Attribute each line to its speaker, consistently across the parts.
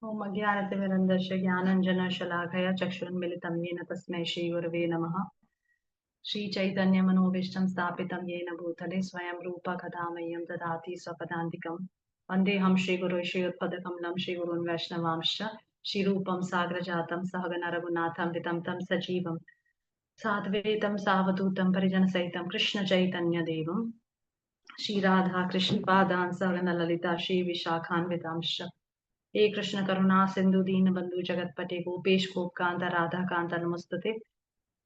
Speaker 1: ओम अज्ञानतिमिरन्धस्य ज्ञानाञ्जनशलाकया चक्षुरुन्मिलितं येन तस्मै श्रीगुरवे नमः। श्रीचैतन्यमनोभीष्टं स्थापितं येन भूतले स्वयं रूपा कदा मह्यं ददाति स्वपदान्तिकं। वन्देऽहं श्रीगुरो श्रीयुत्पदकमलं श्रीगुरून् वैष्णवांश्च श्रीरूपं साग्रजातं सहगण रघुनाथं वितं तं सजीवं साद्वैतं सावधूतं परिजनसहितं कृष्णचैतन्यदेवं श्रीराधा कृष्णपादान् सहगण ललिता श्रीविशाखान्वितांश्च हे कृष्ण करुणा सिंधु दीन बंधु जगतपते गोपेश गोपकांत राधा कांत नमस्तुते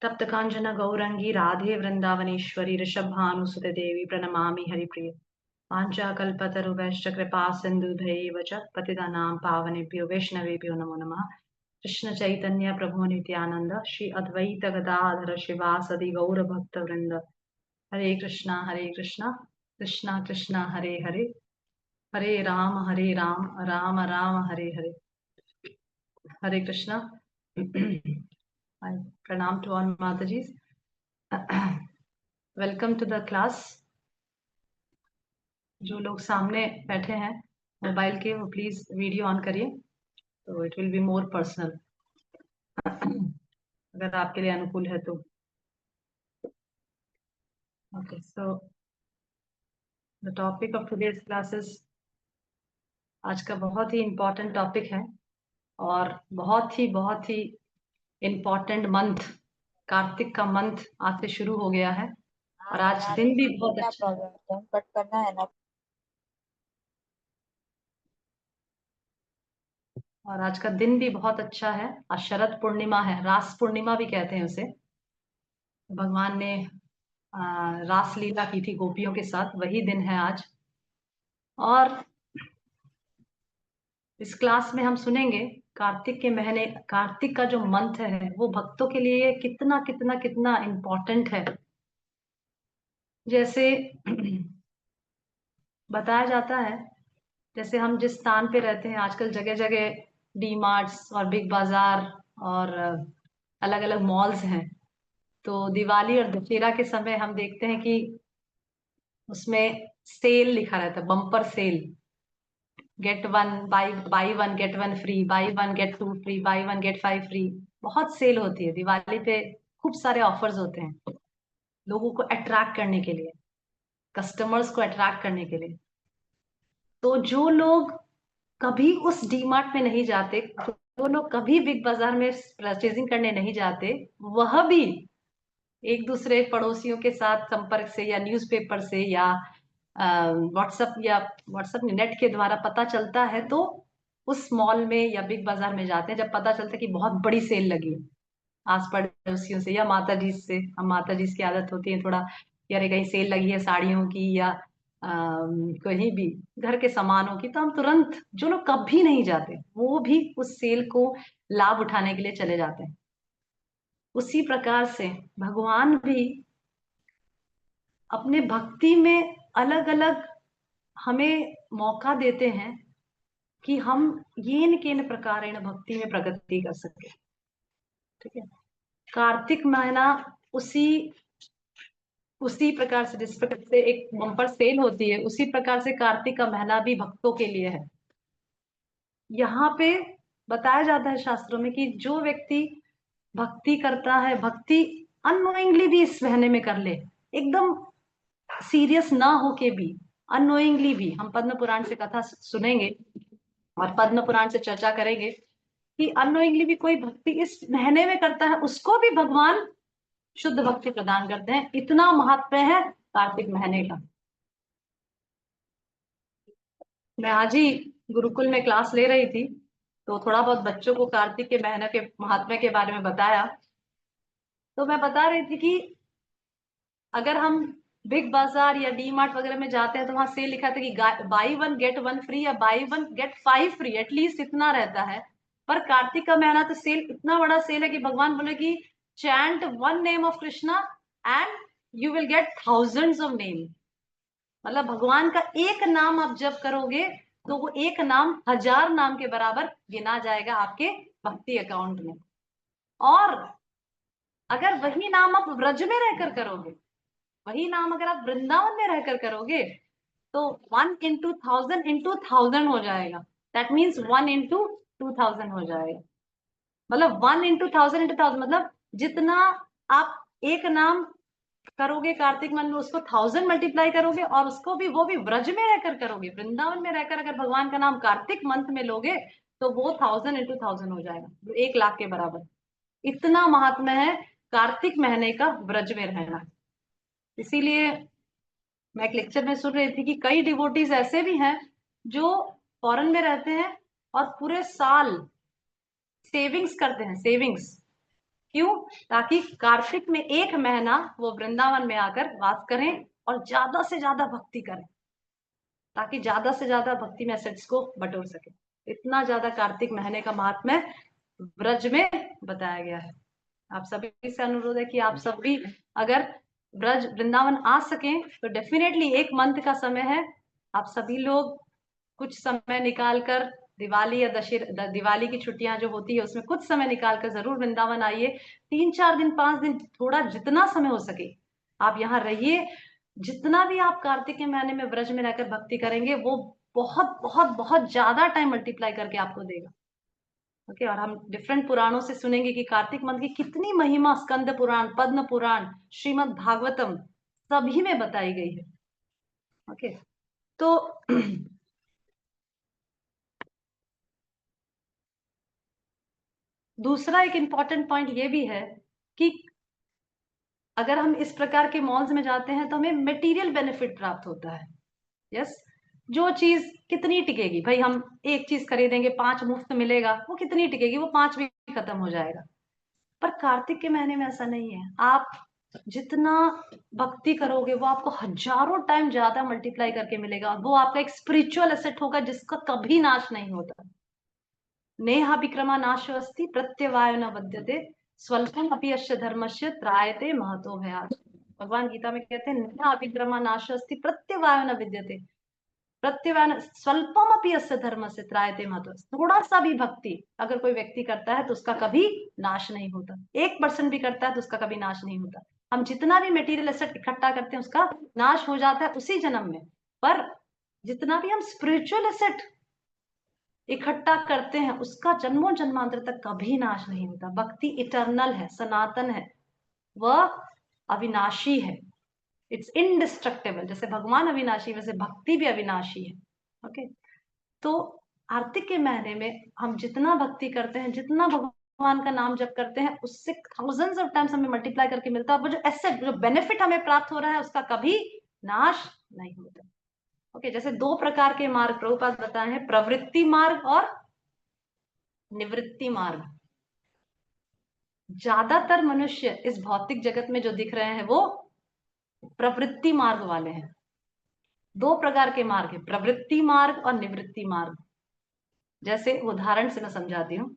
Speaker 1: तप्त कांचन गौरंगी राधे वृंदावनेश्वरी ऋषभानुसुते देवी प्रणमामि हरिप्रिय पांचाकल्पतरुभ्यश्च कृपा सिन्धुभ्यैव च पतितानां पावनेभ्यो वैष्णवेभ्यो नमो नमः। कृष्ण चैतन्य प्रभु नित्यानंद श्री अद्वैत गदाधर शिवासदि गौर भक्त वृंद हरे कृष्णा कृष्णा कृष्णा हरे हरे हरे राम राम राम हरे हरे। हरे कृष्णा। प्रणाम to all mataji. Welcome to the class. जो लोग सामने बैठे हैं मोबाइल के, वो प्लीज वीडियो ऑन करिए, तो it will be more personal, अगर आपके लिए अनुकूल है तो। Okay, so the topic of today's classes, आज का बहुत ही इम्पोर्टेंट टॉपिक है और बहुत ही इम्पोर्टेंट मंथ, कार्तिक का मंथ आज से शुरू हो गया है और आज दिन भी बहुत
Speaker 2: क्या
Speaker 1: अच्छा है।
Speaker 2: प्रॉब्लम है? कट करना है ना।
Speaker 1: और आज का दिन भी बहुत अच्छा है। आज शरद पूर्णिमा है, रास पूर्णिमा भी कहते हैं उसे। भगवान ने रास लीला की थी गोपियों के साथ, वही दिन है आज। और इस क्लास में हम सुनेंगे कार्तिक के महीने, कार्तिक का जो मंथ है वो भक्तों के लिए कितना कितना कितना इम्पोर्टेंट है। जैसे बताया जाता है, जैसे हम जिस स्थान पे रहते हैं आजकल जगह जगह डी मार्ट्स और बिग बाजार और अलग अलग मॉल्स हैं। तो दिवाली और दशहरा के समय हम देखते हैं कि उसमें सेल लिखा रहता है, bumper sale. Get one buy one get one free, buy one get two free, buy one get five free. बहुत सेल होती है दिवाली पे, खूब सारे ऑफर्स होते हैं लोगों को अट्रैक्ट करने के लिए, कस्टमर्स को अट्रैक्ट करने के लिए। तो जो लोग कभी उस डी मार्ट में नहीं जाते, जो लोग कभी बिग बाजार में परचेजिंग करने नहीं जाते, वह भी एक दूसरे पड़ोसियों के साथ संपर्क से या न्यूज़पेपर से या व्हाट्सएप नेट के द्वारा पता चलता है, तो उस मॉल में या बिग बाजार में जाते हैं। जब पता चलता है कि बहुत बड़ी सेल लगी है, आस पड़ोसियों से या माता जी से, हम माता जी की आदत होती है थोड़ा, यार कहीं सेल लगी है साड़ियों की या कहीं भी घर के सामानों की, तो हम तुरंत, जो लोग कभी नहीं जाते वो भी उस सेल को लाभ उठाने के लिए चले जाते हैं। उसी प्रकार से भगवान भी अपने भक्ति में अलग अलग हमें मौका देते हैं कि हम येन केन प्रकारेण भक्ति में प्रगति कर सके। ठीक है। कार्तिक महीना उसी उसी प्रकार से, जिस प्रकार से एक बम्पर सेल होती है, उसी प्रकार से कार्तिक का महीना भी भक्तों के लिए है। यहाँ पे बताया जाता है शास्त्रों में कि जो व्यक्ति भक्ति करता है, भक्ति अननोइंगली भी इस महीने में कर ले, एकदम सीरियस ना होके भी, अननोइंगली भी, हम पद्म पुराण से कथा सुनेंगे और पद्म पुराण से चर्चा करेंगे कि अननोइंगली भी कोई भक्ति इस महीने में करता है, उसको भी भगवान शुद्ध भक्ति प्रदान करते हैं। इतना महत्व है कार्तिक महीने का। मैं आज ही गुरुकुल में क्लास ले रही थी, तो थोड़ा बहुत बच्चों को कार्तिक के महीने के महात्म्य के बारे में बताया। तो मैं बता रही थी कि अगर हम बिग बाजार या डी मार्ट वगैरह में जाते हैं तो वहां सेल लिखा था कि buy one get one free या buy one get five free, at least इतना रहता है। पर कार्तिक का महीना तो सेल, इतना बड़ा सेल है कि भगवान बोले कि chant one name of Krishna and you will get thousands of name. मतलब भगवान का एक नाम आप जब करोगे तो वो एक नाम 1000 नाम के बराबर गिना जाएगा आपके भक्ति अकाउंट में। और अगर वही नाम आप व्रज में रहकर करोगे, वही नाम अगर आप वृंदावन में रहकर करोगे, तो 1 into 1000 into 1000 हो जाएगा। दैट मीन्स 1 into 2000 हो जाएगा। मतलब 1 into 1000 मतलब जितना आप एक नाम करोगे कार्तिक मन में, उसको 1000 मल्टीप्लाई करोगे, और उसको भी वो भी ब्रज में रहकर करोगे, वृंदावन में रहकर अगर भगवान का नाम कार्तिक मंथ में लोगे तो वो 1000 into 1000 हो जाएगा, 1 लाख के बराबर। इतना महात्म्य है कार्तिक महीने का ब्रज में रहना। इसीलिए मैं एक लेक्चर में सुन रही थी कि कई डिवोटीज ऐसे भी हैं जो फॉरेन में रहते हैं और पूरे साल सेविंग्स करते हैं, सेविंग्स। क्यों? ताकि कार्तिक में 1 महीना वो वृंदावन में आकर वास करें और ज्यादा से ज्यादा भक्ति करें, ताकि ज्यादा से ज्यादा भक्ति में एसेट्स को बटोर सके। इतना ज्यादा कार्तिक महीने का महात्म्य ब्रज में बताया गया है। आप सभी से अनुरोध है कि आप सब भी अगर ब्रज वृंदावन आ सकें तो डेफिनेटली 1 मंथ का समय है, आप सभी लोग कुछ समय निकाल कर, दिवाली या दशहरा, दिवाली की छुट्टियां जो होती है उसमें कुछ समय निकाल कर जरूर वृंदावन आइए। 3-4 दिन 5 दिन, थोड़ा जितना समय हो सके आप यहाँ रहिए। जितना भी आप कार्तिक के महीने में ब्रज में रहकर भक्ति करेंगे वो बहुत बहुत बहुत ज्यादा टाइम मल्टीप्लाई करके आपको देगा। ओके, और हम डिफरेंट पुराणों से सुनेंगे कि कार्तिक मंथ की कितनी महिमा स्कंद पुराण, पद्म पुराण, श्रीमद् भागवतम सभी में बताई गई है। ओके, तो दूसरा एक इंपॉर्टेंट पॉइंट ये भी है कि अगर हम इस प्रकार के मॉल्स में जाते हैं तो हमें मटेरियल बेनिफिट प्राप्त होता है। यस, जो चीज कितनी टिकेगी भाई, हम एक चीज खरीदेंगे 5 मुफ्त मिलेगा, वो कितनी टिकेगी, वो 5 भी खत्म हो जाएगा। पर कार्तिक के महीने में ऐसा नहीं है। आप जितना भक्ति करोगे वो आपको हजारों टाइम ज्यादा मल्टीप्लाई करके मिलेगा, और वो आपका एक स्पिरिचुअल एसेट होगा जिसका कभी नाश नहीं होता। नेहा विक्रमा नाशो अस्ति प्रत्यवायो न वद्यते, स्वल्पम अपि अस्य धर्मस्य त्रायते महतो भयात्। भगवान गीता में कहते हैं नेहा विक्रमा नाशो अस्ति प्रत्यवायो न विद्यते, प्रत्यवाय स्वल्पम अपि अस्य धर्म से त्रायते महतो। थोड़ा सा भी भक्ति अगर कोई व्यक्ति करता है तो उसका कभी नाश नहीं होता। 1% भी करता है तो उसका कभी नाश नहीं होता। हम जितना भी मटेरियल एसेट इकट्ठा करते हैं उसका नाश हो जाता है उसी जन्म में, पर जितना भी हम स्पिरिचुअल एसेट इकट्ठा करते हैं उसका जन्मों जन्मांतर तक कभी नाश नहीं होता। भक्ति इटर्नल है, सनातन है, वह अविनाशी है, इट्स इनडिस्ट्रक्टेबल। जैसे भगवान अविनाशी वैसे भक्ति भी अविनाशी है। ओके, तो कार्तिक के महीने में हम जितना भक्ति करते हैं, जितना भगवान का नाम जप करते हैं, उससे थाउजेंड्स ऑफ टाइम्स हमें मल्टीप्लाई करके मिलता है। वो जो एसेट, जो बेनिफिट हमें प्राप्त हो रहा है उसका कभी नाश नहीं होता। ओके, जैसे 2 प्रकार के मार्ग प्रभुपाद बताए हैं, प्रवृत्ति मार्ग और निवृत्ति मार्ग। ज्यादातर मनुष्य इस भौतिक जगत में जो दिख रहे हैं वो प्रवृत्ति मार्ग वाले हैं। 2 प्रकार के मार्ग है, प्रवृत्ति मार्ग और निवृत्ति मार्ग। जैसे उदाहरण से मैं समझाती हूँ।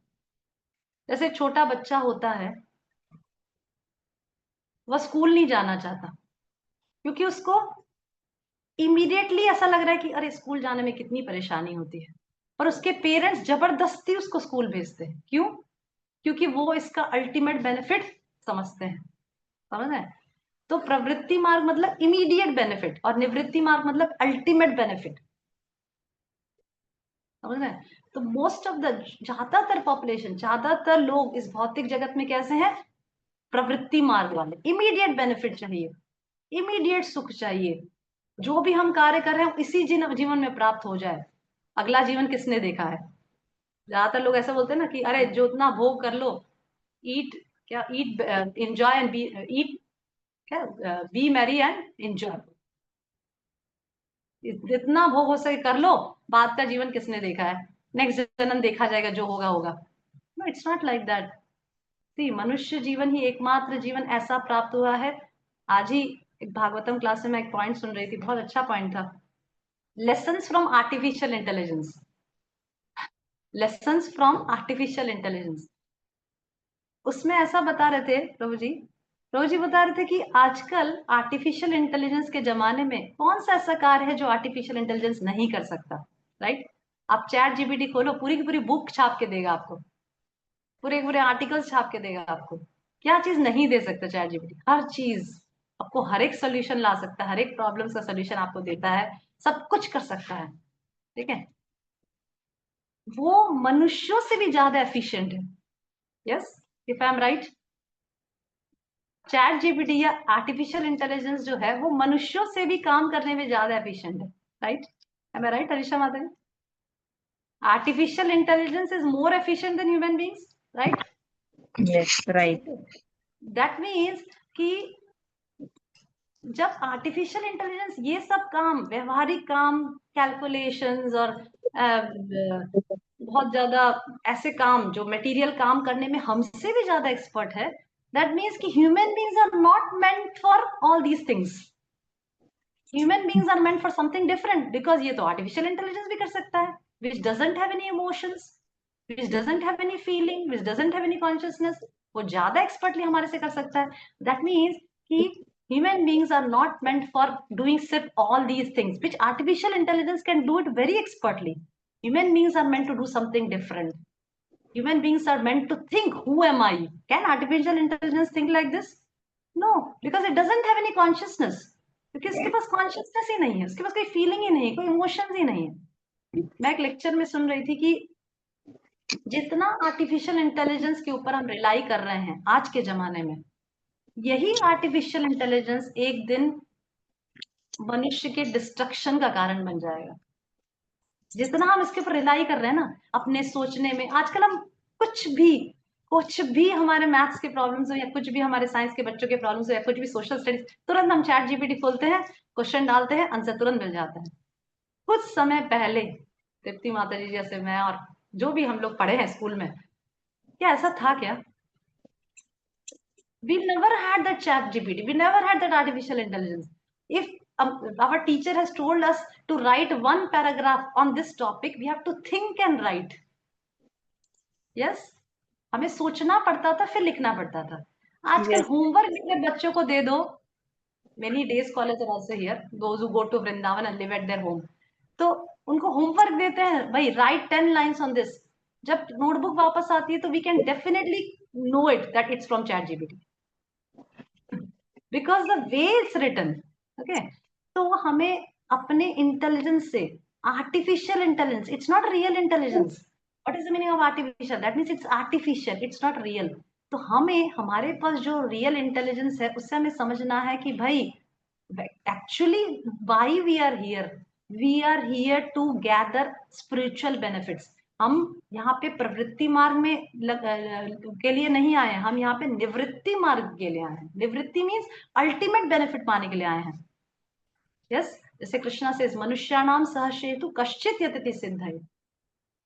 Speaker 1: जैसे छोटा बच्चा होता है, वह स्कूल नहीं जाना चाहता क्योंकि उसको इमीडिएटली ऐसा लग रहा है कि अरे स्कूल जाने में कितनी परेशानी होती है, पर उसके पेरेंट्स जबरदस्ती उसको स्कूल भेजते हैं। क्यों? क्योंकि वो इसका अल्टीमेट बेनिफिट समझते हैं। समझ रहे हैं? तो प्रवृत्ति मार्ग मतलब इमीडिएट बेनिफिट और निवृत्ति मार्ग मतलब अल्टीमेट बेनिफिट। समझ रहे हैं? तो मोस्ट ऑफ द, ज्यादातर पॉपुलेशन, ज्यादातर लोग इस भौतिक जगत में कैसे हैं? प्रवृत्ति मार्ग वाले। इमीडिएट बेनिफिट चाहिए, इमीडिएट सुख चाहिए, जो भी हम कार्य कर रहे हैं इसी जीवन में प्राप्त हो जाए। अगला जीवन किसने देखा है? ज्यादातर लोग ऐसा बोलते हैं ना कि अरे जो उतना भोग कर लो, ईट, क्या ईट, एंजॉय एंड बी, ईट, क्या, बी मैरी एंड एंजॉय। जितना भोग हो सके कर लो, बाद का जीवन किसने देखा है? नेक्स्ट जन्म देखा जाएगा, जो होगा होगा। No, it's not like that. See, मनुष्य जीवन ही एकमात्र जीवन ऐसा प्राप्त हुआ है। आज ही एक भागवतम क्लास में मैं एक पॉइंट सुन रही थी, बहुत अच्छा पॉइंट था। Lessons from artificial intelligence, lessons from artificial intelligence. उसमें ऐसा बता रहे थे प्रभु जी बता रहे थे कि आजकल आर्टिफिशियल इंटेलिजेंस के जमाने में कौन सा ऐसा कार्य है जो आर्टिफिशियल इंटेलिजेंस नहीं कर सकता। राइट? आप चैट जीपीटी खोलो, पूरी की पूरी बुक छाप के देगा आपको, पूरे पूरे आर्टिकल्स छाप के देगा आपको। क्या चीज नहीं दे सकता चैट जीपीटी? हर चीज। आपको हर एक सोल्यूशन ला सकता है, हर एक प्रॉब्लम का सोल्यूशन आपको देता है, सब कुछ कर सकता है। ठीक है? वो मनुष्यों से भी ज्यादा एफिशिएंट है। Yes, if I am right. Chat GPT या आर्टिफिशियल इंटेलिजेंस जो है वो मनुष्यों से भी काम करने में ज्यादा एफिशिएंट है। राइट, एम आई राइट अलीशा माता? Artificial intelligence is more efficient then human beings, right?
Speaker 2: Yes, right.
Speaker 1: That means कि जब आर्टिफिशियल इंटेलिजेंस ये सब काम, व्यवहारिक काम, कैलकुलेशंस और बहुत ज्यादा ऐसे काम जो मटेरियल काम करने में हमसे भी ज्यादा एक्सपर्ट है, दैट मीन्स कि human beings are not meant for all these things. Human beings are meant for something different, because ये तो आर्टिफिशियल इंटेलिजेंस भी कर सकता है, which doesn't have any emotions, which doesn't have any feeling, which doesn't have any consciousness. वो ज्यादा expertly हमारे से कर सकता है। दैट मीन्स कि human beings are not meant for doing सिर्फ all these things which artificial intelligence can do it very expertly. Human beings are meant to do something different. Human beings are meant to think, who am I? Can artificial intelligence think like this? No, because it doesn't have any consciousness. क्योंकि उसके पास consciousness ही नहीं है, उसके पास कोई feeling ही नहीं है, कोई emotions ही नहीं है। मैं एक लेक्चर में सुन रही थी कि जितना आर्टिफिशियल इंटेलिजेंस के ऊपर हम रिलाई कर रहे हैं आज के जमाने में, यही आर्टिफिशियल इंटेलिजेंस एक दिन मनुष्य के डिस्ट्रक्शन का कारण बन जाएगा। जितना हम इसके ऊपर रिलाई कर रहे हैं ना अपने सोचने में, आजकल हम कुछ भी हमारे मैथ्स के प्रॉब्लम्स हो या कुछ भी हमारे साइंस के बच्चों के प्रॉब्लम्स हो या कुछ भी सोशल स्टडीज, तुरंत हम चैट जीपीटी खोलते हैं, क्वेश्चन डालते हैं, आंसर तुरंत मिल जाता है। कुछ समय पहले दीप्ति माता जी जैसे मैं और जो भी हम लोग पढ़े हैं स्कूल में, क्या ऐसा था क्या? We never had that chat GPT. We never had that artificial intelligence. If our teacher has told us to write one paragraph on this topic, we have to think and write. Yes? हमें सोचना पड़ता था, फिर लिखना पड़ता था। आजकल
Speaker 2: Yes.
Speaker 1: Homework अगर बच्चों को दे दो, many day scholars are also here, those who go to Vrindavan and live at their home. तो उनको होमवर्क देते हैं, भाई write 10 lines on this. जब नोटबुक वापस आती है तो we can definitely know it that it's from chat GPT. Because the way it's written, okay. तो हमें अपने इंटेलिजेंस से, artificial intelligence, it's not real intelligence. What is the meaning of artificial? That means it's artificial, it's not real. तो हमें हमारे पास जो real intelligence है उससे हमें समझना है कि भाई actually why we are here to gather spiritual benefits. हम यहाँ पे प्रवृत्ति मार्ग में के लिए नहीं आए हैं, हम यहाँ पे निवृत्ति मार्ग के लिए आए हैं। निवृत्ति मीन्स अल्टीमेट बेनिफिट पाने के लिए आए हैं। यस, जैसे कृष्णा से मनुष्याणाम सहस्रेषु कश्चित् यतति सिद्धये,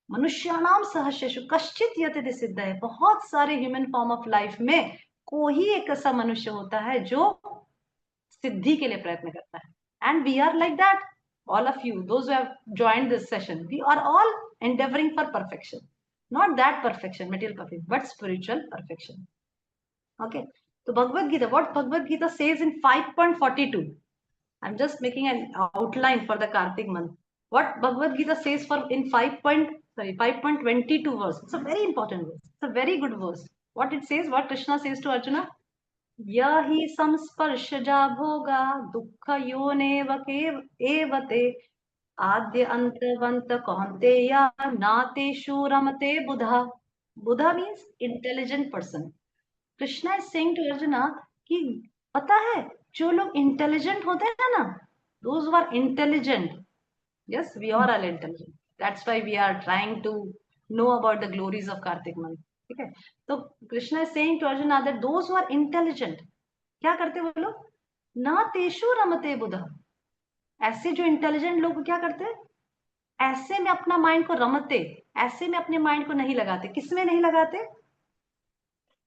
Speaker 1: मनुष्याणाम सहस्रेषु कश्चित् यतति सिद्धये। बहुत सारे ह्यूमन फॉर्म ऑफ लाइफ में कोई एक ऐसा मनुष्य होता है जो सिद्धि के लिए प्रयत्न करता है। And we are like that, all of you, those who have joined this session, we are all endeavoring for perfection. Not that perfection, material perfection, but spiritual perfection. Okay. So Bhagavad Gita, what Bhagavad Gita says in 5.42, I'm just making an outline for the Kartik month. What Bhagavad Gita says for in 5.22 verse. It's a very important verse. It's a very good verse. What it says, what Krishna says to Arjuna, यही संस्पर्शजा भोगा दुःख योनेव एवते आद्य अंतवंत कौन्तेय नातेषु रमते बुधा। बुधा means intelligent person. Krishna is saying to Arjuna कि पता है जो लोग इंटेलिजेंट होते हैं ना, those who are intelligent, yes, we are all intelligent, that's why we are trying to know about the glories of Kartik month. ठीक है, तो Krishna is saying to Arjuna that those who are intelligent क्या करते वो लोग, ना तेषु रमते बुधा। ऐसे जो इंटेलिजेंट लोग क्या करते हैं, ऐसे में अपना माइंड को रमते, ऐसे में अपने माइंड को नहीं लगाते। किसमें नहीं लगाते?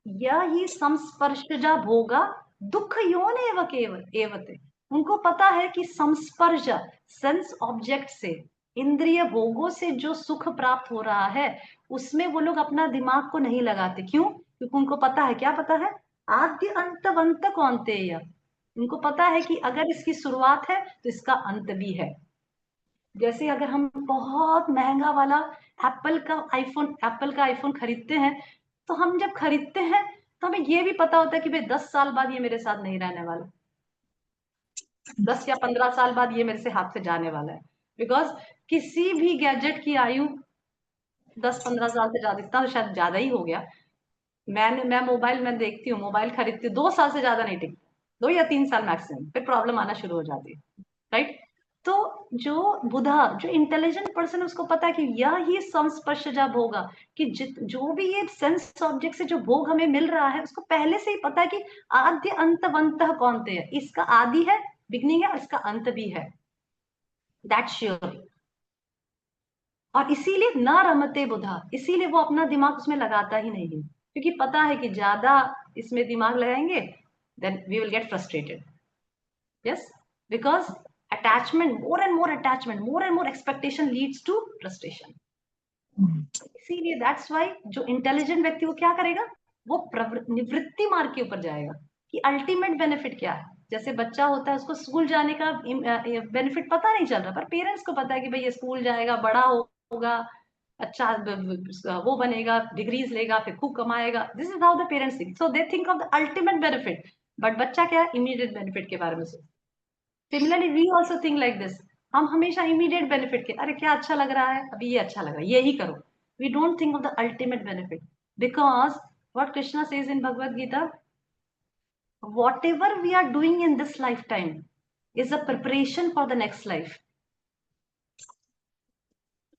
Speaker 1: यही संस्पर्शजा भोगा दुख योन एवते। उनको पता है कि संस्पर्श सेंस ऑब्जेक्ट से, इंद्रिय भोगों से जो सुख प्राप्त हो रहा है उसमें वो लोग अपना दिमाग को नहीं लगाते। क्यों? क्योंकि उनको पता है, क्या पता है, आद्य अंतवंत कौन्तेय। उनको पता है कि अगर इसकी शुरुआत है तो इसका अंत भी है। जैसे अगर हम बहुत महंगा वाला एप्पल का आईफोन खरीदते हैं, तो हम जब खरीदते हैं तो हमें ये भी पता होता है कि भाई 10 साल बाद ये मेरे साथ नहीं रहने वाला, 10 या 15 साल बाद ये मेरे से हाथ से जाने वाला है। बिकॉज किसी भी गैजेट की आयु 10-15 साल से ज्यादा, इतना तो शायद ज्यादा ही हो गया। मैं मोबाइल में देखती हूँ, मोबाइल खरीदती हूँ, 2 साल से ज्यादा नहीं टिकती, 2 या 3 साल मैक्सिमम, फिर प्रॉब्लम आना शुरू हो जाती है, राइट। तो जो बुधा, जो इंटेलिजेंट पर्सन है, उसको पता है कि यह ही संस्पर्शजा भोगा, कि जो भी ये सेंस ऑब्जेक्ट से जो भोग हमें मिल रहा है, उसको पहले से ही पता है कि आद्य अंतवंतः कौनते है, इसका आदि है, बिगनिंग है, और इसका अंत भी है, दैट श्योर। और इसीलिए न रमते बुधा, इसीलिए वो अपना दिमाग उसमें लगाता ही नहीं है, क्योंकि पता है कि ज्यादा इसमें दिमाग लगाएंगे then we will get frustrated. Yes, because attachment, more and more expectation leads to frustration. इसीलिए दैट्स वाई जो इंटेलिजेंट व्यक्ति वो क्या करेगा, वो निवृत्ति मार्ग के ऊपर जाएगा कि अल्टीमेट बेनिफिट क्या है। जैसे बच्चा होता है, उसको स्कूल जाने का बेनिफिट पता नहीं चल रहा, पर पेरेंट्स को पता है कि भाई ये स्कूल जाएगा, बड़ा होगा, अच्छा वो बनेगा, डिग्रीज लेगा, फिर खूब कमाएगा। This is how the parents think, so they think of the ultimate benefit, but बच्चा क्या है, इमीडिएट बेनिफिट के बारे में सोचता है। Similarly we also think like this, हम हमेशा इमीडिएट बेनिफिट के, अरे क्या अच्छा लग रहा है, अभी ये अच्छा लग रहा है, ये ही करो। We don't think of the ultimate benefit, because what Krishna says in Bhagavad Gita, whatever we are doing in this lifetime is a preparation for the next life,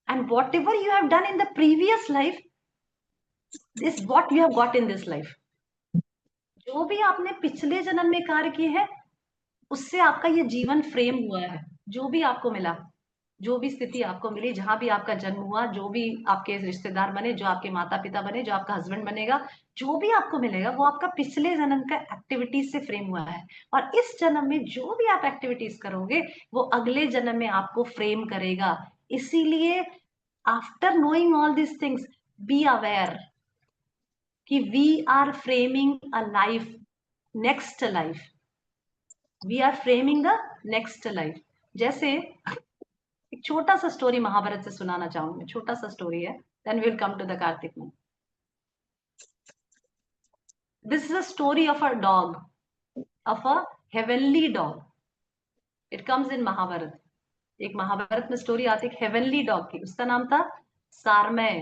Speaker 1: and whatever you have done in the previous life is what you have got in this life. जो भी आपने पिछले जन्म में कार्य किए हैं, उससे आपका ये जीवन फ्रेम हुआ है। जो भी आपको मिला, जो भी स्थिति आपको मिली, जहां भी आपका जन्म हुआ, जो भी आपके रिश्तेदार बने, जो आपके माता पिता बने, जो आपका हस्बैंड बनेगा, जो भी आपको मिलेगा, वो आपका पिछले जन्म का एक्टिविटीज से फ्रेम हुआ है। और इस जन्म में जो भी आप एक्टिविटीज करोगे, वो अगले जन्म में आपको फ्रेम करेगा। इसीलिए after knowing all this things, be aware कि we are framing a life, next life, we are framing the next life. जैसे एक छोटा सा स्टोरी महाभारत से सुनाना चाहूंगी, छोटा सा स्टोरी है, then will come to the Kartik month. This is a story of a dog, of a heavenly dog. It comes in Mahabharat. एक महाभारत में स्टोरी आती है हेवनली डॉग की, उसका नाम था सारमेय।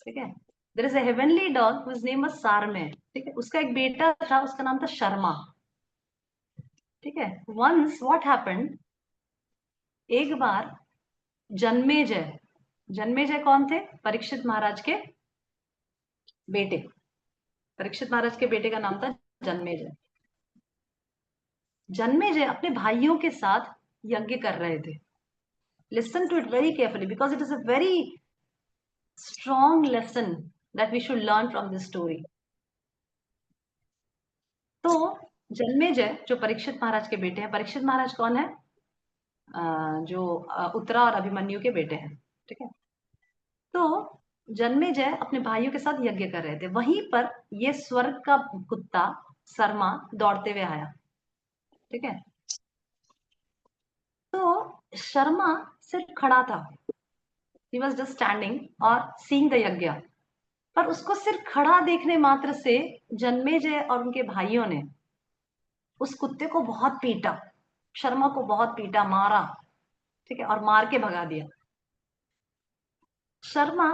Speaker 1: ठीक है, there is a heavenly dog whose name was Sarameya. ठीक है, उसका एक बेटा था, उसका नाम था शर्मा। ठीक है, वंस व्हाट हैपेंड, एक बार जन्मेजय, जन्मेजय कौन थे, परीक्षित महाराज के बेटे। परीक्षित महाराज के बेटे का नाम था जन्मेजय। जन्मेजय अपने भाइयों के साथ यज्ञ कर रहे थे। Listen to it very carefully because it is a very strong lesson that we should learn from this story. तो जन्मेजय जो परीक्षित महाराज के बेटे हैं, परीक्षित महाराज कौन है, जो उत्तरा और अभिमन्यु के बेटे हैं। ठीक है, तो जन्मेजय अपने भाइयों के साथ यज्ञ कर रहे थे, वहीं पर ये स्वर्ग का कुत्ता शर्मा दौड़ते हुए आया। ठीक है, तो शर्मा सिर्फ खड़ा था, he was just standing और seeing the यज्ञ। पर उसको सिर्फ खड़ा देखने मात्र से जन्मेजय और उनके भाइयों ने उस कुत्ते को बहुत पीटा, शर्मा को बहुत पीटा, मारा। ठीक है, और मार के भगा दिया। शर्मा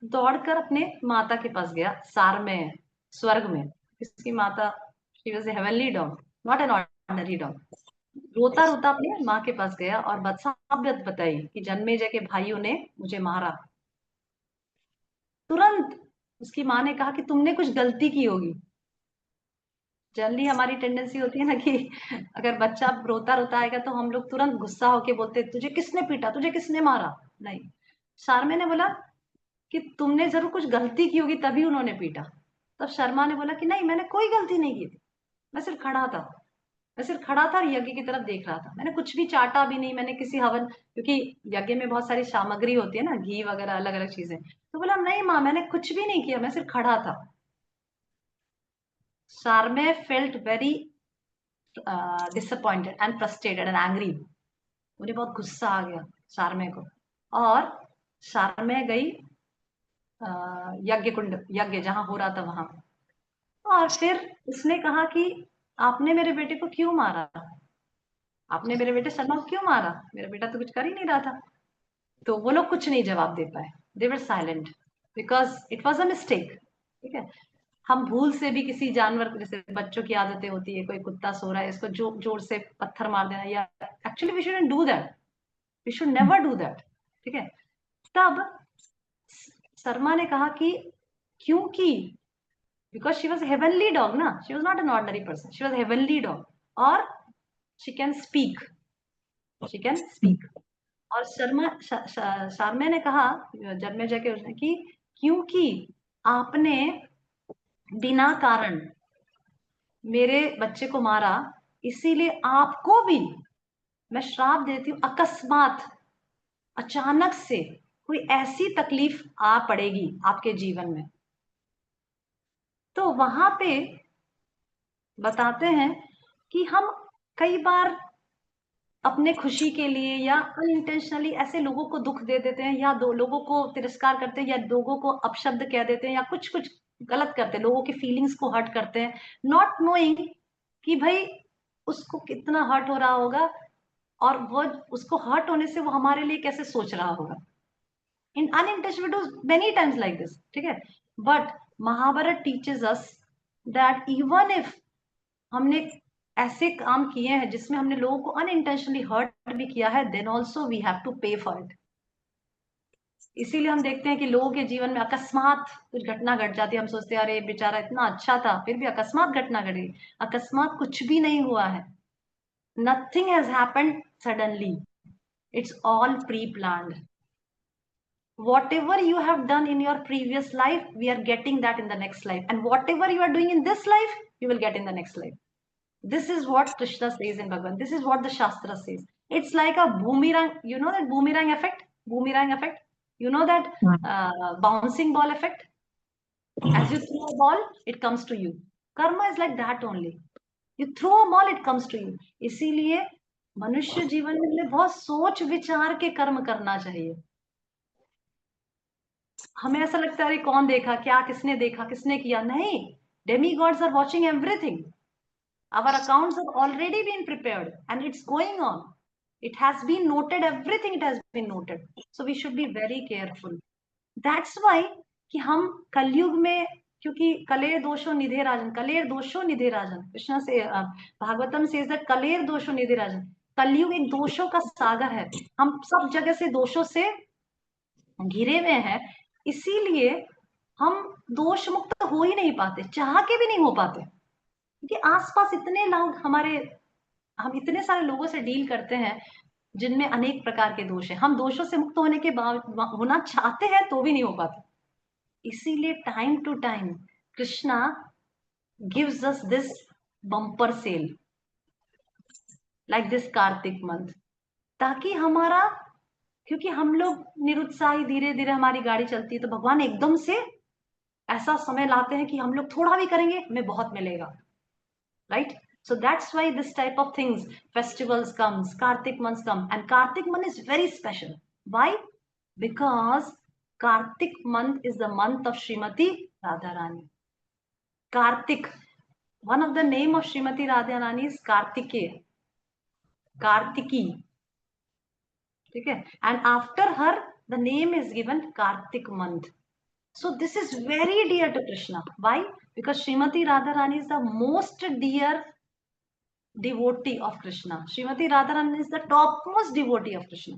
Speaker 1: दौड़कर अपने माता के पास गया, सार में, स्वर्ग में। इसकी माता, she was a heavenly dog, not an ordinary dog. रोता रोता अपनी माँ के पास गया और बदसाबियत बताई कि जन्मेजय के भाइयों ने मुझे मारा। तुरंत उसकी माँ ने कहा कि तुमने कुछ गलती की होगी। जनरली हमारी टेंडेंसी होती है ना कि अगर बच्चा रोता रोता आएगा तो हम लोग तुरंत गुस्सा होके बोलते तुझे किसने पीटा, तुझे किसने मारा। नहीं, शारमे ने बोला कि तुमने जरूर कुछ गलती की होगी तभी उन्होंने पीटा। तब शर्मा ने बोला कि नहीं, मैंने कोई गलती नहीं की थी, मैं सिर्फ खड़ा था, मैं सिर्फ खड़ा था और यज्ञ की तरफ देख रहा था, मैंने कुछ भी चाटा भी नहीं, मैंने किसी हवन, क्योंकि यज्ञ में बहुत सारी सामग्री होती है ना, घी वगैरह अलग अलग चीजें। तो बोला नहीं माँ, मैंने कुछ भी नहीं किया, मैं सिर्फ खड़ा था। Sarama felt very disappointed and frustrated and angry. मुझे बहुत गुस्सा आ गया शारमे को। और शारमे गई यज्ञ कुंड, यज्ञ जहां हो रहा था वहां, और फिर उसने कहा कि आपने मेरे बेटे को क्यों मारा, आपने मेरे बेटे शर्मा को क्यों मारा, मेरा बेटा तो कुछ कर ही नहीं रहा था। तो वो लोग कुछ नहीं जवाब दे पाए, they were silent because it was a mistake. ठीक है, हम भूल से भी किसी जानवर, जैसे बच्चों की आदतें होती है, कोई कुत्ता सो रहा है, इसको जोर से पत्थर मार देना, या actually we shouldn't do that, we should never do that. ठीक है, तब शर्मा ने कहा कि क्योंकि because she was heavenly dog ना, she was not an ordinary person, she was heavenly dog, और she can speak, she can speak. और शर्मा ने कहा, जब में जाके उसने, कि क्योंकि आपने बिना कारण मेरे बच्चे को मारा, इसीलिए आपको भी मैं श्राप देती हूँ, अकस्मात अचानक से कोई ऐसी तकलीफ आ पड़ेगी आपके जीवन में। तो वहां पे बताते हैं कि हम कई बार अपने खुशी के लिए या अनइंटेंशनली ऐसे लोगों को दुख दे देते हैं, या दो लोगों को तिरस्कार करते हैं, या लोगों को अपशब्द कह देते हैं, या कुछ कुछ गलत करते हैं, लोगों की फीलिंग्स को हर्ट करते हैं, नॉट नोइंग कि भाई उसको कितना हर्ट हो रहा होगा, और वो उसको हर्ट होने से वो हमारे लिए कैसे सोच रहा होगा। इन unintentional we do many times like this, ठीक है, but Mahabharat teaches us that even if हमने ऐसे काम किए हैं जिसमें हमने लोगों को अनइंटेंशनली हर्ट भी किया है, then also we have to pay for it. इसीलिए हम देखते हैं कि लोगों के जीवन में अकस्मात कुछ घटना घट जाती है, हम सोचते हैं अरे बेचारा इतना अच्छा था, फिर भी अकस्मात घटना घटी। अकस्मात कुछ भी नहीं हुआ है, nothing has happened suddenly, it's all pre planned. Whatever you have done in your previous life, we are getting that in the next life, and whatever you are doing in this life, you will get in the next life. This is what Krishna says in Bhagavad. This is what the Shastra says. It's like a boomerang. You know that boomerang effect? Boomerang effect. You know that bouncing ball effect? As you throw a ball, it comes to you. Karma is like that only. You throw a ball, it comes to you. इसीलिए मनुष्य जीवन में हमें बहुत सोच विचार के कर्म करना चाहिए। हमें ऐसा लगता है अरे कौन देखा, क्या किसने देखा, किसने किया, नहीं, demigods are watching everything. Our accounts have already been prepared and it's going on. It has been noted, everything it has been noted. So we should be very careful. That's why कि हम कलयुग में, क्योंकि कलेर दोषो निधे राजन, कलेर दोषो निधे राजन, कृष्ण से Bhagavatam say that Kaler दोषो निधे राजन, कलयुग एक दोषों का सागर है, हम सब जगह से दोषों से घिरे हुए हैं, इसीलिए हम दोष मुक्त हो ही नहीं पाते, चाह के भी नहीं हो पाते, क्योंकि आसपास इतने लोग हमारे, हम इतने सारे लोगों से डील करते हैं जिनमें अनेक प्रकार के दोष हैं, हम दोषों से मुक्त होने के बाद होना चाहते हैं तो भी नहीं हो पाते। इसीलिए time to time Krishna gives us this bumper sale like this Kartik month, ताकि हमारा, क्योंकि हम लोग निरुत्साही, धीरे धीरे हमारी गाड़ी चलती है, तो भगवान एकदम से ऐसा समय लाते हैं कि हम लोग थोड़ा भी करेंगे हमें बहुत मिलेगा, right? So that's why this type of things, festivals comes, Kartik months come, and Kartik month is very special. Why? Because Kartik month is the month of Srimati Radharani. Kartik, one of the name of Srimati Radharani is Kartikeya, Kartiki, okay? And after her, the name is given Kartik month. So this is very dear to Krishna. Why? Because Srimati Radharani is the most dear devotee of Krishna. Srimati Radharani is the topmost devotee of Krishna.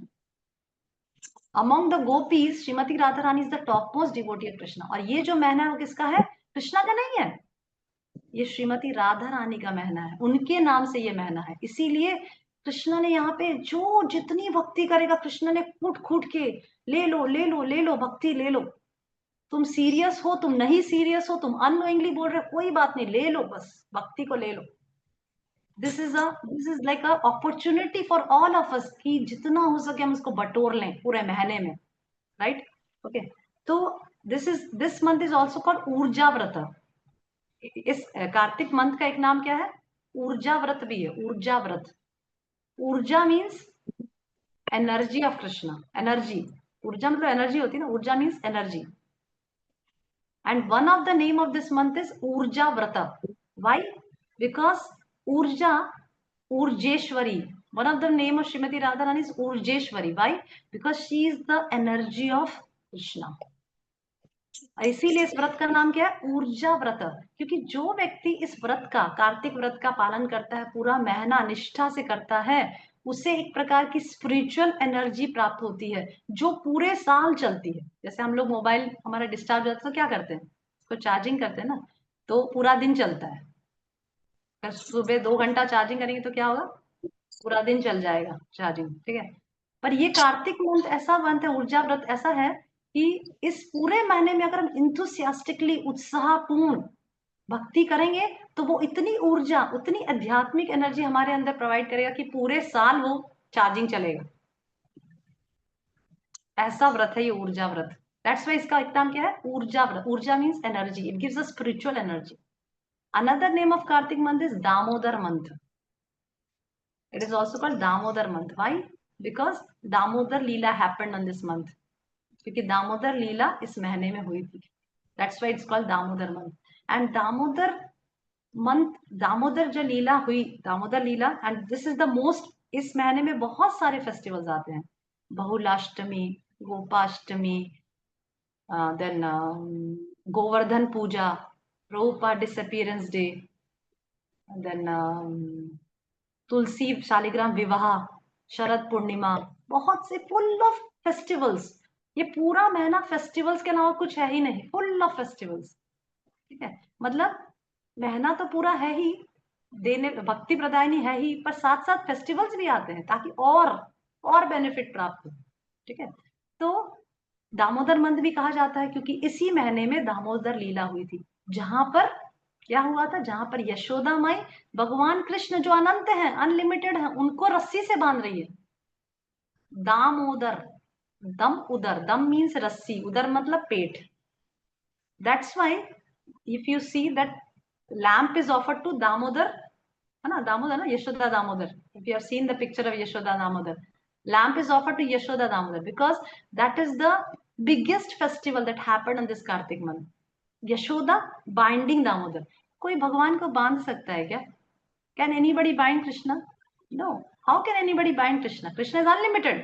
Speaker 1: Among the gopis, Srimati Radharani is the topmost devotee of Krishna. और ये जो महीना है वो किसका है? कृष्णा का नहीं है, ये श्रीमती राधा रानी का महीना है, उनके नाम से ये महीना है। इसीलिए कृष्ण ने यहाँ पे जो जितनी भक्ति करेगा, कृष्ण ने कूट कूट के ले लो ले लो ले लो, भक्ति ले लो, तुम सीरियस हो, तुम नहीं सीरियस हो, तुम अननोइंगली बोल रहे हो, कोई बात नहीं, ले लो, बस भक्ति को ले लो। This is like a opportunity for all of us कि जितना हो सके हम उसको बटोर लें पूरे महीने में, राइट? ओके, तो this month is also called ऊर्जा व्रत। इस कार्तिक मंथ का एक नाम क्या है? ऊर्जा व्रत भी है, ऊर्जा व्रत। ऊर्जा means energy of Krishna, energy, ऊर्जा मतलब एनर्जी होती है ना, ऊर्जा means energy. And one of the name of this month is Urja Vrata. Why? Because Urja, Urjeshwari, One of the name of Srimati Radharani is Urjeshwari. Why? Because she is the energy of Krishna. इसीलिए इस व्रत का नाम क्या है? ऊर्जा व्रत. क्योंकि जो व्यक्ति इस व्रत का, कार्तिक व्रत का पालन करता है, पूरा महीना निष्ठा से करता है, उसे एक प्रकार की स्पिरिचुअल एनर्जी प्राप्त होती है जो पूरे साल चलती है. जैसे हम लोग मोबाइल हमारा डिस्चार्ज हो जाता है तो क्या करते हैं? उसको चार्जिंग करते हैं ना, तो पूरा दिन चलता है. अगर सुबह 2 घंटा चार्जिंग करेंगे तो क्या होगा? पूरा दिन चल जाएगा चार्जिंग. ठीक है. पर ये कार्तिक मंथ ऐसा मंथ है, ऊर्जा व्रत ऐसा है कि इस पूरे महीने में अगर हम इंथुसियास्टिकली, उत्साहपूर्ण भक्ति करेंगे तो वो इतनी ऊर्जा, उतनी आध्यात्मिक एनर्जी हमारे अंदर प्रोवाइड करेगा कि पूरे साल वो चार्जिंग चलेगा. ऐसा व्रत है ये ऊर्जा व्रत. दैट्स वाई इसका एक नाम क्या है? ऊर्जा व्रत. ऊर्जा means energy. It gives a spiritual energy. Another name of Kartik month is Damodar month. It is also called Damodar month. Why? Because Damodar Leela happened on this month. क्योंकि दामोदर लीला इस महीने में हुई थी. That's why it's called Damodar month. And Damodar month, Damodar जो लीला हुई, दामोदर लीला, and this is the most, इस महीने में बहुत सारे फेस्टिवल्स आते हैं. Bahulashtami, Gopashtami, then Govardhan Puja, Prabhupada disappearance day, and then तुलसी शालिग्राम विवाह, शरद पूर्णिमा, बहुत से फुल ऑफ फेस्टिवल्स. ये पूरा महीना फेस्टिवल्स के अलावा कुछ है ही नहीं. Full of festivals. ठीक है. मतलब महीना तो पूरा है ही, देने भक्ति प्रदायनी है ही, पर साथ साथ फेस्टिवल्स भी आते हैं ताकि और बेनिफिट प्राप्त हो. ठीक है. तो दामोदर मंथ भी कहा जाता है क्योंकि इसी महीने में दामोदर लीला हुई थी, जहां पर क्या हुआ था? जहां पर यशोदा माई भगवान कृष्ण जो अनंत हैं, अनलिमिटेड हैं, उनको रस्सी से बांध रही है. दामोदर, दम उदर, दम मीन्स रस्सी, उदर मतलब पेट. That's why if you see that lamp is offered to Damodar, है ना? दामोदर ना, Yashoda Damodar. If you have seen the picture of Yashoda Damodar, lamp is offered to Yashoda Damodar because that is the biggest festival that happened on this Kartik month. Yashoda binding Damodar. कोई भगवान को बांध सकता है क्या? Can anybody bind Krishna? No. How can anybody bind Krishna? Krishna is unlimited.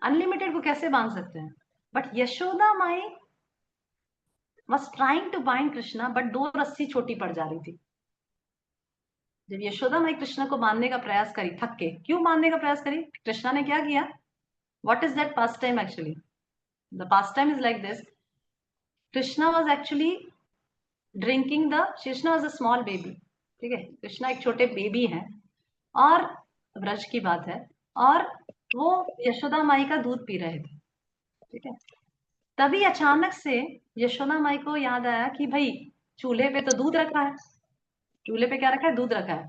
Speaker 1: Unlimited को कैसे बांध सकते हैं? But Yashoda my was trying to bind Krishna, but 2 रस्सी छोटी पड़ जा रही थी. जब यशोदा माई कृष्ण को बांधने का प्रयास करी, थक के, क्यों बांधने का प्रयास करी? कृष्णा ने क्या किया? What is that pastime actually? The pastime is like this. Krishna was actually drinking the, Krishna was a small baby. ठीक है. कृष्णा एक छोटे बेबी हैं और ब्रज की बात है, और वो यशोदा माई का दूध पी रहे थे. ठीक है. तभी अचानक से यशोदा माई को याद आया कि भाई चूल्हे पे तो दूध रखा है. चूल्हे पे क्या रखा है? दूध रखा है.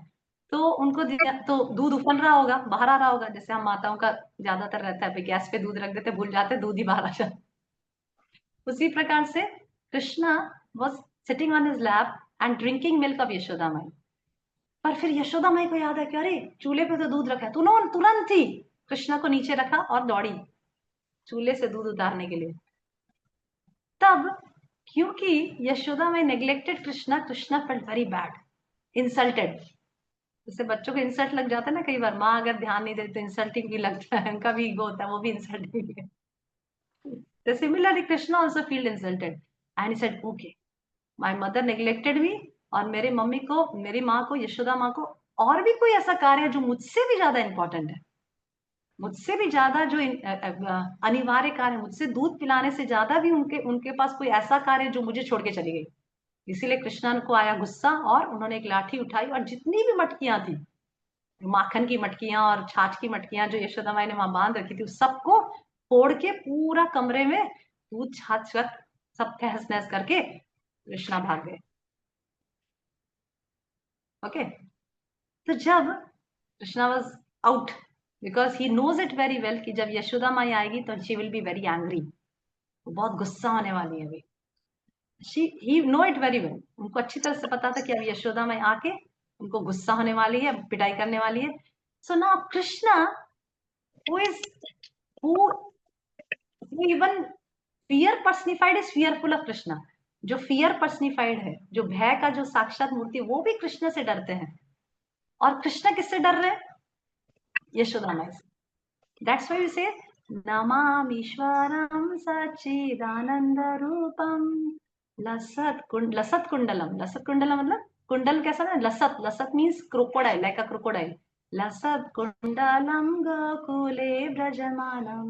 Speaker 1: तो उनको तो दूध उफल रहा होगा, बाहर आ रहा होगा. जैसे हम माताओं का ज्यादातर रहता है, गैस पे दूध रख देते, भूल जाते, दूध ही बाहर आ जाता. उसी प्रकार से Krishna was sitting on his lap and drinking milk of Yashoda Mai. पर फिर यशोदा माई को याद है कि अरे चूल्हे पे तो दूध रखा है. तुरंत ही कृष्णा को नीचे रखा और दौड़ी चूल्हे से दूध उतारने के लिए. तब क्योंकि Yashoda Mai neglected Krishna, Krishna felt very bad, insulted. जैसे बच्चों को इंसल्ट लग जाता है ना कई बार, माँ अगर ध्यान नहीं देती तो इंसल्टिंग भी लगता है, उनका भी ईगो होता है, वो भी इंसल्टिंग है. तो similarly Krishna also feel insulted and he said okay, my mother neglected me, और मेरी मम्मी को, मेरी माँ को, यशोदा माँ को और भी कोई ऐसा कार्य है जो मुझसे भी ज्यादा इंपॉर्टेंट है, मुझसे भी ज्यादा जो अनिवार्य कार्य, मुझसे दूध पिलाने से ज्यादा भी उनके पास कोई ऐसा कार्य जो मुझे छोड़ के चली गई. इसीलिए कृष्णा को आया गुस्सा और उन्होंने एक लाठी उठाई और जितनी भी मटकियां थी, माखन की मटकियां और छाछ की मटकियां जो यशोदा माई ने वहां बांध रखी थी, उस सबको फोड़ के पूरा कमरे में दूध छाछ सब तहस नहस करके कृष्णा भाग गए. ओके. तो जब Krishna was out, because he knows it very well कि जब यशोदा माई आएगी तो she will be very angry, वो बहुत गुस्सा होने वाली है अभी. He know it very well. उनको अच्छी तरह से पता था कि अब यशोदा माई आके उनको गुस्सा होने वाली है, पिटाई करने वाली है. So now Krishna who even fear personified is fearful of Krishna. जो फियर पर्सनिफाइड है, जो भय का जो साक्षात मूर्ति, वो भी कृष्ण से डरते हैं. और कृष्ण किससे डर रहे हैं? यशोदा माई से। दैट्स व्हाई वी से नमामीश्वरम सच्चिदानंद रूपम लसत कुंडलम। लसत कुंडलम मतलब कुंडल कैसा ना, लसत, लसत means crocodile, like a crocodile. लसत कुंडलम गोकुले ब्रजमानम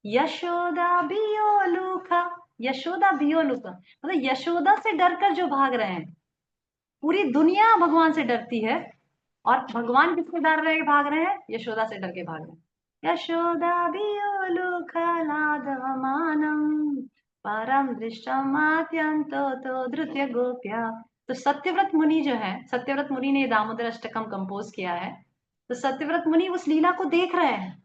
Speaker 1: यशोदा बियोलुका। यशोदा बियोलुका मतलब यशोदा से डरकर जो भाग रहे हैं। पूरी दुनिया भगवान से डरती है, और भगवान किससे डर रहे भाग रहे हैं? यशोदा से डर के भाग रहे हैं। यशोदा बियोलुखलादवमानम परम दृष्टमात्यंतो तो धृत्य गोप्या। तो सत्यव्रत मुनि जो है, सत्यव्रत मुनि ने दामोदर अष्टकम कंपोज किया है। तो सत्यव्रत मुनि उस लीला को देख रहे हैं,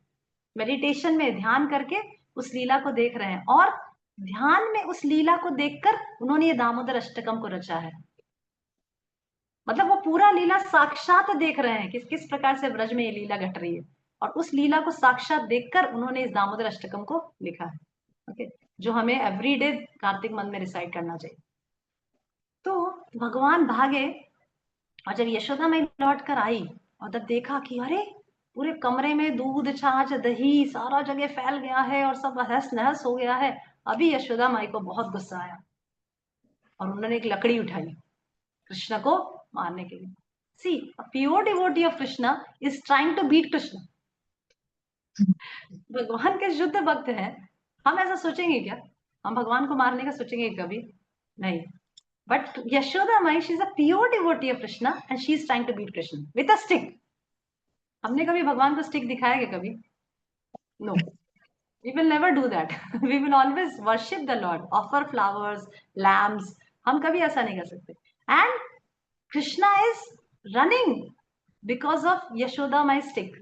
Speaker 1: मेडिटेशन में ध्यान करके उस लीला को देख रहे हैं, और ध्यान में उस लीला को देखकर उन्होंने ये दामोदर अष्टकम को रचा है। मतलब वो पूरा लीला साक्षात देख रहे हैं, किस प्रकार से ब्रज में ये लीला घट रही है, और उस लीला को साक्षात देखकर उन्होंने इस दामोदर अष्टकम को लिखा है। ओके, जो हमें एवरीडे कार्तिक मंथ में रिसाइट करना चाहिए। तो भगवान भागे, और जब यशोदा माई लौट कर आई और तब देखा कि अरे पूरे कमरे में दूध, छाछ, दही सारा जगह फैल गया है और सब अहस नहस हो गया है। अभी यशोदा माई को बहुत गुस्सा आया और उन्होंने एक लकड़ी उठाई कृष्ण को मारने के लिए। सी, a pure devotee of Krishna is trying to beat Krishna. भगवान के शुद्ध भक्त हैं। हम ऐसा सोचेंगे क्या? हम भगवान को मारने का सोचेंगे कभी नहीं। But Yashoda Mai, she is a pure devotee of Krishna and she is trying to beat Krishna with a stick. हमने कभी भगवान को स्टिक दिखाया क्या कभी? No, we will never do that. We will always worship the Lord, offer flowers, lambs. हम कभी ऐसा नहीं कर सकते। And Krishna is running because of Yashoda my stick.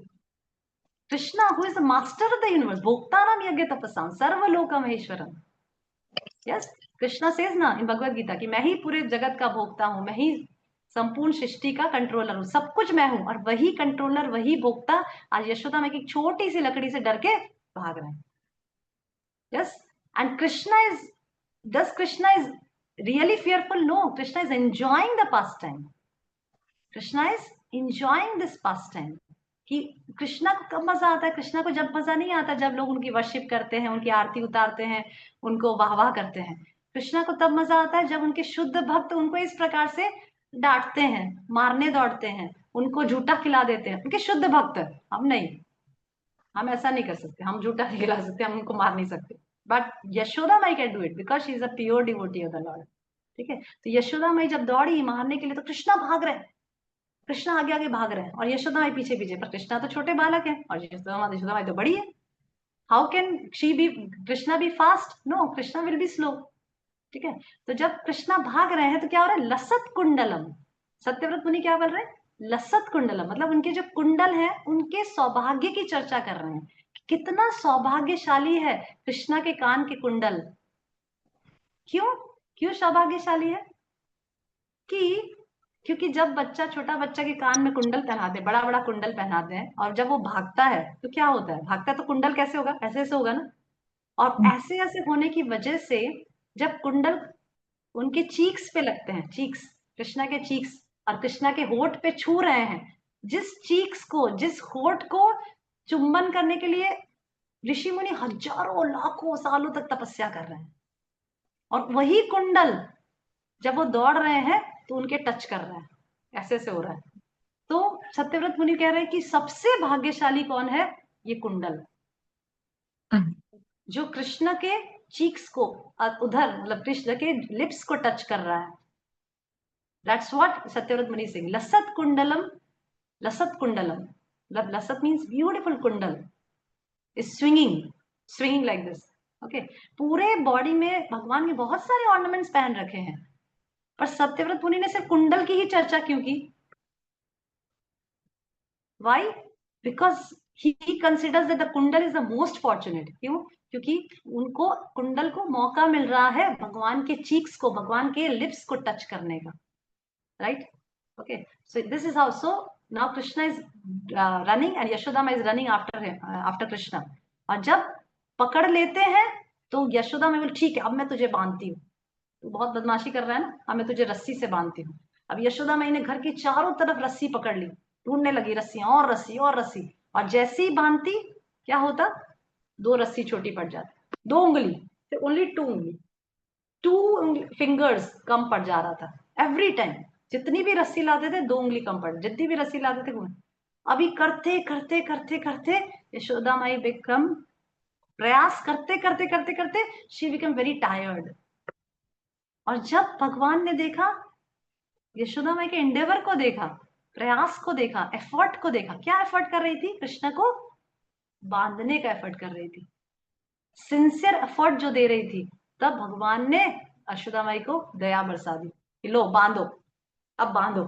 Speaker 1: Krishna, who is the master of the universe, Bhoktanam Yagya Tapasam, Sarvaloka Maheshwaram. Yes, Krishna says ना in Bhagavad Gita कि मैं ही पूरे जगत का भोक्ता हूँ, मैं ही संपूर्ण सृष्टि का कंट्रोलर हूँ, सब कुछ मैं हूँ, और वही कंट्रोलर, वही भोक्ता आज यशोदा में एक छोटी सी लकड़ी से डर के भाग रहे हैं। Yes, and does Krishna is really fearful? No, Krishna is enjoying the pastime. Krishna is enjoying this pastime. कि कृष्णा को कब मजा आता है? कृष्णा को जब मजा नहीं आता जब लोग उनकी वर्शिप करते हैं, उनकी आरती उतारते हैं, उनको वाह वाह करते हैं। कृष्णा को तब मजा आता है जब उनके शुद्ध भक्त उनको इस प्रकार से डांटते हैं, मारने दौड़ते हैं, उनको झूठा खिला देते हैं। उनके शुद्ध भक्त, हम नहीं, हम ऐसा नहीं कर सकते, हम झूठा नहीं खिला सकते, हम उनको मार नहीं सकते। But Yashoda my can do it because she is a pure devotee of the Lord. ठीक है, तो यशोदा माई जब दौड़ी मारने के लिए तो कृष्णा भाग रहे हैं, कृष्णा आगे आगे भाग रहे हैं और यशोदा माई पीछे पीछे। पर कृष्णा तो छोटे बालक है और यशोदा माई तो बड़ी है। How can she be, Krishna be fast? No, Krishna will be slow. ठीक है, तो जब कृष्णा भाग रहे हैं तो क्या हो रहा है? लसत कुंडलम। सत्यव्रत मुनि क्या बोल रहे हैं? लसत कुंडलम मतलब उनके जो कुंडल है उनके सौभाग्य की चर्चा कर रहे हैं। कितना सौभाग्यशाली है कृष्णा के कान के कुंडल। क्यों क्यों सौभाग्यशाली है? कि क्योंकि जब बच्चा, छोटा बच्चा के कान में कुंडल पहनाते हैं, बड़ा बड़ा कुंडल पहनाते हैं, और जब वो भागता है तो क्या होता है? भागता है तो कुंडल कैसे होगा? ऐसे ऐसे होगा ना। और ऐसे ऐसे होने की वजह से जब कुंडल उनके चीक्स पे लगते हैं, चीक्स, कृष्णा के चीक्स, और कृष्णा के होठ पे छू रहे हैं, जिस चीक्स को, जिस होठ को चुंबन करने के लिए ऋषि मुनि हजारों लाखों सालों तक तपस्या कर रहे हैं, और वही कुंडल जब वो दौड़ रहे हैं तो उनके टच कर रहा है, ऐसे ऐसे हो रहा है। तो सत्यव्रत मुनि कह रहे हैं कि सबसे भाग्यशाली कौन है? ये कुंडल, जो कृष्ण के चीक्स को, उधर मतलब कृष्ण के लिप्स को टच कर रहा है। That's what Satyavrata Muni is saying. Lasat Kundalam, Lasat Kundalam. Lasat means beautiful kundal is swinging like this. Okay, पूरे बॉडी में भगवान ने बहुत सारे ऑर्नामेंट्स पहन रखे हैं, पर सत्यव्रत मुनि ने सिर्फ कुंडल की ही चर्चा क्यों की? Why? Because he considers that the kundal is the most fortunate. क्यों? क्योंकि उनको कुंडल को मौका मिल रहा है भगवान के चीक्स को, भगवान के लिप्स को टच करने का, right? Okay, so this is how. So now Krishna is running and Yashodama is running after him, after Krishna. और जब पकड़ लेते हैं तो यशोदा में बोल, ठीक है अब मैं तुझे बांधती हूँ, तू बहुत बदमाशी कर रहा है ना, अब मैं तुझे रस्सी से बांधती हूँ। अब यशोदा माई ने घर की चारों तरफ रस्सी पकड़ ली, ढूंढने लगी रस्सियां, और रस्सी और रस्सी, और जैसे ही बांधती क्या होता, 2 रस्सी छोटी पड़ जाती, 2 उंगली, ओनली 2 उंगली, 2 फिंगर्स कम पड़ जा रहा था एवरी टाइम। जितनी भी रस्सी लाते थे 2 उंगली कम पड़, जितनी भी रस्सी लाते थे। अभी करते करते करते करते यशोदा माई बिकम, प्रयास करते करते करते करते शी बिकम वेरी टायर्ड। और जब भगवान ने देखा, यशोदा माई के एंडेवर को देखा, प्रयास को देखा, एफर्ट को देखा, क्या एफर्ट कर रही थी, कृष्ण को बांधने का एफर्ट कर रही थी, सिंसियर एफर्ट जो दे रही थी, तब भगवान ने यशोदा माई को दया बरसा दी कि लो बांधो, अब बांधो।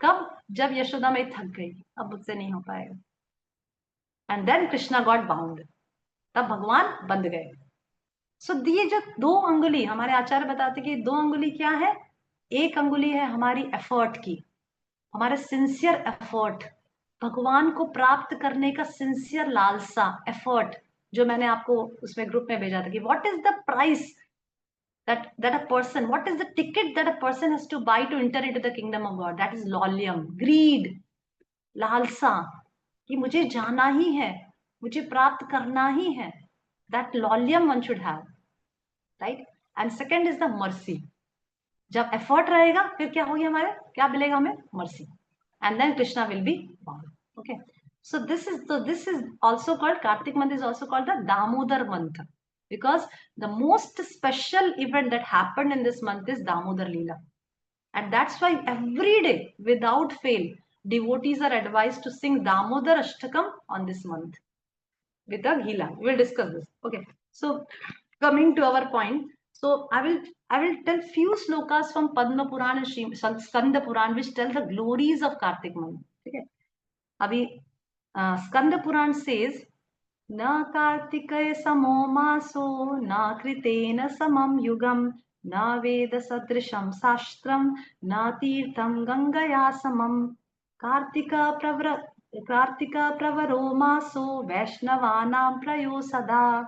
Speaker 1: कब, जब यशोदा माई थक गई, अब मुझसे नहीं हो पाएगा, and then Krishna got bound, तब भगवान बंध गए। सो ये जो 2 अंगुली, हमारे आचार्य बताते कि 2 अंगुली क्या है, एक अंगुली है हमारी एफर्ट की, हमारे सिंसियर एफर्ट, भगवान को प्राप्त करने का सिंसियर लालसा, एफर्ट, जो मैंने आपको उसमें ग्रुप में भेजा था कि what is the price that a person, what is the ticket that a person has to buy to enter into the kingdom of God? That is lolyum, greed, लालसा, कि मुझे जाना ही है, मुझे प्राप्त करना ही है, that lolyum one should have, right? And second is the mercy, जब एफर्ट रहेगा फिर क्या होगी, हमारे क्या मिलेगा, हमें mercy, and then Krishna will be bound. Okay, so this is also called, Kartik month is also called the Damodar month, because the most special event that happened in this month is Damodar Leela, and that's why every day without fail devotees are advised to sing Damodar Ashtakam on this month with a Gila. We will discuss this. Okay, so coming to our point, so I will tell few slokas from Padma Puran and Skanda Puran which tell the glories of Kartik month. Okay, abhi Skanda Puran says, na kartikaya samo maso na kritena samam yugam na veda sadrisham sastram na tirtham gangaya samam kartika pravaro maso vaishnavanam prayo sada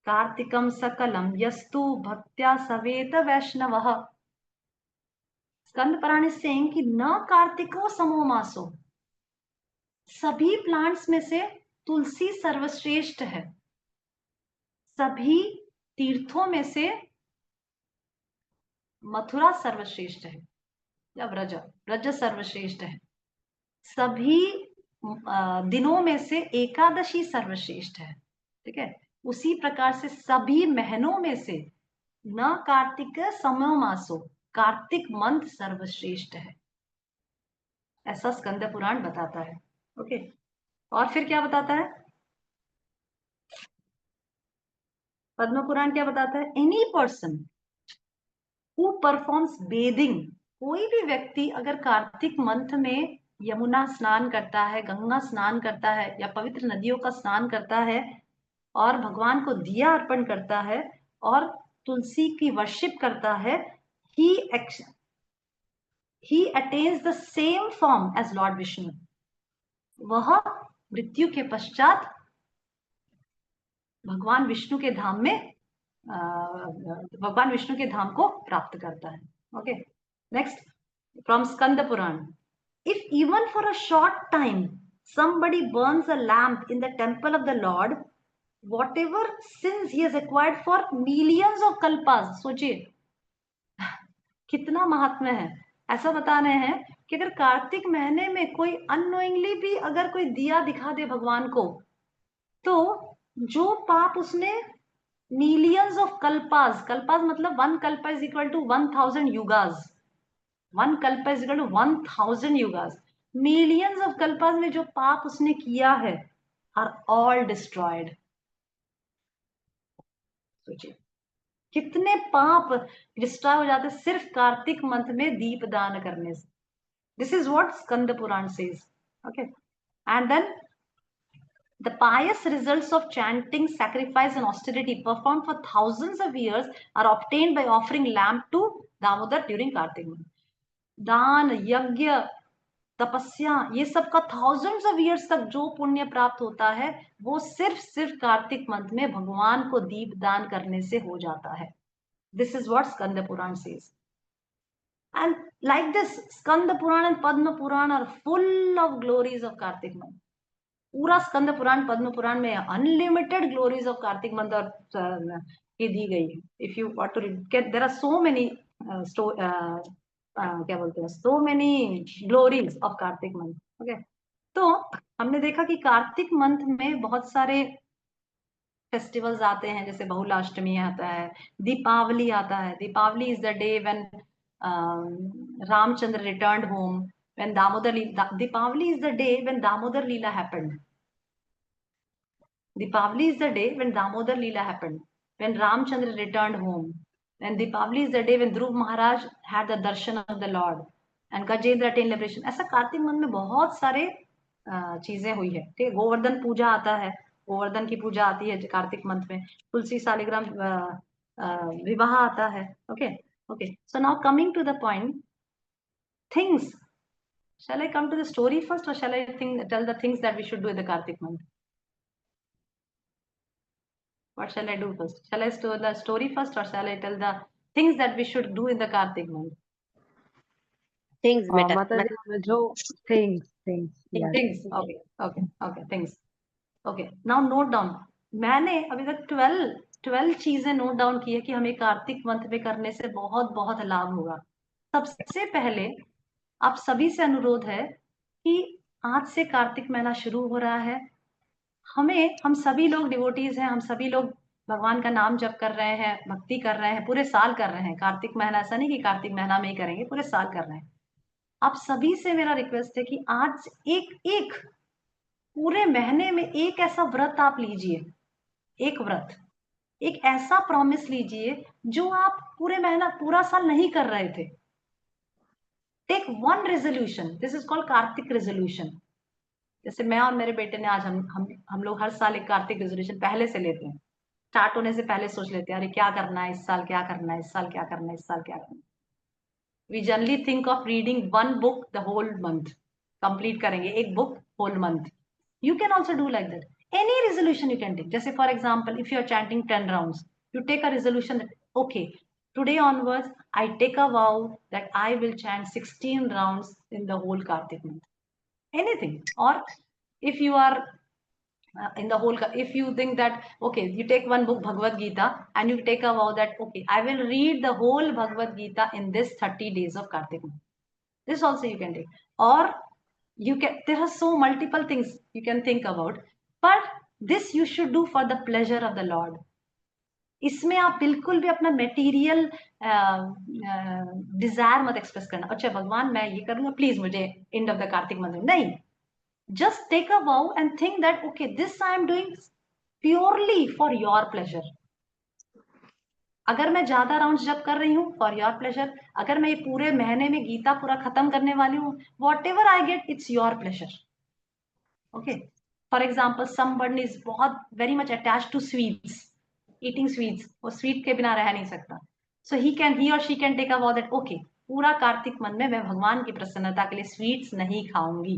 Speaker 1: कार्तिकम सकलम यस्तु भक्त्या सवेत वैष्णवः। Skanda Purana is saying कि न कार्तिको समो मासो, सभी plants में से तुलसी सर्वश्रेष्ठ है, सभी तीर्थों में से मथुरा सर्वश्रेष्ठ है, या ब्रज सर्वश्रेष्ठ है, सभी दिनों में से एकादशी सर्वश्रेष्ठ है। ठीक है, उसी प्रकार से सभी महीनों में से न कार्तिक समो मासो, कार्तिक मंथ सर्वश्रेष्ठ है, ऐसा स्कंद पुराण बताता है। ओके, और फिर क्या बताता है पद्म पुराण, क्या बताता है, any person who performs bathing, कोई भी व्यक्ति अगर कार्तिक मंथ में यमुना स्नान करता है, गंगा स्नान करता है, या पवित्र नदियों का स्नान करता है, और भगवान को दिया अर्पण करता है, और तुलसी की वर्शिप करता है, he attains the same form as Lord Vishnu, वह मृत्यु के पश्चात भगवान विष्णु के धाम में भगवान विष्णु के धाम को प्राप्त करता है। Okay, next from Skanda Purana, if even for a short time somebody burns a lamp in the temple of the Lord, whatever sins he has acquired for millions of kalpas, सोचिए कितना महात्म्य है। ऐसा बता रहे हैं कि अगर कार्तिक महीने में कोई अननोइंगली भी अगर कोई दिया दिखा दे भगवान को, तो जो पाप उसने मिलियंस ऑफ कल्पास, कल्पास मतलब 1 कल्पा इज इक्वल टू 1000 युगास, 1 कल्पा इज इक्वल टू 1000 युगास, मिलियंस ऑफ कल्पास में जो पाप उसने किया है आर ऑल डिस्ट्रॉयड। सोचिए कितने पाप डिस्ट्रॉय हो जाते सिर्फ कार्तिक मंथ में दीप दान करने से। This is what Skanda Purana says. Okay, and then the pious results of chanting, sacrifice and austerity performed for thousands of years are obtained by offering lamb to Damodar during Kartik month. दान, यज्ञ, तपस्या, ये सब का thousands of years तक जो पुण्य प्राप्त होता है वो सिर्फ कार्तिक मंथ में भगवान को दीप दान करने से हो जाता है। This is what Skanda Puran says. And like this, Skanda Puran and Padma Puran are full of glories of Kartik month. पूरा स्कंद पुराण पद्म पुराण में unlimited glories of Kartik month और ये दी गई है. If you want to get, there are so many क्या बोलते हैं, so many glories of Kartik month. Okay, तो हमने देखा कि कार्तिक मंथ में बहुत सारे फेस्टिवल्स आते हैं, जैसे बहुलाष्टमी आता है, दीपावली आता है. Deepavali is the day when Ramchandra returned home, when Damodar Deepavali is the day when Damodar Leela happened. Deepavali is the day when Damodar Leela happened, when Ramchandra returned home. And Deepavali is the day when Dhruv Maharaj had the darshan of the Lord and Gajendra attained liberation. ऐसा Kartik month में बहुत सारे चीजें हुई है. ठीक है, गोवर्धन पूजा आता है, गोवर्धन की पूजा आती है कार्तिक मंथ में. तुलसी सालिग्राम विवाह आता है. Okay okay, so now coming to the point, things. Shall I come to the story first, or shall I tell the things that we should do in the Kartik month? What shall I do first? Shall I tell the story first, or shall I tell the things that we should do in the Kartik month?
Speaker 2: Things better.
Speaker 3: माताजी हमें जो things, yeah.
Speaker 1: Things. Okay. Things. Okay. Now note down. मैंने अभी तक 12 चीजें note down की है कि हमें कार्तिक मंथ में करने से बहुत बहुत लाभ होगा. सबसे पहले आप सभी से अनुरोध है कि आज से कार्तिक महीना शुरू हो रहा है. हम सभी लोग डिवोटीज हैं, हम सभी लोग भगवान का नाम जप कर रहे हैं, भक्ति कर रहे हैं, पूरे साल कर रहे हैं. कार्तिक महीना ऐसा नहीं कि कार्तिक महीना में ही करेंगे, पूरे साल कर रहे हैं. आप सभी से मेरा रिक्वेस्ट है कि आज एक पूरे महीने में एक ऐसा व्रत आप लीजिए, एक व्रत, एक ऐसा प्रॉमिस लीजिए जो आप पूरे महीना पूरा साल नहीं कर रहे थे. Take one resolution. This is called Kartik resolution. जैसे मैं और मेरे बेटे ने आज हम लोग हर साल एक कार्तिक रेजोल्यूशन पहले से लेते हैं. स्टार्ट होने से पहले सोच लेते हैं, अरे क्या करना है इस साल, क्या करना है इस साल, क्या करना है इस साल, क्या करना है. We generally think of reading one book the whole month. Complete करेंगे एक book whole month. You can also do like that. Any resolution you can take. जैसे for example, if you are chanting 10 rounds, you take a resolution that, okay, today onwards I take a vow that I will chant 16 rounds in the whole Kartik month. Anything. Or if you are if you think that, okay, you take one book Bhagavad Gita and you take a vow that, okay, I will read the whole Bhagavad Gita in this 30 days of Kartik month. This also you can take. Or there are so multiple things you can think about, but this you should do for the pleasure of the Lord. इसमें आप बिल्कुल भी अपना material Dzire मत express करना. अच्छा भगवान मैं ये करूंगा, प्लीज मुझे end of the Kartik month. नहीं, just take a vow and think that, okay, this I am doing purely for your pleasure. अगर मैं ज्यादा राउंड्स जब कर रही हूँ, फॉर योर प्लेजर. अगर मैं ये पूरे महीने में गीता पूरा खत्म करने वाली हूँ, what I get, it's your pleasure. Okay, for example, somebody is बहुत very much attached to sweets, eating sweets, वो स्वीट के बिना रह नहीं सकता. So he or she can take a vow that, okay, पूरा कार्तिक मंथ में मैं भगवान की प्रसन्नता के लिए स्वीट्स नहीं खाऊंगी.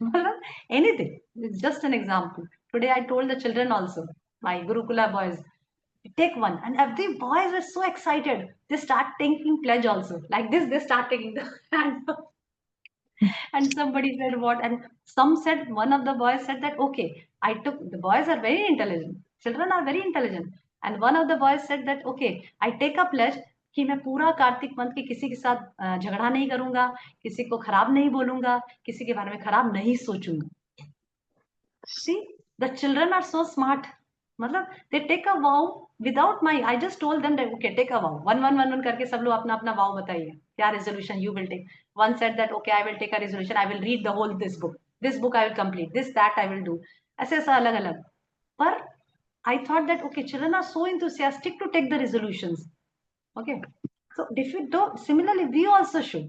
Speaker 1: मतलब anything. It's just an example. Today I told the children also, my Gurukula boys, take one, and every boys were so excited. They start taking pledge also. Like this, they start taking the hand. And somebody said what, and some said, one of the boys said that, okay, the boys are very intelligent. Children are very intelligent. And one of the boys said that, okay, I take a pledge कि मैं पूरा Kartik month के किसी के साथ झगड़ा नहीं करूंगा, किसी को खराब नहीं बोलूंगा, किसी के बारे में खराब नहीं सोचूंगा. See, the children are so smart. मतलब they take a vow without my, I just told them that, okay, take a vow. one करके सब लोग अपना अपना vow बताइए, क्या resolution you will take. One said that, okay, I will take a resolution, I will read the whole this book I will complete, this that I will do. ऐसे ऐसा अलग अलग. पर I thought that, okay, children are so enthusiastic to take the resolutions. Okay, so if you don't, similarly we also should.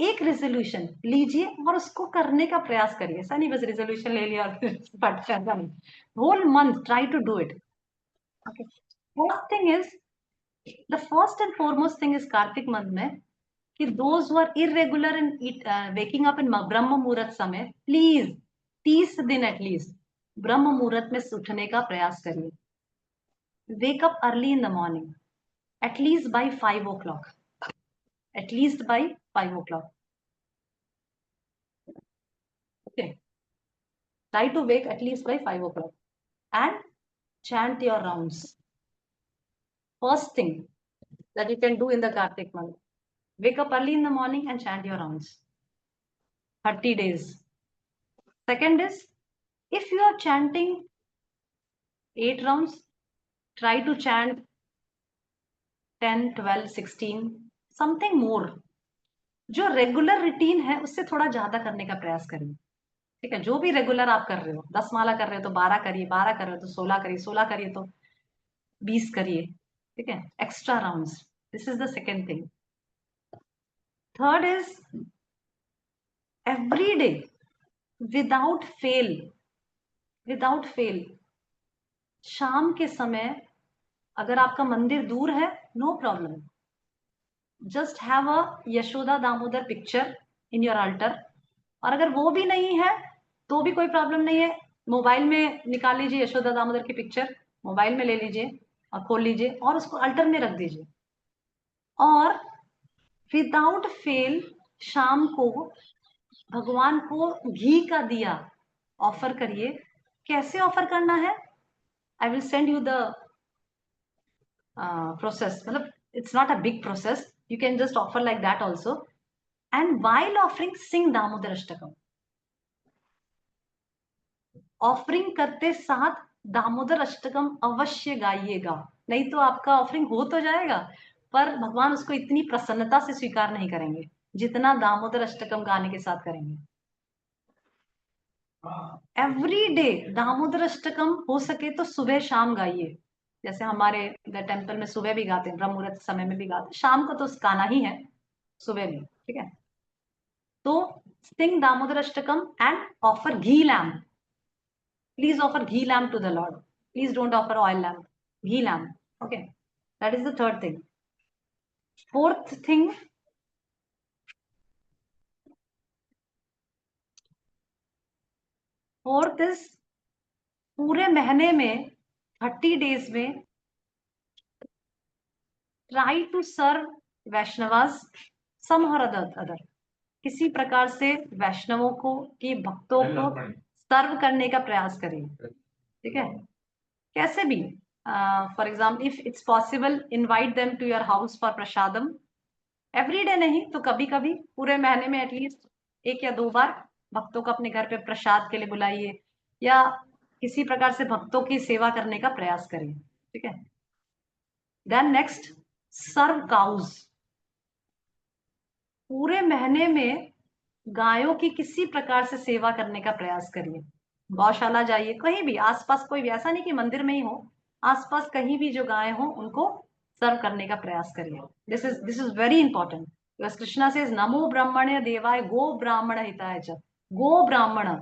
Speaker 1: एक resolution लीजिए और उसको करने का प्रयास करिए. ऐसा नहीं बस रेजोल्यूशन ले लिया और फट जाता नहीं. Whole month try to do it. Okay, first thing is, the first and foremost thing is Kartik month में कि those who are irregular in waking up in Brahma muhurta समय, प्लीज 30 दिन एटलीस्ट ब्रह्म मुहूर्त में उठने का प्रयास करिए. Wake up early in the morning, at least by 5 o'clock. at least by 5 o'clock. Okay, try to wake at least by 5 o'clock and chant your rounds. First thing that you can do in the Kartik month, wake up early in the morning and chant your rounds 30 days. Second is, if you are chanting 8 rounds, try to chant 10, 12, 16, something more. जो regular routine है उससे थोड़ा ज्यादा करने का प्रयास करिए। ठीक है, जो भी रेगुलर आप कर रहे हो, 10 माला कर रहे हो तो 12 करिए, 12 कर रहे हो तो 16 करिए, 16 करिए तो 20 करिए। ठीक है, extra rounds, this is the second thing. Third is every day without fail शाम के समय, अगर आपका मंदिर दूर है, no problem, just have a Yashoda Damodar picture in your altar. और अगर वो भी नहीं है तो भी कोई प्रॉब्लम नहीं है, मोबाइल में निकाल लीजिए यशोदा दामोदर की पिक्चर, मोबाइल में ले लीजिए और खोल लीजिए और उसको अल्टर में रख दीजिए। और विदाउट फेल शाम को भगवान को घी का दिया ऑफर करिए। कैसे ऑफर करना है, I will send you the process, मतलब it's not a big process, you can just offer like that also. And while offering, sing Damodar Ashtakam. Offering करते साथ दामोदर अष्टकम अवश्य गाइएगा, नहीं तो आपका ऑफरिंग हो तो जाएगा पर भगवान उसको इतनी प्रसन्नता से स्वीकार नहीं करेंगे जितना दामोदर अष्टकम गाने के साथ करेंगे। एवरी डे दामोदर अष्टकम हो सके तो सुबह शाम गाइए, जैसे हमारे टेम्पल में सुबह भी गाते हैं, ब्रह्म मुहूर्त समय में भी गाते हैं, शाम को तो गाना ही है, सुबह भी। ठीक है, तो sing Damodar Ashtakam and offer ghee lamp. Please offer ghee lamp to the Lord. Please don't offer oil lamp. Ghee lamp. Okay. That is the third thing. Fourth thing. Fourth is, पूरे महीने में 30 days में try to serve Vaishnavas some or other. किसी प्रकार से वैष्णवों को की भक्तों को सर्व करने का प्रयास करिए। ठीक है, कैसे भी, for example if it's possible invite them to your house for prasadam. Every day नहीं तो कभी कभी पूरे महीने में एटलीस्ट 1 या 2 बार भक्तों को अपने घर पे प्रसाद के लिए बुलाइए या किसी प्रकार से भक्तों की सेवा करने का प्रयास करिए। ठीक है, देन नेक्स्ट, सर्व काउज। पूरे महीने में गायों की किसी प्रकार से सेवा करने का प्रयास करिए। गौशाला जाइए, कहीं भी आसपास, कोई भी, ऐसा नहीं कि मंदिर में ही हो, आसपास कहीं भी जो गाय हो उनको सर्व करने का प्रयास करिए। This is very important, because Krishna says नमो ब्राह्मण्य देवाय गो ब्राह्मण हिताय च। गो ब्राह्मण,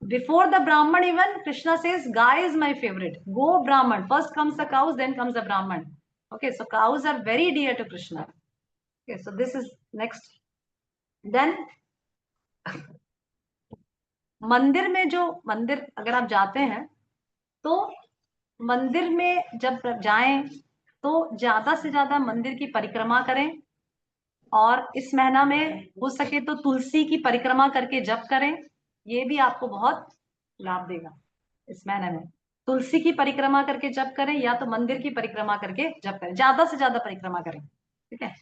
Speaker 1: before the brahmana even Krishna says गाय इज माय फेवरेट। गो ब्राह्मण, first comes the cows then comes the brahmana. Okay, so cows are very dear to Krishna. Okay, so this is next. Then मंदिर अगर आप जाते हैं तो मंदिर में जब जाएं तो ज्यादा से ज्यादा मंदिर की परिक्रमा करें, और इस महीना में हो सके तो तुलसी की परिक्रमा करके जप करें, ये भी आपको बहुत लाभ देगा। इस महीने में तुलसी की परिक्रमा करके जप करें या तो मंदिर की परिक्रमा करके जप करें, ज्यादा से ज्यादा परिक्रमा करें। ठीक है,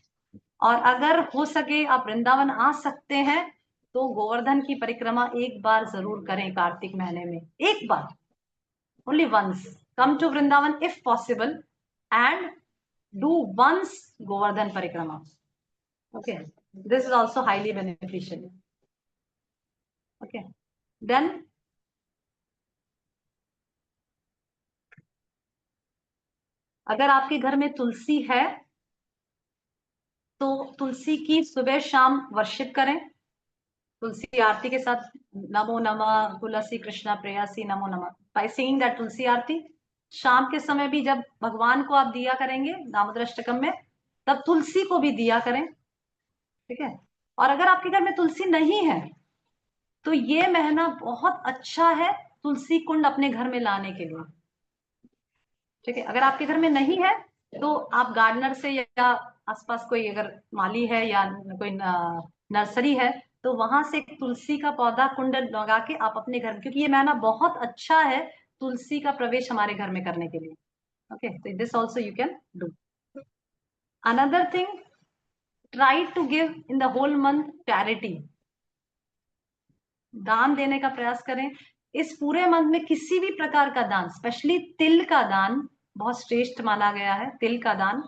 Speaker 1: और अगर हो सके आप वृंदावन आ सकते हैं तो गोवर्धन की परिक्रमा एक बार जरूर करें कार्तिक महीने में, एक बार, only once. Come to Vrindavan if possible and do once Govardhan Parikrama. Okay, this is also highly beneficial. Okay, then अगर आपके घर में तुलसी है तो तुलसी की सुबह शाम वर्शिप करें, तुलसी आरती के साथ नमो नमः तुलसी कृष्णा प्रेयसी नमो नमः, बाय सिंगिंग दैट तुलसी आरती। शाम के समय भी जब भगवान को आप दिया करेंगे दामोदर अष्टकम में, तब तुलसी को भी दिया करें। ठीक है, और अगर आपके घर में तुलसी नहीं है तो ये महीना बहुत अच्छा है तुलसी कुंड अपने घर में लाने के लिए। ठीक है, अगर आपके घर में नहीं है तो आप गार्डनर से या आसपास कोई अगर माली है या कोई नर्सरी है तो वहां से एक तुलसी का पौधा कुंड लगा के आप अपने घर, क्योंकि ये महीना बहुत अच्छा है तुलसी का प्रवेश हमारे घर में करने के लिए। Okay, so this also you can do. Another thing, try to give in the whole month charity. दान देने का प्रयास करें इस पूरे मंथ में। किसी भी प्रकार का दान, स्पेशली तिल का दान बहुत श्रेष्ठ माना गया है। तिल का दान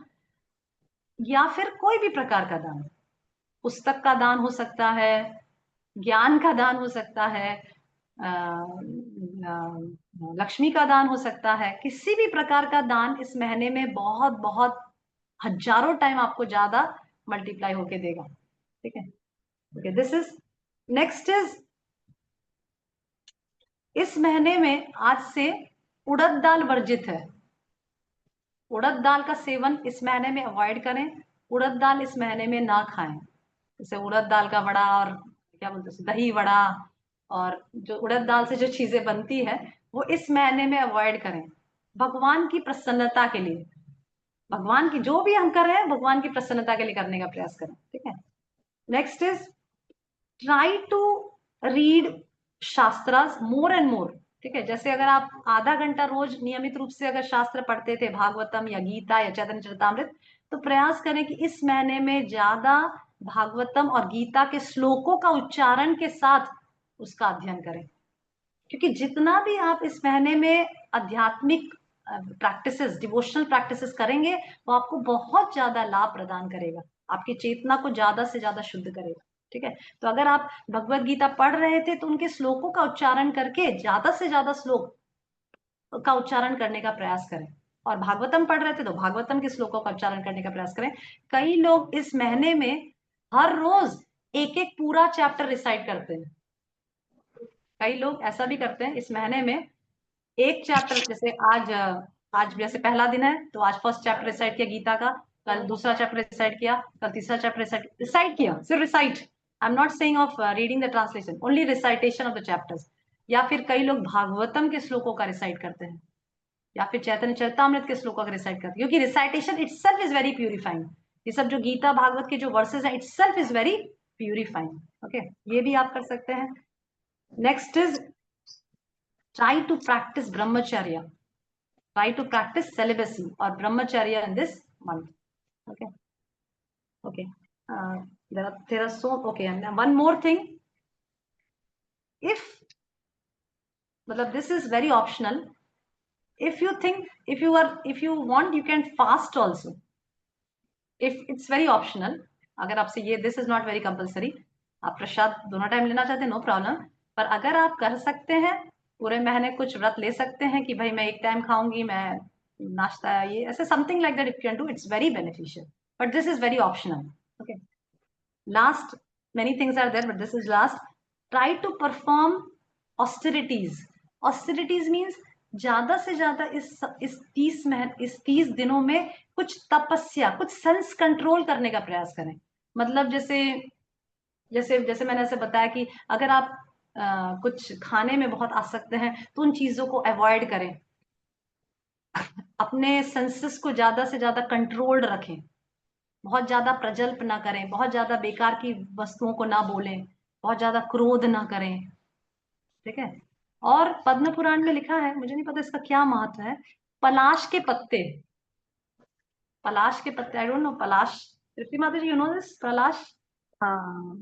Speaker 1: या फिर कोई भी प्रकार का दान, पुस्तक का दान हो सकता है, ज्ञान का दान हो सकता है, लक्ष्मी का दान हो सकता है। किसी भी प्रकार का दान इस महीने में बहुत बहुत हजारों टाइम आपको ज्यादा मल्टीप्लाई होके देगा। ठीक है, okay, this is next is, इस महीने में आज से उड़द दाल वर्जित है। उड़द दाल का सेवन इस महीने में अवॉइड करें। उड़द दाल इस महीने में ना खाएं। जैसे उड़द दाल का वड़ा और क्या बोलते हैं दही वड़ा, और जो उड़द दाल से जो चीजें बनती है वो इस महीने में अवॉइड करें। भगवान की प्रसन्नता के लिए, भगवान की जो भी हम कर रहे हैं भगवान की प्रसन्नता के लिए करने का प्रयास करें। ठीक है, next is try to read shastras more and more. ठीक है, जैसे अगर आप आधा घंटा रोज नियमित रूप से अगर शास्त्र पढ़ते थे, भागवतम या गीता या चैतन्य चरितामृत, तो प्रयास करें कि इस महीने में ज्यादा भागवतम और गीता के श्लोकों का उच्चारण के साथ उसका अध्ययन करें। क्योंकि जितना भी आप इस महीने में आध्यात्मिक प्रैक्टिसेस, डिवोशनल प्रैक्टिसेस करेंगे वो आपको बहुत ज्यादा लाभ प्रदान करेगा, आपकी चेतना को ज्यादा से ज्यादा शुद्ध करेगा। ठीक है, तो अगर आप भगवत गीता पढ़ रहे थे तो उनके श्लोकों का उच्चारण करके ज्यादा से ज्यादा श्लोक का उच्चारण करने का प्रयास करें, और भागवतम पढ़ रहे थे तो भागवतम के श्लोकों का उच्चारण करने का प्रयास करें। कई लोग इस महीने में हर रोज एक एक पूरा चैप्टर रिसाइट करते हैं। कई लोग ऐसा भी करते हैं इस महीने में एक चैप्टर, जैसे आज जैसे पहला दिन है तो आज फर्स्ट चैप्टर रिसाइट किया गीता का, कल दूसरा चैप्टर रिसाइट किया, कल तीसरा चैप्टर रिसाइट किया, सिर्फ recite. I am not saying of reading the translation, only recitation of the chapters. या फिर कई लोग भागवतम के श्लोकों का रिसाइट करते हैं, या फिर चैतन्य चरितामृत के श्लोकों का रिसाइट करते हैं, क्योंकि recitation itself is very purifying. ये सब जो गीता भागवत के जो वर्सेस है itself is very purifying. Okay, ये भी आप कर सकते हैं। Next is try to practice brahmacharya, try to practice celibacy or brahmacharya in this month. Okay, okay, there are so, okay, and one more thing, if this is very optional, if you think, if you want, you can fast also, if it's very optional. अगर आपसे ये this is not very compulsory, आप प्रसाद दोनों time लेना चाहते हैं no problem, पर अगर आप कर सकते हैं पूरे महीने कुछ व्रत ले सकते हैं कि भाई मैं एक टाइम खाऊंगी, मैं नाश्ता ये ऐसे something like that, if you can do, it's very beneficial, but this is very optional. Okay, last, many things are there but this is last, try to perform austerities. Austerities means ज्यादा से ज्यादा इस 30 दिनों में कुछ तपस्या, कुछ sense control करने का प्रयास करें। मतलब जैसे जैसे जैसे मैंने ऐसे बताया कि अगर आप कुछ खाने में बहुत आसक्त हैं तो उन चीजों को अवॉइड करें, अपने सेंसेस को ज्यादा से ज्यादा कंट्रोल्ड रखें, बहुत ज्यादा प्रजल्प ना करें, बहुत ज्यादा बेकार की वस्तुओं को ना बोलें, बहुत ज्यादा क्रोध ना करें। ठीक है, और पद्म पुराण में लिखा है, मुझे नहीं पता इसका क्या महत्व है, पलाश के पत्ते, पलाश के पत्ते, आई डोंट नो, पलाश, तृप्ति माता जी, यू नो दिस पलाश?
Speaker 3: हाँ,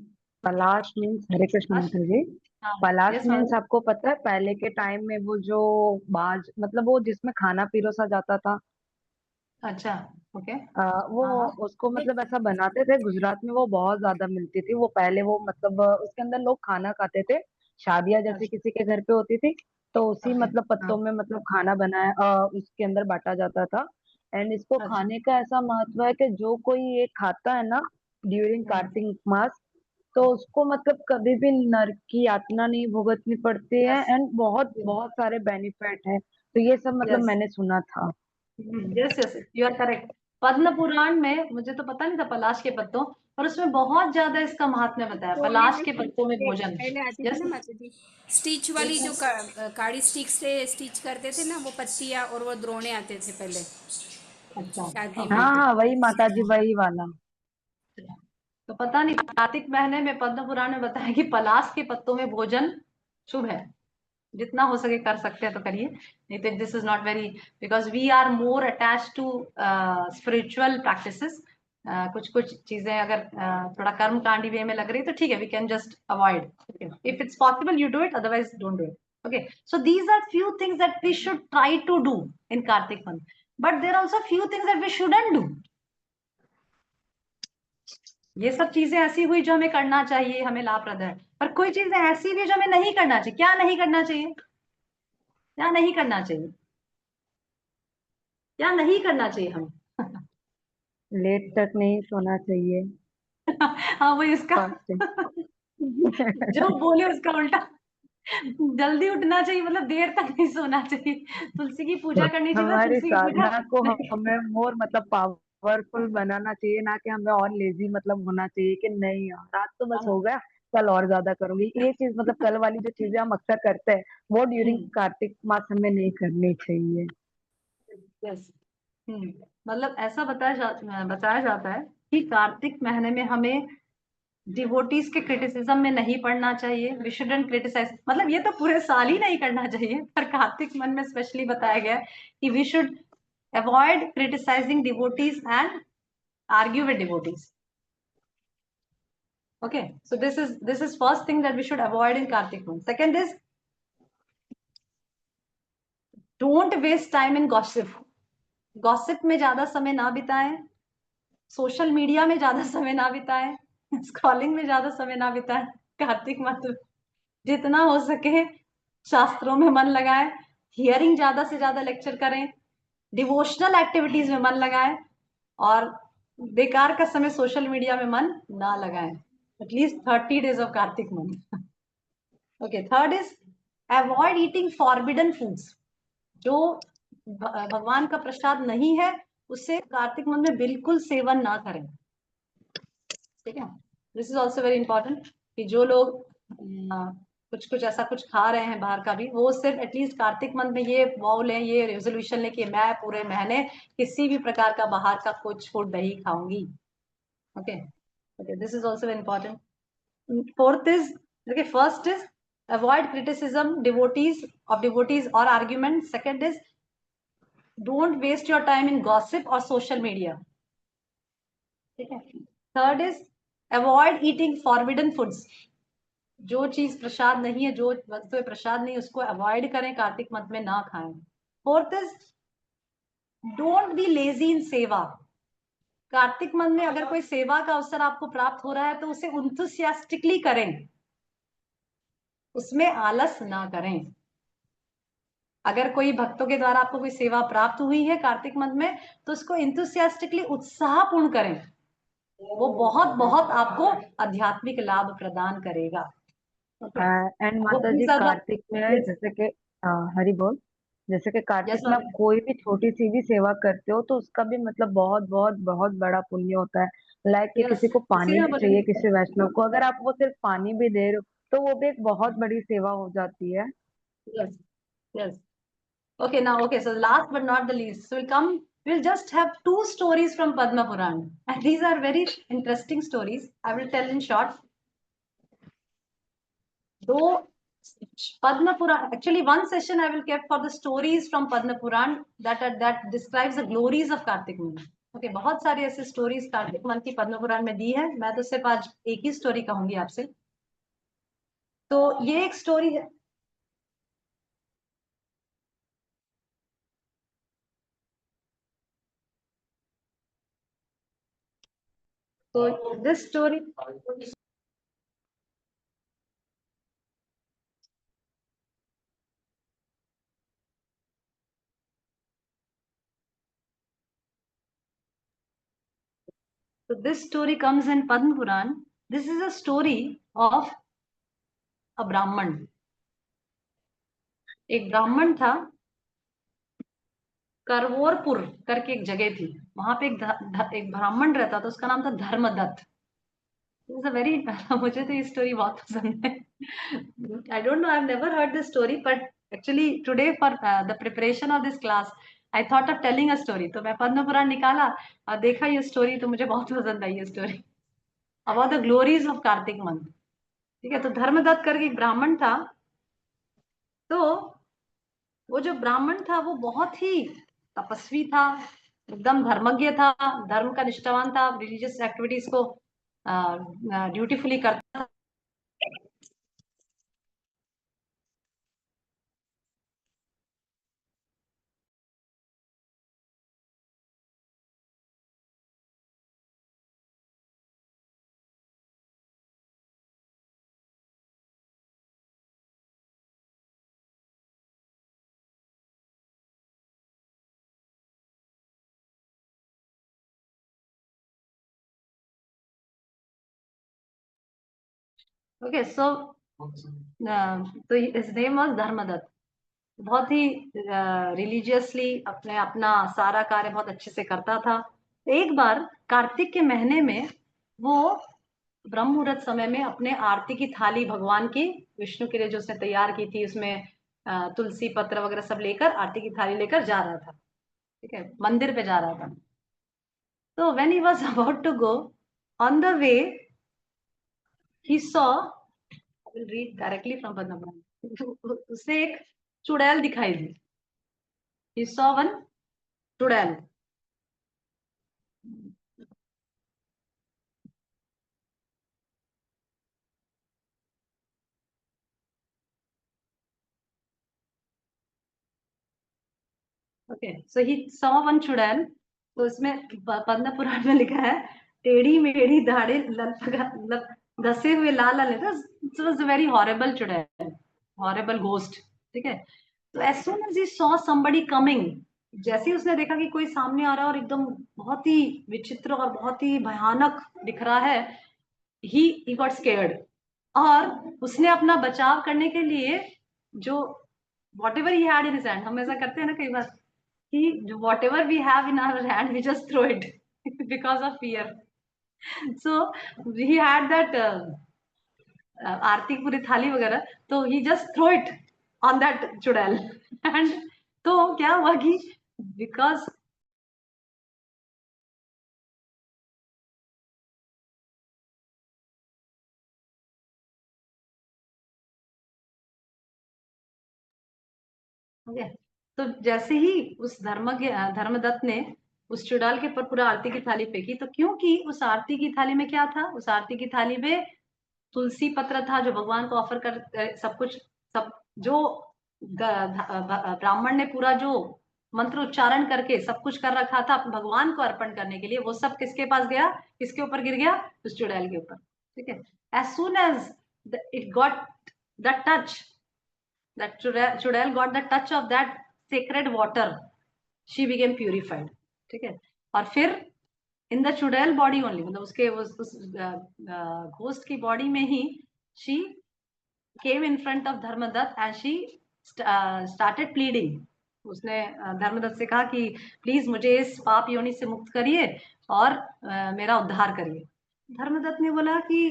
Speaker 3: पलाश मीन्स, हरे कृष्ण
Speaker 1: पलाश,
Speaker 3: माता जी,
Speaker 1: हाँ,
Speaker 3: पलाश
Speaker 1: यस
Speaker 3: मीन्स
Speaker 1: माता,
Speaker 3: आपको पता है पहले के टाइम में वो जो बाज, मतलब वो जिसमें खाना पिरोसा जाता था,
Speaker 1: अच्छा, ओके,
Speaker 3: वो
Speaker 1: हाँ हाँ,
Speaker 3: उसको मतलब ऐसा बनाते थे, गुजरात में वो बहुत ज्यादा मिलती थी वो पहले, वो मतलब उसके अंदर लोग खाना खाते थे, शादियां जैसे
Speaker 1: अच्छा,
Speaker 3: किसी के घर पे होती थी तो उसी
Speaker 1: ओके,
Speaker 3: मतलब
Speaker 1: हाँ,
Speaker 3: पत्तों में मतलब खाना बनाया उसके अंदर बांटा जाता था। एंड इसको
Speaker 1: अच्छा,
Speaker 3: खाने का ऐसा महत्व है कि जो कोई ये खाता है ना ड्यूरिंग कार्तिक मास, तो उसको मतलब कभी भी नरक की यातना नहीं भुगतनी पड़ती है,
Speaker 1: यस,
Speaker 3: एंड बहुत बहुत सारे बेनिफिट है, तो ये सब मतलब
Speaker 1: यस,
Speaker 3: मैंने सुना था।
Speaker 1: Yes, yes, you are correct. Padma Purana में, मुझे तो पता नहीं था पलाश के पत्तों, पर उसमें बहुत ज्यादा इसका महात्म्य बताया,
Speaker 4: कोने
Speaker 1: पलाश
Speaker 4: में
Speaker 1: के पत्तों में भोजन।
Speaker 4: पहले आती थी
Speaker 1: यस,
Speaker 4: ना माता जी, स्टिच वाली जो काड़ी स्टिक से स्टिच करते थे ना, वो पत्तियां और वो द्रोणे आते थे पहले,
Speaker 1: अच्छा,
Speaker 4: शादी
Speaker 1: ओके।
Speaker 4: में।
Speaker 3: हाँ हाँ, वही माता जी, वही वाला।
Speaker 1: तो पता नहीं, कार्तिक महीने में पद्म पुराण में बताया कि पलाश के पत्तों में भोजन शुभ है। जितना हो सके कर सकते हैं तो करिए, नहीं तो this is not very, because we are more attach to spiritual practices. कुछ कुछ चीजें अगर थोड़ा कर्मकांडी वे में लग रही तो ठीक है, we can just avoid, if it's possible you do it, otherwise don't do it. Okay, so these are few things that we should try to do in Kartik month, but there also few things that we shouldn't do. ये सब चीजें ऐसी हुई जो हमें करना चाहिए, हमें लाभप्रद है, पर कोई चीजें ऐसी भी जो हमें नहीं करना चाहिए। क्या नहीं करना चाहिए? क्या नहीं करना चाहिए? क्या नहीं करना चाहिए हमें?
Speaker 3: लेट तक नहीं सोना चाहिए,
Speaker 1: हाँ, वो इसका
Speaker 3: फास्टिंग।
Speaker 1: जो बोले उसका उल्टा। जल्दी उठना चाहिए मतलब देर तक नहीं सोना चाहिए। तुलसी की पूजा करनी चाहिए मतलब
Speaker 3: हमारी
Speaker 1: तुलसी की पूजा
Speaker 3: साधना को
Speaker 1: नहीं।
Speaker 3: हमें मोर मतलब पावरफुल बनाना चाहिए, ना कि हमें और लेजी मतलब होना चाहिए कि नहीं यार रात तो बस हो गया, कल और ज्यादा करूंगी। ये चीज मतलब कल वाली जो चीजें हम अक्सर करते हैं, वो ड्यूरिंग
Speaker 1: हम्म,
Speaker 3: कार्तिक मास हमें नहीं करनी चाहिए।
Speaker 1: यस। मतलब ऐसा बताया जाता है कि कार्तिक महीने में हमें डिवोटीज के क्रिटिसिज्म में नहीं पड़ना चाहिए। वी शुडंट क्रिटिसाइज, मतलब ये तो पूरे साल ही नहीं करना चाहिए, पर कार्तिक मन में स्पेशली बताया गया है कि we should avoid criticising devotees and argue with devotees. Okay, so this is first thing that we should avoid in Kartik month. Second is, don't waste time in gossip. Gossip में ज्यादा समय ना बिताएं, social media में ज्यादा समय ना बिताएं, स्क्रॉलिंग में ज्यादा समय ना बिताएं। कार्तिक माह जितना हो सके शास्त्रों में मन लगाएं, हियरिंग ज्यादा से ज्यादा लेक्चर करें, डिवोशनल एक्टिविटीज में मन लगाएं, और बेकार का समय सोशल मीडिया में मन ना लगाएं। At least 30 days of Kartik month. Okay, third is avoid eating forbidden foods. जो भगवान का प्रसाद नहीं है उससे कार्तिक मंथ में बिल्कुल सेवन ना करें। ठीक है, this is also very important कि जो लोग कुछ कुछ ऐसा कुछ खा रहे हैं बाहर का भी, वो सिर्फ एटलीस्ट कार्तिक मंथ में ये वॉव लें, ये रेजोल्यूशन लें कि मैं पूरे महीने किसी भी प्रकार का बाहर का कुछ फूड नहीं खाऊंगी। Okay, okay, this is also very important. Fourth is, देखिए, first is avoid criticism devotees or argument. Second is, don't waste your time in gossip or social media. ठीक है। Third is, avoid eating forbidden foods. जो चीज प्रसाद नहीं है, जो वस्तु प्रसाद नहीं, उसको अवॉइड करें, कार्तिक मंथ में ना खाएं। Fourth is, don't be lazy इन सेवा। कार्तिक मंथ में अगर कोई सेवा का अवसर आपको प्राप्त हो रहा है तो उसे इंथुसियास्टिकली करें, उसमें आलस ना करें। अगर कोई भक्तों के द्वारा आपको कोई सेवा प्राप्त हुई है कार्तिक मंथ में, तो उसको इंथुसियास्टिकली उत्साहपूर्ण करें, वो बहुत बहुत आपको आध्यात्मिक लाभ प्रदान करेगा। ओके,
Speaker 3: एंड
Speaker 1: वो
Speaker 3: माता जी
Speaker 1: प्लीज अगर,
Speaker 3: कार्तिक में
Speaker 1: यस,
Speaker 3: जैसे कि हरि बोल, जैसे कि कार्तिक
Speaker 1: यस
Speaker 3: में आप
Speaker 1: मैम,
Speaker 3: कोई भी छोटी सी भी सेवा करते हो तो उसका भी मतलब बहुत बहुत बहुत बड़ा पुण्य होता है। लाइक कि
Speaker 1: यस,
Speaker 3: किसी को पानी
Speaker 1: इसीलिए
Speaker 3: भी
Speaker 1: बोले,
Speaker 3: चाहिए, किसी वैष्णव को अगर आप वो सिर्फ पानी भी दे रहे हो तो वो भी एक बहुत बड़ी सेवा हो जाती है।
Speaker 1: Yes, yes. Okay, now, okay, so last but not the least, so we'll just have two stories from Padma Puran, and these are very interesting stories. I will tell in short. Though Padma Puran, actually, one session I will keep for the stories from Padma Puran that describes the glories of Kartik month. Okay, बहुत सारी ऐसी stories Kartik month की पद्म पुराण में दी है। मैं तो सिर्फ आज एक ही स्टोरी कहूंगी आपसे। तो ये एक स्टोरी है। तो this story, so this story comes in Padma Puran. This is a story of a Brahman. एक ब्राह्मण था, करवोरपुर करके एक जगह थी, वहां पे एक ब्राह्मण रहता था, उसका नाम था धर्मदत्त। इट्स अ वेरी मुझे तो ये स्टोरी बहुत पसंद है। आई don't no, I have never heard this story, but actually today for the preparation of this class I thought of telling a story, तो मैं पद्म पुराण निकाला और देखा ये स्टोरी, तो मुझे बहुत पसंद आई ये story about the glories of Kartik month. ठीक है, तो धर्मदत्त करके एक ब्राह्मण था, तो वो जो ब्राह्मण था वो बहुत ही तपस्वी था, एकदम धर्मज्ञ था, धर्म का निष्ठावान था, रिलीजियस एक्टिविटीज को ड्यूटीफुली करता था। ओके, सो तो हिज नेम वाज धर्मदत्त। बहुत ही रिलीजियसली अपने अपना सारा कार्य बहुत अच्छे से करता था। एक बार कार्तिक के महीने में वो ब्रह्म मुहूर्त समय में अपने आरती की थाली भगवान की, विष्णु के लिए जो उसने तैयार की थी, उसमें तुलसी पत्र वगैरह सब लेकर आरती की थाली लेकर जा रहा था। ठीक है, मंदिर पे जा रहा था। तो when he was about to go, on the way he saw, I will read directly from Padma. उसे एक चुड़ैल दिखाई दी। He saw one चुड़ैल। Okay, so he saw one चुड़ैल। तो इसमें पद्म पुराण में लिखा है, टेढ़ी मेढ़ी दाढ़ी धसे हुए लाल लाल, it was a very horrible चुड़ैल, हॉरिबल घोस्ट। ठीक है, तो as soon as he saw somebody coming, जैसे ही उसने देखा कि कोई सामने आ रहा है और एकदम बहुत ही विचित्र और बहुत ही भयानक दिख रहा है, he got scared। और उसने अपना बचाव करने के लिए जो whatever he had in his hand, हम ऐसा करते हैं ना कई बार कि whatever we have in our hand we just throw it because of fear। So he had that आरती पूरी थाली वगैरह, तो he just throw it on that चुड़ैल and तो क्या हुआ कि because ओके, तो जैसे ही उस धर्मदत्त ने उस चुड़ैल के ऊपर पूरा आरती की थाली फेंकी, तो क्योंकि उस आरती की थाली में क्या था, उस आरती की थाली में तुलसी पत्र था जो भगवान को ऑफर कर, सब कुछ, सब जो ब्राह्मण ने पूरा जो मंत्र उच्चारण करके सब कुछ कर रखा था भगवान को अर्पण करने के लिए, वो सब किसके पास गया, किसके ऊपर गिर गया, उस चुड़ैल के ऊपर। ठीक है, as soon as it got the touch, that chudail got the touch of that sacred water, she became purified। ठीक है, और फिर इन द चुड़ैल बॉडी ओनली, मतलब उसके उस घोस्ट की बॉडी में ही she came in front of Dharmadatta and she started pleading। उसने धर्मदत्त से कहा कि प्लीज मुझे इस पाप योनि से मुक्त करिए और मेरा उद्धार करिए। धर्मदत्त ने बोला कि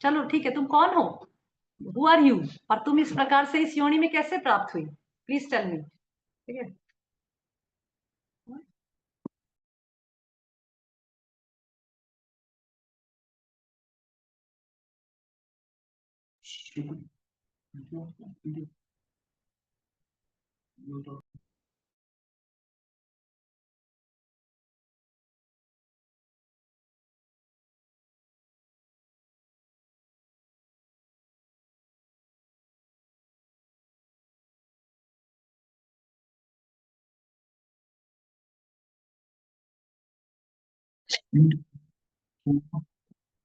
Speaker 1: चलो ठीक है, तुम कौन हो, हु आर यू, और तुम इस प्रकार से इस योनि में कैसे प्राप्त हुई, प्लीज टेल मी। ठीक है,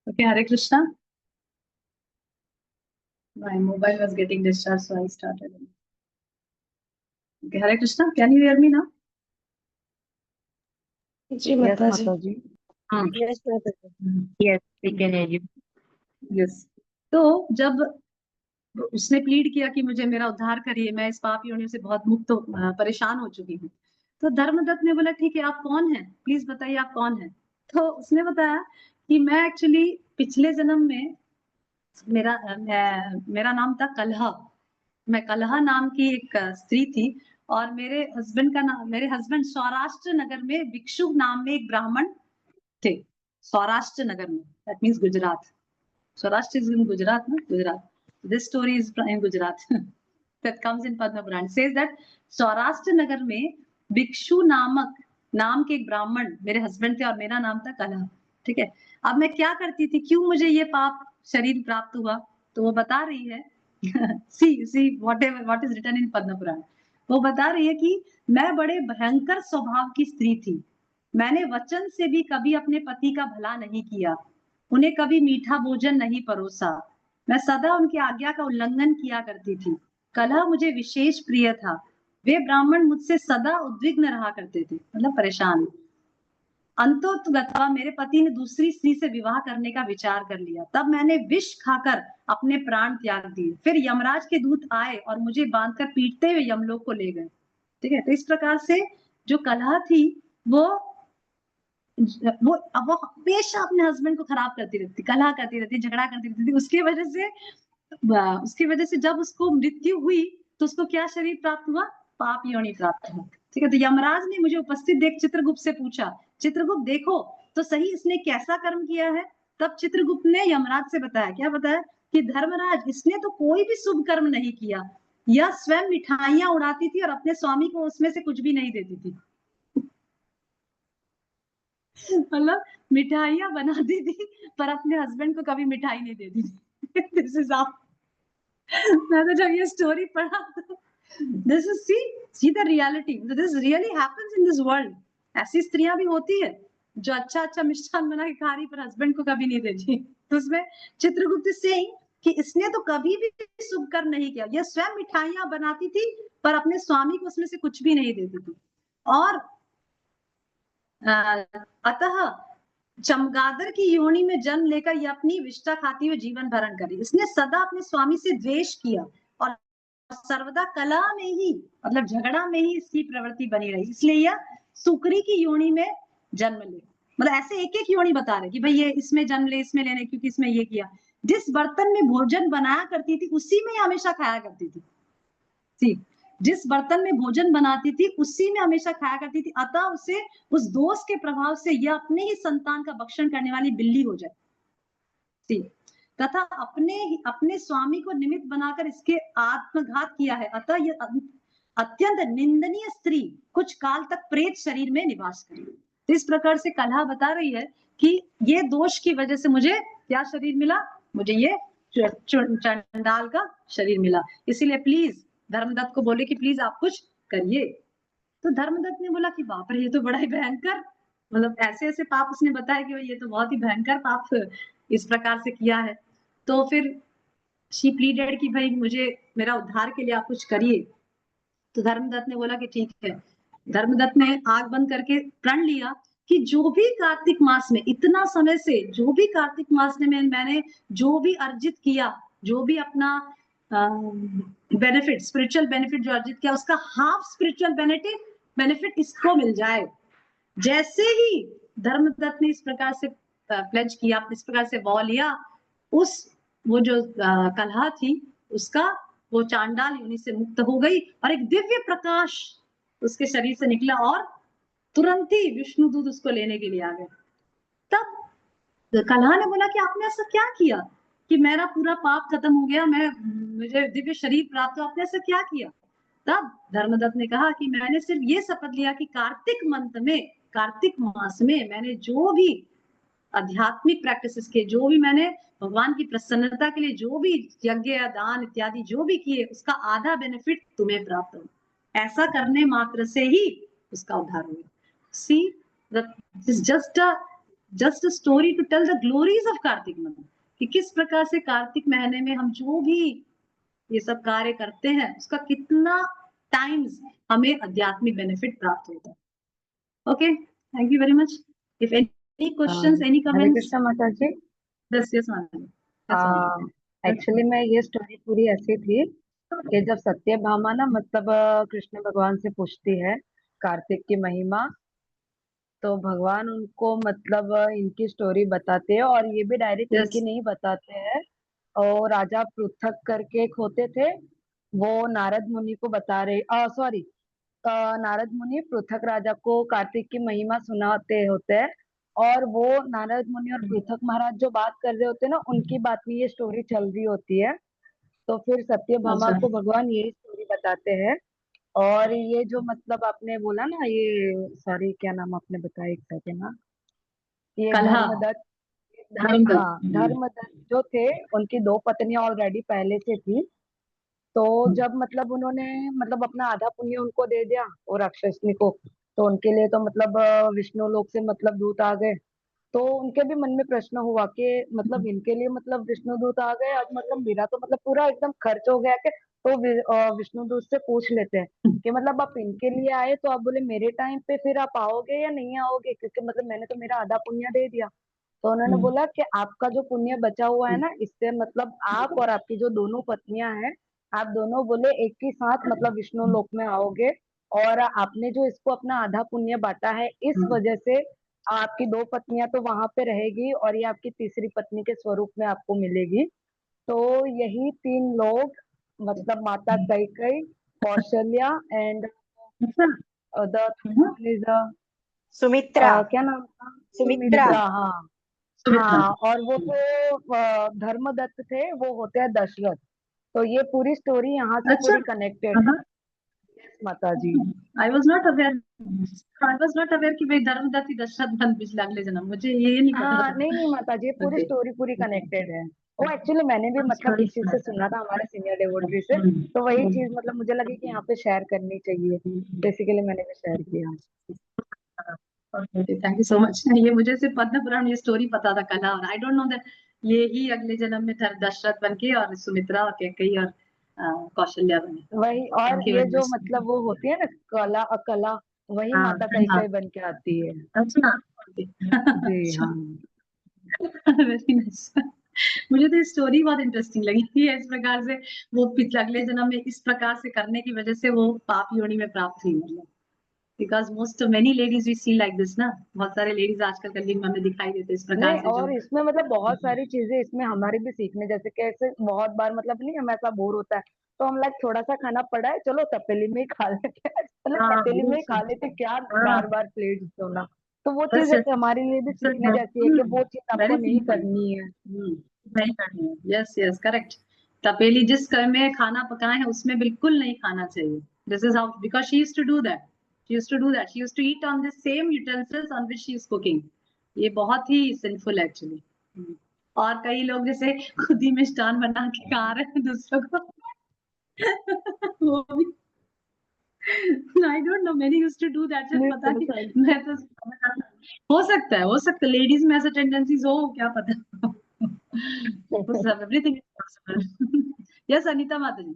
Speaker 1: okay, Hare Krishna। My mobile was getting discharged, so I started। Okay, Hare Krishna, can you hear me now?
Speaker 2: Ji
Speaker 3: Yes,
Speaker 2: माता जी।
Speaker 3: माता जी।
Speaker 2: यस माता जी।
Speaker 3: Yes, we can hear you।
Speaker 1: Yes, तो जब उसने plead किया कि मुझे मेरा उद्धार करिए, मैं इस पाप योनि से बहुत मुक्त परेशान हो चुकी हूँ, तो धर्मदत्त ने बोला ठीक है, आप कौन हैं, प्लीज बताइए आप कौन हैं। तो उसने बताया कि मैं एक्चुअली पिछले जन्म में मेरा नाम था कलह। मैं कलह नाम की एक स्त्री थी, और मेरे हस्बैंड सौराष्ट्र नगर में भिक्षु नाम में एक ब्राह्मण थे। सौराष्ट्र नगर में, that means Gujarat. Saurashtra is in Gujarat ना, Gujarat. This story is in Gujarat that comes in Padma Puran says that Saurashtra नगर में भिक्षु नामक नाम के एक ब्राह्मण मेरे हस्बैंड थे और मेरा नाम था कलह। ठीक है, अब मैं क्या करती थी, क्यों मुझे ये पाप शरीर प्राप्त हुआ, तो वो बता रही है see what is written in Padma Purana. वो बता रही है कि मैं बड़े भयंकर स्वभाव की स्त्री थी। मैंने वचन से भी कभी अपने पति का भला नहीं किया, उन्हें कभी मीठा भोजन नहीं परोसा, मैं सदा उनकी आज्ञा का उल्लंघन किया करती थी। कलह मुझे विशेष प्रिय था। वे ब्राह्मण मुझसे सदा उद्विग्न रहा करते थे, मतलब परेशान। अंतोतगत्वा मेरे पति ने दूसरी स्त्री से विवाह करने का विचार कर लिया। तब मैंने विष खाकर अपने प्राण त्याग दिए। फिर यमराज के दूत आए और मुझे बांधकर पीटते हुए यमलोक को ले गए। ठीक है, तो इस प्रकार से जो कलह थी वो हमेशा अपने हस्बैंड को खराब करती रहती, कलह करती रहती, झगड़ा करती रहती थी। उसकी वजह से जब उसको मृत्यु हुई तो उसको क्या शरीर प्राप्त हुआ, पाप योनि प्राप्त हुआ। ठीक है, तो यमराज ने मुझे उपस्थित देख चित्रगुप्त से पूछा, चित्रगुप्त देखो तो सही इसने कैसा कर्म किया है। तब चित्रगुप्त ने यमराज से बताया, क्या बताया कि धर्मराज इसने तो कोई भी शुभ कर्म नहीं किया, यह स्वयं मिठाइयां उड़ाती थी और अपने स्वामी को उसमें से कुछ भी नहीं देती थी। मतलब मिठाइयां बनाती थी पर अपने हस्बैंड को कभी मिठाई नहीं देती थी। दिस इज आप मैं तो जब ये स्टोरी पढ़ा तो this is see the reality, this really happens in this world. ऐसी स्त्रियां भी होती है जो अच्छा अच्छा मिष्ठान बना के खा रही पर हस्बैंड को कभी नहीं देती। तो उसमें चित्रगुप्त सेइंग कि इसने तो कभी भी शुभ कर्म नहीं किया, यह स्वयं मिठाइयां बनाती थी पर अपने स्वामी को उसमें से कुछ भी नहीं देती थी। और अतः चमगादड़ की योनि में जन्म लेकर यह अपनी विष्ठा खाती हुई जीवन भरण करी। इसने सदा अपने स्वामी से द्वेष किया और सर्वदा कला में ही, मतलब झगड़ा में ही इसकी प्रवृत्ति बनी रही, इसलिए यह सुकरी की योनि में जन्म ले। मतलब ऐसे एक एक योनि बता रहे कि भाई ये इसमें जन्म ले, इसमें लेने, क्योंकि इसमें ये किया। जिस बर्तन में भोजन बनाया करती थी उसी में हमेशा खाया करती थी। ठीक, जिस बर्तन में भोजन बनाती थी उसी में हमेशा खाया करती थी, अतः उसे उस दोष के प्रभाव से यह अपने ही संतान का भक्षण करने वाली बिल्ली हो जाए। ठीक, तथा अपने स्वामी को निमित्त बनाकर इसके आत्मघात किया है, अतः यह अत्यंत निंदनीय स्त्री कुछ काल तक प्रेत शरीर में निवास करेगी। इस प्रकार से कलह बता रही है कि ये दोष की वजह से मुझे क्या शरीर मिला, मुझे ये चंडाल का शरीर मिला। इसीलिए प्लीज धर्मदत्त को बोले कि प्लीज आप कुछ करिए। तो धर्मदत्त ने बोला कि बाप रे ये तो बड़ा ही भयंकर, मतलब ऐसे ऐसे पाप उसने बताया कि ये तो बहुत ही भयंकर पाप इस प्रकार से किया है। तो फिर शी प्लीडेड कि भाई मुझे मेरा उद्धार के लिए आप कुछ करिए। तो धर्मदत्त ने बोला कि ठीक है। धर्मदत्त ने आग बंद करके प्रण लिया कि जो भी कार्तिक मास में, इतना समय से जो भी कार्तिक मास में मैंने जो भी अर्जित किया, जो भी अपना बेनिफिट, स्पिरिचुअल बेनिफिट जो अर्जित किया, उसका हाफ स्पिरिचुअल बेनिफिट इसको मिल जाए। जैसे ही धर्मदत्त ने इस प्रकार से प्लेज किया, इस प्रकार से वॉ लिया, वो जो कलह थी उसका वो चांडाल योनि से मुक्त हो गई और एक दिव्य प्रकाश उसके शरीर से निकला और तुरंत ही विष्णु दूत उसको लेने के लिए आ गए। तब कलह ने बोला कि आपने ऐसा क्या किया कि मेरा पूरा पाप खत्म हो गया, मुझे दिव्य शरीर प्राप्त हुआ, आपने ऐसा क्या किया। तब धर्मदत्त ने कहा कि मैंने सिर्फ ये शपथ लिया कि कार्तिक मास में मैंने जो भी आध्यात्मिक प्रैक्टिसेस किए, जो भी मैंने भगवान की प्रसन्नता के लिए जो भी यज्ञ या दान इत्यादि जो भी किए, उसका आधा बेनिफिट तुम्हें प्राप्त हो। ऐसा करने मात्र से ही उसका उद्धार होगा। See this just a story to tell the glories of Kartik month, कि किस प्रकार से कार्तिक महीने में हम जो भी ये सब कार्य करते हैं उसका कितना टाइम्स हमें आध्यात्मिक बेनिफिट प्राप्त होता है। Okay, thank you very much. If any questions, any
Speaker 3: Hare
Speaker 1: comments,
Speaker 3: Krishna माता जी।
Speaker 1: Yes yes ma'am.
Speaker 3: एक्चुअली में ये स्टोरी पूरी ऐसी थी कि जब सत्यभामा ना मतलब कृष्ण भगवान से पूछती है कार्तिक की महिमा, तो भगवान उनको मतलब इनकी स्टोरी बताते हैं और ये भी डायरेक्ट
Speaker 1: Yes.
Speaker 3: इनकी नहीं बताते हैं। और राजा पृथक करके एक होते थे, वो नारद मुनि को बता रहे, सॉरी नारद मुनि पृथक राजा को कार्तिक की महिमा सुनाते होते हैं, और वो नारद मुनि और पृथक महाराज जो बात कर रहे होते हैं ना, उनकी बात में ये स्टोरी चल रही होती है। तो फिर सत्यभामा
Speaker 1: अच्छा
Speaker 3: को भगवान यही स्टोरी बताते हैं। और ये जो मतलब आपने बोला ना, ये सॉरी क्या नाम आपने बताया, एक सेकेंड ना, ये
Speaker 1: कलहा
Speaker 3: धर्मदत्त,
Speaker 1: धर्मदत्त
Speaker 3: हाँ धर्मदत्त जो थे, उनकी दो पत्नियां ऑलरेडी पहले से थी। तो जब मतलब उन्होंने मतलब अपना आधा पुण्य उनको दे दिया और राक्षसनी को, तो उनके लिए तो मतलब विष्णु लोक से मतलब दूत आ गए। तो उनके भी मन में प्रश्न हुआ कि मतलब इनके लिए मतलब विष्णु दूत आ गए, अब मतलब मेरा तो मतलब पूरा एकदम खर्च हो गया कि, तो विष्णु दूत से पूछ लेते हैं कि मतलब आप इनके लिए आए, तो आप बोले मेरे टाइम पे फिर आप आओगे या नहीं आओगे, क्योंकि मतलब मैंने तो मेरा आधा पुण्य दे दिया। तो उन्होंने बोला कि आपका जो पुण्य बचा हुआ है ना, इससे मतलब आप और आपकी जो दोनों पत्नियां हैं, आप दोनों बोले एक ही साथ मतलब विष्णु लोक में आओगे। और आपने जो इसको अपना आधा पुण्य बांटा है, इस वजह से आपकी दो पत्नियां तो वहां पे रहेगी, और ये आपकी तीसरी पत्नी के स्वरूप में आपको मिलेगी। तो यही तीन लोग, मतलब माता Kaikeyi, Kaushalya and the is
Speaker 2: Sumitra.
Speaker 3: क्या नाम था,
Speaker 2: सुमित्रा।
Speaker 3: सुमित्रा, हाँ।
Speaker 1: सुमित्रा।
Speaker 3: हाँ, और वो जो धर्मदत्त थे वो होते हैं दशरथ। तो ये पूरी स्टोरी यहाँ से
Speaker 1: अच्छा
Speaker 3: पूरी कनेक्टेड है। माता जी।
Speaker 1: I was not aware, I was not aware कि भाई धर्मदत्त ही दशरथ बन पिछले अगले जन्म, मुझे ये नहीं पता
Speaker 3: हाँ,
Speaker 1: था।
Speaker 3: नहीं नहीं माता जी, ये पूरी
Speaker 1: ओके
Speaker 3: स्टोरी पूरी कनेक्टेड है। वो एक्चुअली मैंने भी मतलब किसी से सुना था, हमारे सीनियर डिवोटी से। तो वही चीज मतलब मुझे लगी कि यहाँ पे शेयर करनी चाहिए, बेसिकली मैंने भी शेयर किया।
Speaker 1: Thank you so much. ये मुझे सिर्फ पद्म पुराण ये स्टोरी पता था कला, और आई डोंट नो दैट ये ही अगले जन्म में दशरथ बन के और सुमित्रा और कैकेयी और कौशल्या बने।
Speaker 3: वही, और
Speaker 1: थैंक यू
Speaker 3: ये
Speaker 1: वेरी
Speaker 3: जो
Speaker 1: मच।
Speaker 3: मतलब वो होती है ना, कला अकला, वही
Speaker 1: हाँ
Speaker 3: माता
Speaker 1: हाँ
Speaker 3: कैकेयी बन के आती है।
Speaker 1: अच्छा
Speaker 3: जी हाँ।
Speaker 1: Very nice. मुझे तो ये स्टोरी बहुत इंटरेस्टिंग लगी थी, इस प्रकार से वो पिछले अगले जन्म में इस प्रकार से करने की वजह से वो पाप योनि में प्राप्त हुई, मतलब because most many ladies we see like this ना, बहुत सारे लेडीज आजकल कलयुग में हमें दिखाई देते इस प्रकार
Speaker 3: नहीं,
Speaker 1: से जो
Speaker 3: और इसमें मतलब बहुत सारी चीजें इसमें हमारी भी सीखने, जैसे कैसे बहुत बार मतलब नहीं, हमें ऐसा बोर होता है तो हम लाइक थोड़ा सा खाना पड़ा है, चलो तपेली में ही खा लेते हैं, मतलब
Speaker 1: हाँ
Speaker 3: तपेली में ही खा लेते, क्या
Speaker 1: हाँ
Speaker 3: बार बार प्लेट धोना। तो वो चीज
Speaker 1: बस
Speaker 3: एक हमारे लिए भी सीखने जैसी है कि वो चीज आपको
Speaker 1: वेरी
Speaker 3: नहीं
Speaker 1: सिंपल,
Speaker 3: करनी है।
Speaker 1: नहीं करनी है, यस यस करेक्ट। तपेली जिस घर में खाना पकाए हैं उसमें बिल्कुल नहीं खाना चाहिए। This is how, because she used to do that, she used to do that, she used to eat on the same utensils on which she is cooking. ये बहुत ही सिंफुल एक्चुअली। और कई लोग जैसे खुद ही मिष्ठान बना के खा रहे हैं दूसरों को वो भी I don't know, many used to do that,
Speaker 3: नहीं
Speaker 1: पता
Speaker 3: तो
Speaker 1: नहीं, मैं तो हो सकता है, हो सकता है लेडीज में ऐसा टेंडेंसीज हो, क्या पता। Everything is possible. Yes Anita माता जी,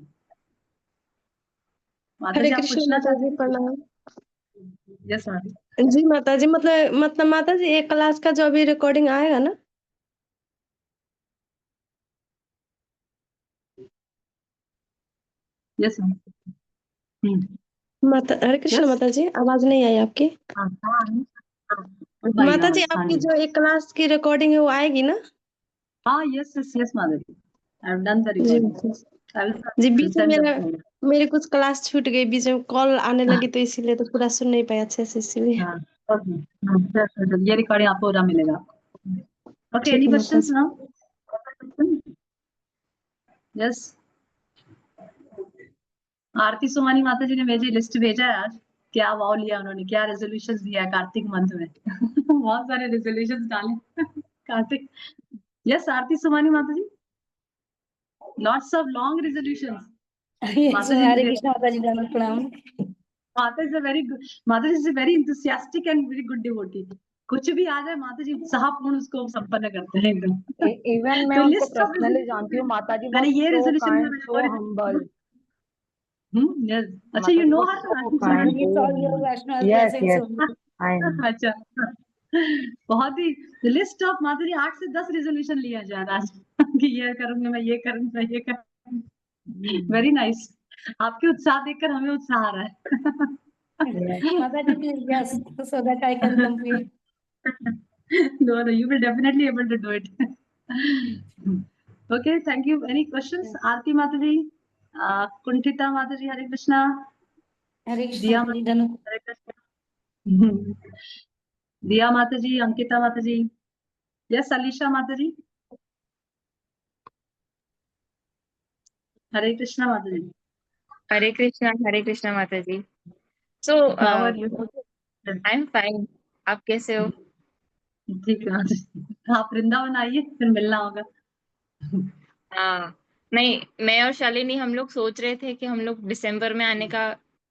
Speaker 1: माता
Speaker 5: हरे
Speaker 1: जी आप
Speaker 5: कृष्ण
Speaker 1: पूछना
Speaker 5: माता
Speaker 1: चाहते
Speaker 5: जी,
Speaker 1: हैं?
Speaker 5: प्रणाम।
Speaker 1: यस माता
Speaker 5: जी माता जी, मतलब माता जी, एक क्लास का जो अभी रिकॉर्डिंग आएगा ना,
Speaker 1: यस
Speaker 5: माता हरे कृष्ण
Speaker 1: यस
Speaker 5: माता जी, आवाज नहीं आई आपकी।
Speaker 1: हाँ हाँ भाई
Speaker 5: माता जी,
Speaker 1: हाँ
Speaker 5: आपकी
Speaker 1: जी
Speaker 5: जो एक क्लास की रिकॉर्डिंग है वो आएगी ना?
Speaker 1: हाँ यस यस यस माता जी, आई हैव डन द
Speaker 5: जी
Speaker 1: रिकॉर्डिंग, आई
Speaker 5: जी,
Speaker 1: विल
Speaker 5: बीच में
Speaker 1: सेंड
Speaker 5: मेरा
Speaker 1: द
Speaker 5: मेरी कुछ क्लास छूट गई, बीच में कॉल आने लगी तो इसीलिए तो पूरा सुन नहीं पाया अच्छे से, इसीलिए।
Speaker 1: हाँ ओके, ये रिकॉर्डिंग आपको पूरा मिलेगा। ओके,
Speaker 5: ठीक
Speaker 1: एनी
Speaker 5: है माता
Speaker 1: क्वेश्चंस
Speaker 5: जी।
Speaker 1: नाउ? यस आरती सुमानी माता जी ने भेजी लिस्ट भेजा है आज, क्या वाव लिया उन्होंने, क्या रेजोल्यूशन दिया है कार्तिक मंथ में बहुत सारे रेजोल्यूशन डाले कार्तिक। यस आरती सुमानी माता जी, lots of long resolutions.
Speaker 2: Yes,
Speaker 1: माता जी
Speaker 2: हरे
Speaker 1: ने
Speaker 2: कृष्ण माता जी, दंडवत प्रणाम।
Speaker 1: माता इज अ वेरी गुड, माता जी is a very enthusiastic and very good devotee. कुछ भी आ जाए माता जी उत्साहपूर्ण उसको संपन्न करते हैं एकदम।
Speaker 3: इवन मैं
Speaker 1: तो
Speaker 3: उनको
Speaker 1: लिस्ट ऑफ
Speaker 3: पर्सनली जानती हूँ माता जी, वो
Speaker 1: मैंने ये
Speaker 3: so
Speaker 1: resolution
Speaker 3: kind, so humble.
Speaker 1: Yes अच्छा,
Speaker 3: माता
Speaker 1: यू
Speaker 3: जी
Speaker 1: नो
Speaker 3: वो
Speaker 1: her
Speaker 3: so
Speaker 1: Sumani?
Speaker 3: Kind,
Speaker 2: Forgive
Speaker 3: so
Speaker 2: all your
Speaker 3: humble.
Speaker 2: Vaishnavas
Speaker 3: yes
Speaker 2: blessings
Speaker 3: yes,
Speaker 2: only.
Speaker 3: I know.
Speaker 1: अच्छा बहुत ही लिस्ट ऑफ माता जी 8 से 10 रेजोल्यूशन लिया जाए आज कि ये करूंगी मैं, ये करूंगी मैं, ये करूंगी। वेरी नाइस, आपके उत्साह देखकर हमें उत्साह आ रहा है।
Speaker 2: Mata ji, please, yes, so that I can complete.
Speaker 1: No, you will definitely able to do it. Okay, thank you. Any questions? Aarti Mataji, Kuntita Mataji, Hare Krishna.
Speaker 2: हरे कृष्ण
Speaker 1: दिया
Speaker 2: माता जी, धनु
Speaker 1: हरे कृष्ण। दिया माता जी, अंकिता माता जी, यस अलीशा माता जी, हरे कृष्णा माता जी।
Speaker 6: हरे कृष्णा माता जी। So
Speaker 1: how are you?
Speaker 6: I am fine. आप कैसे हो?
Speaker 1: ठीक है माता जी। आप वृंदावन आइए, फिर मिलना होगा।
Speaker 6: हाँ, नहीं, मैं और शालिनी हम लोग सोच रहे थे कि हम लोग दिसंबर में आने का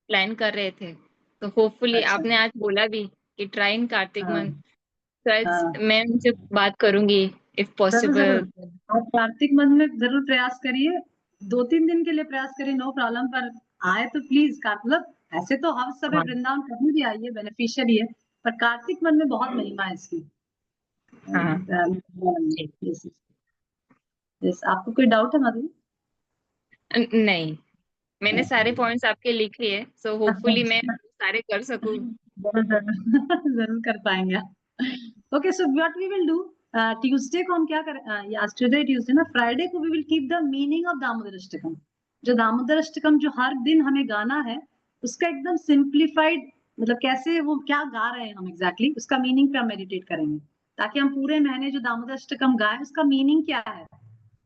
Speaker 6: प्लान कर रहे थे, तो होपफुली
Speaker 1: अच्छा।
Speaker 6: आपने आज बोला भी कि ट्राई इन कार्तिक
Speaker 1: हाँ
Speaker 6: मंथ, तो आज
Speaker 1: हाँ,
Speaker 6: मैं उनसे बात करूंगी इफ
Speaker 1: जरूर
Speaker 6: पॉसिबल।
Speaker 1: जरूर। और कार्तिक मंथ में जरूर प्रयास करिए, 2-3 दिन के लिए प्रयास करिए, नो प्रॉब्लम। पर आए तो प्लीज मतलब ऐसे तो हर समय
Speaker 6: हाँ,
Speaker 1: वृंदावन कभी भी आइए, बेनिफिशियल ही है। पर कार्तिक मंथ में बहुत महिमा है इसकी।
Speaker 6: हाँ, जी।
Speaker 1: Yes yes. आपको कोई डाउट है माधुरी?
Speaker 6: नहीं, मैंने सारे पॉइंट्स आपके लिख लिए, सो होपफुली मैं सारे कर सकूं।
Speaker 1: जरूर जरूर जरूर कर पाएंगे आप। Okay, so what we will do, Tuesday को हम क्या करें, यस्टरडे ट्यूसडे ना, फ्राइडे को we will keep the meaning of Damodar Ashtakam. जो दामोदर अष्टकम जो हर दिन हमें गाना है, उसका एकदम सिंप्लीफाइड, मतलब कैसे वो क्या गा रहे हैं हम एग्जैक्टली उसका मीनिंग पे हम मेडिटेट करेंगे, ताकि हम पूरे महीने जो दामोदर अष्टकम गाएं उसका मीनिंग क्या है,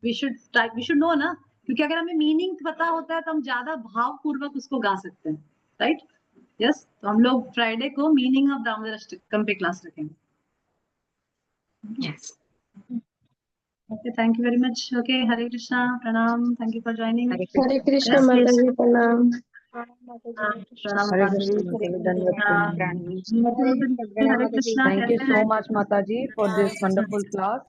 Speaker 1: वी शुड नो ना। क्योंकि अगर हमें मीनिंग पता होता है तो हम ज्यादा भावपूर्वक उसको गा सकते हैं, राइट? यस, तो हम लोग फ्राइडे को मीनिंग ऑफ दामोदर अष्टकम पे क्लास रखेंगे।
Speaker 6: Yes.
Speaker 1: Okay, thank you very much. Okay, Hare Krishna, प्रणाम, thank you for joining.
Speaker 6: Hare
Speaker 5: Hare
Speaker 6: Krishna.
Speaker 5: Krishna
Speaker 1: yes
Speaker 5: माता
Speaker 1: यस,
Speaker 5: जी, प्रणाम।
Speaker 1: प्रणाम
Speaker 3: हरे
Speaker 1: माता जी।
Speaker 3: कृष्ण माता जी, धन्यवाद प्रणाम।
Speaker 1: हरे कृष्णा,
Speaker 3: थैंक यू
Speaker 1: कैसे
Speaker 3: सो
Speaker 1: हैं?
Speaker 3: मच माता जी for
Speaker 1: Hare
Speaker 3: this
Speaker 1: Krishna,
Speaker 3: wonderful class.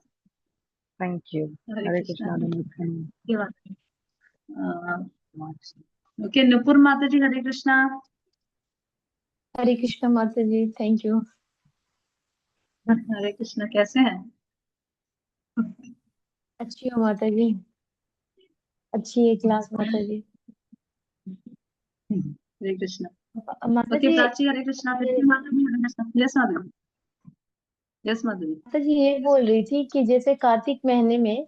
Speaker 3: Thank you.
Speaker 1: Hare
Speaker 3: Hare
Speaker 1: Krishna,
Speaker 3: Krishna, धन्यवाद प्रणाम।
Speaker 1: की बात है। ओके, नुपुर माता जी, हरे कृष्णा।
Speaker 2: हरे कृष्ण माता जी, थैंक यू।
Speaker 1: हरे कृष्णा, कैसे हैं?
Speaker 2: अच्छी हो माता जी, अच्छी है क्लास माता जी।
Speaker 1: हरे कृष्णा।
Speaker 2: माता
Speaker 1: ओके
Speaker 2: जी,
Speaker 1: प्राची, हरे कृष्णा।
Speaker 2: ये
Speaker 1: माता जी, हरे कृष्णा। यस माधुरी, यस माधुरी।
Speaker 2: माता जी ये बोल रही थी कि जैसे कार्तिक महीने में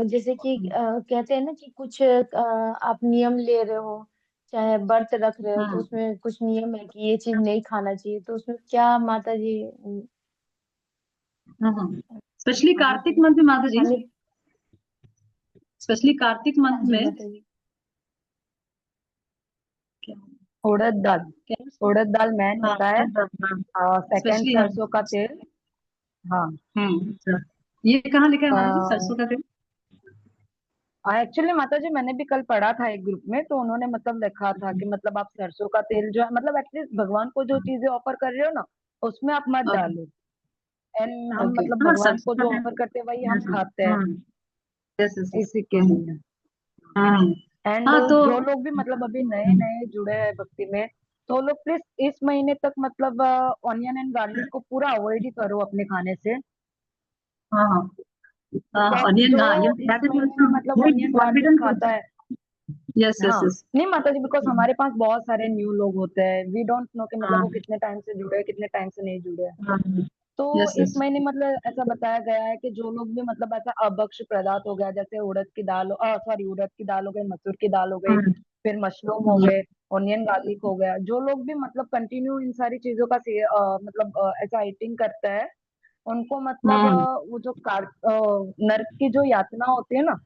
Speaker 2: जैसे कि कहते हैं ना कि कुछ आप नियम ले रहे हो, चाहे व्रत रख रहे हो, तो
Speaker 1: हाँ
Speaker 2: उसमें कुछ नियम है कि ये चीज नहीं खाना चाहिए, तो उसमें क्या माता जी
Speaker 1: हाँ हाँ, स्पेशली
Speaker 2: खाने
Speaker 1: कार्तिक
Speaker 2: की
Speaker 1: मंथ में माता जी,
Speaker 2: खाने
Speaker 1: स्पेशली कार्तिक
Speaker 2: हाँ
Speaker 1: मंथ
Speaker 2: जी
Speaker 1: में
Speaker 2: माता जी।
Speaker 1: क्या
Speaker 3: उड़द दाल,
Speaker 1: क्या
Speaker 3: उड़द दाल मैन
Speaker 1: हाँ
Speaker 3: होता है। सेकंड
Speaker 1: स्पेशली हाँ।
Speaker 3: सरसों का तेल। हाँ।
Speaker 1: अच्छा। ये कहाँ लिखा है माता जी,
Speaker 3: आ,
Speaker 1: सरसों का तेल?
Speaker 3: एक्चुअली माता जी मैंने भी कल पढ़ा था एक ग्रुप में, तो उन्होंने मतलब लिखा था कि मतलब आप सरसों का तेल जो है, मतलब एटलीस्ट भगवान को जो चीजें ऑफर कर रहे हो ना, उसमें आप मत
Speaker 1: ओके
Speaker 3: डालो। एंड हम
Speaker 1: ओके,
Speaker 3: मतलब
Speaker 1: हाँ
Speaker 3: भगवान को
Speaker 1: सरसों का
Speaker 3: जो
Speaker 1: तेल।
Speaker 3: ऑफर करते हैं वही हम
Speaker 1: यस
Speaker 3: खाते हैं,
Speaker 1: यस यस यस।
Speaker 3: इसी के लिए।
Speaker 1: हाँ
Speaker 3: एंड
Speaker 1: हाँ, तो
Speaker 3: जो लोग भी मतलब अभी नए नए जुड़े हैं भक्ति में, तो लोग प्लीज इस महीने तक मतलब ऑनियन एंड गार्लिक को पूरा अवॉइड ही करो अपने खाने से।
Speaker 1: हाँ हाँ हाँ,
Speaker 3: बिकॉज
Speaker 1: अनियन,
Speaker 3: जो
Speaker 1: हाँ ये
Speaker 3: इस
Speaker 1: दैट इज
Speaker 3: महीने में
Speaker 1: आल्सो
Speaker 3: मतलब
Speaker 1: वेरी
Speaker 3: ऑनियन गार्लिक
Speaker 1: फॉरबिडन
Speaker 3: खाता
Speaker 1: फूड।
Speaker 3: है।
Speaker 1: यस यस
Speaker 3: हाँ,
Speaker 1: यस।
Speaker 3: नहीं माता जी, बिकॉज हमारे पास बहुत सारे न्यू लोग होते हैं, वी डोंट नो कि मतलब
Speaker 1: हाँ
Speaker 3: वो कितने टाइम से जुड़े हैं, कितने टाइम से नहीं जुड़े हैं।
Speaker 1: हाँ,
Speaker 3: तो
Speaker 1: यस
Speaker 3: इस
Speaker 1: यस।
Speaker 3: महीने मतलब ऐसा बताया गया है कि जो लोग भी मतलब ऐसा अभक्ष पदार्थ हो गया, जैसे उड़द की दाल, सॉरी उड़द की दाल हो गई, मसूर की दाल हो गई,
Speaker 1: हाँ
Speaker 3: फिर मशरूम हो गए, ऑनियन गार्लिक हो गया, जो लोग भी मतलब कंटिन्यू इन सारी चीजों का मतलब ऐसा ईटिंग करता है, उनको मतलब
Speaker 1: हाँ
Speaker 3: वो जो नरक की जो यातना होती है ना,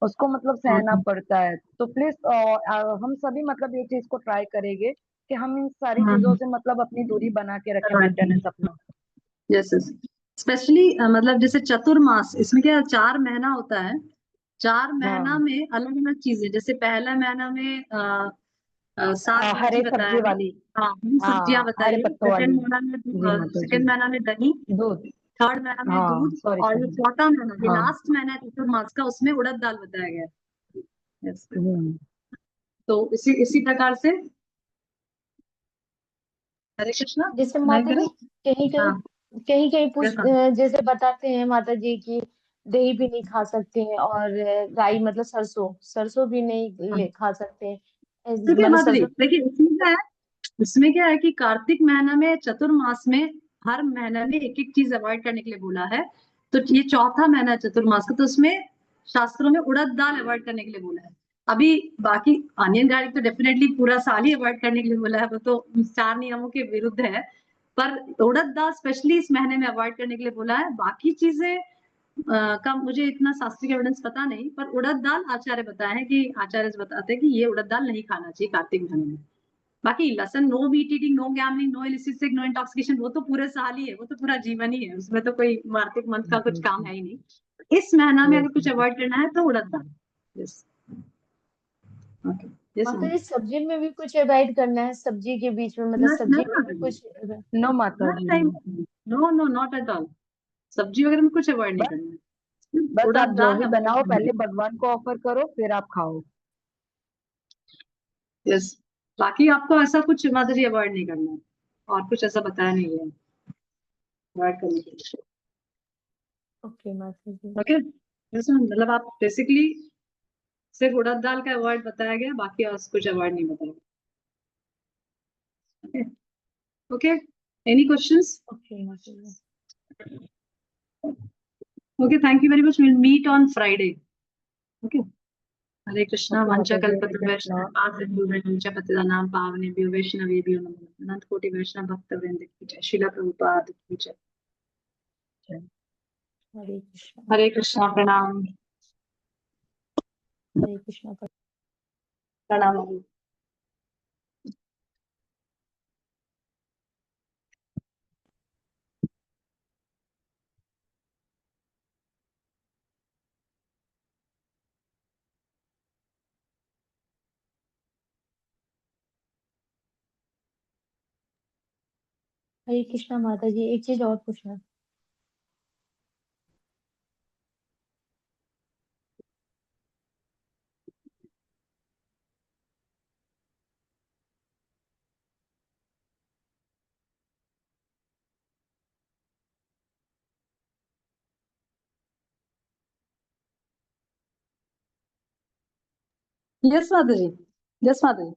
Speaker 3: उसको मतलब सहना
Speaker 1: हाँ
Speaker 3: पड़ता है। तो प्लीज हम सभी मतलब ये चीज को ट्राई करेंगे कि हम इन सारी
Speaker 1: हाँ,
Speaker 3: चीजों से मतलब अपनी दूरी बना के रखें, मेंटेनेंस अपना।
Speaker 1: Yes yes. स्पेशली मतलब जैसे चतुर्मास, इसमें क्या 4 महीना होता है, 4 महीना
Speaker 3: हाँ,
Speaker 1: में अलग अलग चीजें, जैसे पहला महीना में साग सब्जी
Speaker 3: हरे
Speaker 1: बताया
Speaker 3: सब्जी
Speaker 1: है।
Speaker 3: वाली।
Speaker 1: हाँ, हरी सब्जियां
Speaker 3: हाँ,
Speaker 1: बताई
Speaker 3: हरे
Speaker 1: है।
Speaker 3: पत्तों वाली।
Speaker 1: सेकंड महीना
Speaker 3: जी
Speaker 1: में
Speaker 3: माता जी।
Speaker 1: सेकंड महीना में दही,
Speaker 3: दूध।
Speaker 1: थर्ड महीना में
Speaker 3: हाँ,
Speaker 1: दूध,
Speaker 3: सॉरी
Speaker 1: और ये
Speaker 3: सॉरी।
Speaker 1: चौथा महीना, ये
Speaker 3: हाँ।
Speaker 1: लास्ट महीना है चतुर्मास का, उसमें उड़द दाल बताया गया है। Yes.
Speaker 3: हम्म।
Speaker 1: तो इसी इसी प्रकार से, हरे कृष्णा,
Speaker 2: जैसे
Speaker 1: मैं
Speaker 2: माता
Speaker 1: करूँ?
Speaker 2: जी कहीं
Speaker 1: हाँ
Speaker 2: कहीं कहीं कहीं
Speaker 1: यस
Speaker 2: जैसे बताते हैं माता जी की दही भी नहीं खा सकते हैं, और राई मतलब सरसों सरसों भी नहीं
Speaker 1: हाँ।
Speaker 2: ले खा सकते हैं,
Speaker 1: ठीक है
Speaker 2: मतलब
Speaker 1: माधुरी,
Speaker 2: सरसों।
Speaker 1: देखिए इसमें क्या है कि कार्तिक महीना में, चतुर्मास में, हर महीने में एक एक चीज अवॉइड करने के लिए बोला है। तो ये चौथा महीना है चतुर्मास का, तो उसमें शास्त्रों में उड़द दाल अवॉइड करने के लिए बोला है। अभी बाकी अनियन गार्लिक तो डेफिनेटली पूरा साल ही अवॉइड करने के लिए बोला है, वो तो 4 नियमों के विरुद्ध है। पर उड़द दाल स्पेशली इस महीने में अवॉइड करने के लिए बोला है। बाकी चीजें का मुझे इतना शास्त्रीय एविडेंस पता नहीं, पर उड़द दाल आचार्य बताए हैं कि आचार्य बताते हैं कि ये उड़द दाल नहीं खाना चाहिए कार्तिक महीने में। बाकी lesson, no meat eating, no gambling, no illicit sex, no intoxication, वो तो पूरे साल ही है, वो तो पूरा जीवन ही है, उसमें तो कोई कार्तिक मंथ का कुछ काम है ही नहीं। इस महीना में अगर कुछ अवॉइड करना है तो उड़द दाल। यस, ओके, यस
Speaker 2: माता जी सब्जी में भी कुछ अवॉइड करना है, सब्जी के बीच में मतलब सब्जी में भी कुछ
Speaker 3: नो माता जी,
Speaker 1: no no, not at all. सब्जी वगैरह में कुछ अवॉइड नहीं
Speaker 3: बस
Speaker 1: करना है।
Speaker 3: बस
Speaker 1: उड़द
Speaker 3: आप जो
Speaker 1: दाल
Speaker 3: भी
Speaker 1: avoid
Speaker 3: बनाओ
Speaker 1: करना है।
Speaker 3: पहले भगवान को ऑफर करो, फिर आप खाओ।
Speaker 1: यस, बाकी आपको ऐसा कुछ माता जी अवॉइड नहीं करना है, और कुछ ऐसा बताया नहीं है अवॉइड करने के लिए।
Speaker 2: ओके माता जी।
Speaker 1: ओके, मतलब आप बेसिकली सिर्फ उड़द दाल का अवॉइड बताया गया, बाकी और कुछ अवॉइड नहीं बताया। Okay, okay, any questions?
Speaker 2: Okay माता जी।
Speaker 1: Okay, thank you very much, will meet on Friday. Okay, Hare Krishna,
Speaker 3: okay
Speaker 1: Vancha
Speaker 3: माता जी, हरे
Speaker 1: कल्पतरुभ्यश्च
Speaker 3: कृष्णा।
Speaker 1: कृपा सिंधुभ्यश्च पतितानां पावनेभ्यो वैष्णवेभ्यो नमः नमः। अनंत कोटि वैष्णव भक्त वृंद की जय, श्रील प्रभुपाद की जय।
Speaker 2: हरे कृष्णा।
Speaker 1: हरे कृष्णा, प्रणाम
Speaker 2: हरे कृष्णा।
Speaker 1: प्रणाम।
Speaker 2: हरे कृष्णा माता जी, एक चीज और पूछना।
Speaker 1: यस माता जी, यस माता जी,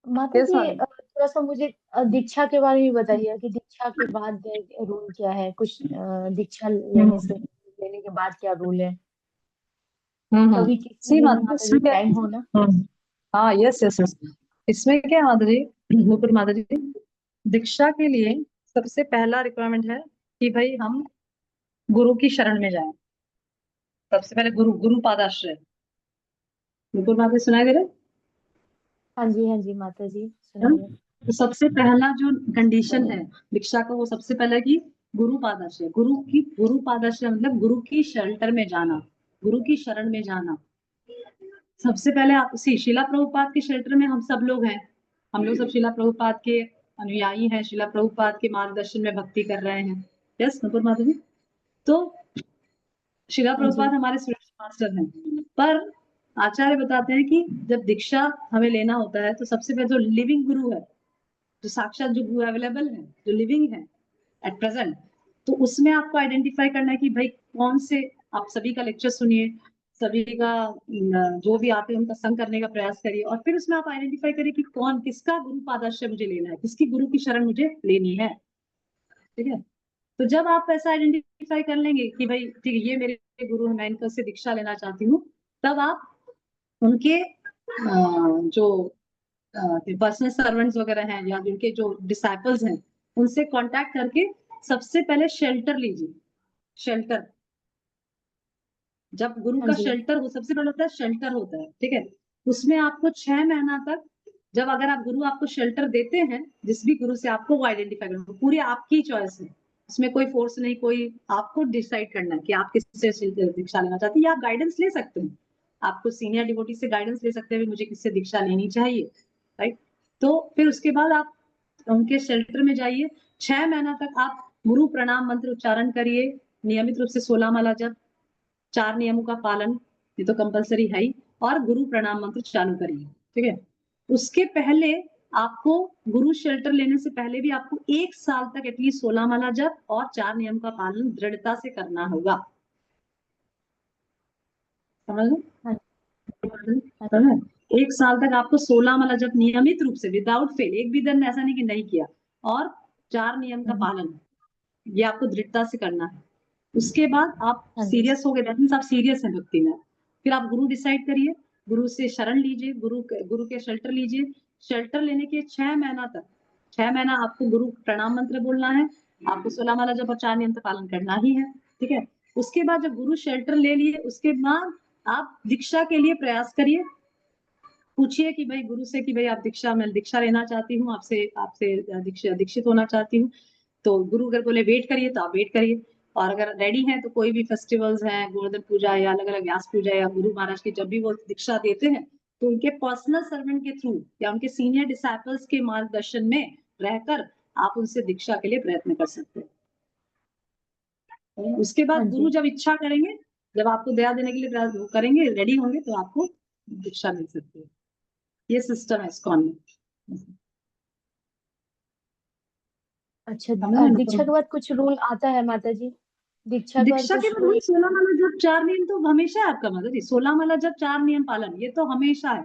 Speaker 2: माता
Speaker 1: यस
Speaker 2: जी
Speaker 1: माता जी।
Speaker 2: थोड़ा सा मुझे दीक्षा के बारे में बताइए कि दीक्षा के बाद रूल क्या है, कुछ दीक्षा लेने के बाद क्या रूल है, कभी किसी
Speaker 1: सी
Speaker 2: दिन
Speaker 1: माता
Speaker 2: माता जी
Speaker 1: इसमें क्या
Speaker 2: टाइम हो ना।
Speaker 1: हाँ, यस यस यस, इसमें क्या है माता जी, नुपुर माता जी, दीक्षा के लिए सबसे पहला रिक्वायरमेंट है कि भाई हम गुरु की शरण में जाएं। सबसे पहले गुरु गुरु पादाश्रय। नुपुर माता जी सुनाई दे रहे?
Speaker 2: हाँ जी माता जी
Speaker 1: हाँ?
Speaker 2: सुनाइए।
Speaker 1: तो सबसे पहला जो कंडीशन है दीक्षा का, वो सबसे पहला कि गुरु पादाश्रय, गुरु पादाश्रय मतलब गुरु की शेल्टर में जाना, गुरु की शरण में जाना। सबसे पहले आप शिला प्रभुपाद के शेल्टर में हम सब लोग हैं, हम लोग सब शिला प्रभुपाद के अनुयायी हैं, शिला प्रभुपाद के मार्गदर्शन में भक्ति कर रहे हैं। यस नुपुर माता जी, तो शिला
Speaker 2: हाँ जी।
Speaker 1: प्रभुपाद हमारे स्पिरिचुअल मास्टर हैं। पर आचार्य बताते हैं कि जब दीक्षा हमें लेना होता है तो सबसे पहले जो लिविंग गुरु है, जो साक्षात जो गुरु अवेलेबल है, जो लिविंग है एट प्रेजेंट, तो उसमें आपको आइडेंटिफाई करना है कि भाई कौन से, आप सभी का लेक्चर सुनिए, सभी का जो भी आते हैं उनका संग करने का प्रयास करिए, और फिर उसमें आप आइडेंटिफाई करिए कि कौन, किसका गुरु पादाश्रय मुझे लेना है, किसकी गुरु की शरण मुझे लेनी है। ठीक है, तो जब आप ऐसा आइडेंटिफाई कर लेंगे कि भाई ठीक है ये मेरे गुरु हैं, मैं इनका से दीक्षा लेना चाहती हूँ, तब आप उनके जो पर्सनल सर्वेंट्स वगैरह हैं या जिनके जो डिसाइपल्स हैं, उनसे कांटेक्ट करके सबसे पहले शेल्टर लीजिए। शेल्टर, जब गुरु
Speaker 2: हाँ
Speaker 1: का
Speaker 2: जी।
Speaker 1: शेल्टर, वो सबसे पहले होता है शेल्टर होता है, ठीक है। उसमें आपको 6 महीना तक, जब अगर आप गुरु आपको शेल्टर देते हैं, जिस भी गुरु से, आपको वो आइडेंटिफाई करना, पूरी आपकी चॉइस है, उसमें कोई फोर्स नहीं, कोई, आपको डिसाइड करना है कि आप किससे दीक्षा लेना चाहते हैं, या आप गाइडेंस ले सकते हैं, आपको सीनियर डिवोटी से गाइडेंस ले सकते हैं मुझे किससे दीक्षा लेनी चाहिए, राइट। तो फिर उसके बाद आप उनके शेल्टर में जाइए, 6 महीना तक आप गुरु प्रणाम मंत्र उच्चारण करिए, नियमित रूप से 16 माला जप, 4 नियमों का पालन, ये तो कंपलसरी है ही, और गुरु प्रणाम मंत्र चालू करिए। ठीक है, उसके पहले आपको गुरु शेल्टर लेने से पहले भी आपको 1 साल तक एटलीस्ट 16 माला जप और 4 नियम का पालन दृढ़ता से करना होगा। समझ लो,
Speaker 2: हाँ हाँ
Speaker 1: समझ? 1 साल तक आपको 16 माला जप नियमित रूप से विदाउट फेल, एक भी दिन ऐसा नहीं कि नहीं किया, और 4 नियम का पालन, ये आपको दृढ़ता से करना है। उसके बाद आप
Speaker 2: हाँ जी।
Speaker 1: सीरियस हो गए, दैट मींस आप सीरियस हैं भक्ति में, फिर आप गुरु डिसाइड करिए। गुरु से शरण लीजिए, गुरु के शेल्टर लीजिए। शेल्टर लेने के 6 महीना तक, 6 महीना आपको गुरु प्रणाम मंत्र बोलना है, आपको 16 माला जप और 4 नियम का पालन करना ही है, ठीक है। उसके बाद जब गुरु शेल्टर ले लिए, उसके बाद आप दीक्षा के लिए प्रयास करिए। पूछिए कि भाई गुरु से कि भाई आप मैं दीक्षा लेना चाहती हूँ, आपसे दीक्षित होना चाहती हूँ। तो गुरु अगर बोले वेट करिए तो आप वेट करिए, और अगर रेडी हैं तो कोई भी फेस्टिवल्स हैं, गोवर्धन पूजा या अलग-अलग व्यास पूजा या गुरु महाराज की जब भी वो दीक्षा देते हैं, तो उनके पर्सनल सर्वेंट के थ्रू या उनके सीनियर डिसाइपल्स के मार्गदर्शन में रहकर आप उनसे दीक्षा के लिए प्रयत्न कर सकते हैं। उसके
Speaker 2: हाँ
Speaker 1: बाद
Speaker 2: जी।
Speaker 1: गुरु जब इच्छा करेंगे, जब आपको दया देने के लिए प्रयास करेंगे, रेडी होंगे, तो आपको दीक्षा मिल सकती है। ये सिस्टम है इस्कॉन में।
Speaker 2: अच्छा,
Speaker 1: समझ रहे
Speaker 2: दीक्षा
Speaker 1: हैं?
Speaker 2: के बाद कुछ रूल आता है माता जी? दीक्षा के बाद
Speaker 1: दीक्षा के
Speaker 2: कुछ
Speaker 1: बाद
Speaker 2: रूल?
Speaker 1: वही 16 माला जप 4 नियम तो हमेशा है आपका, माता जी 16 माला जप 4 नियम पालन, ये तो हमेशा है,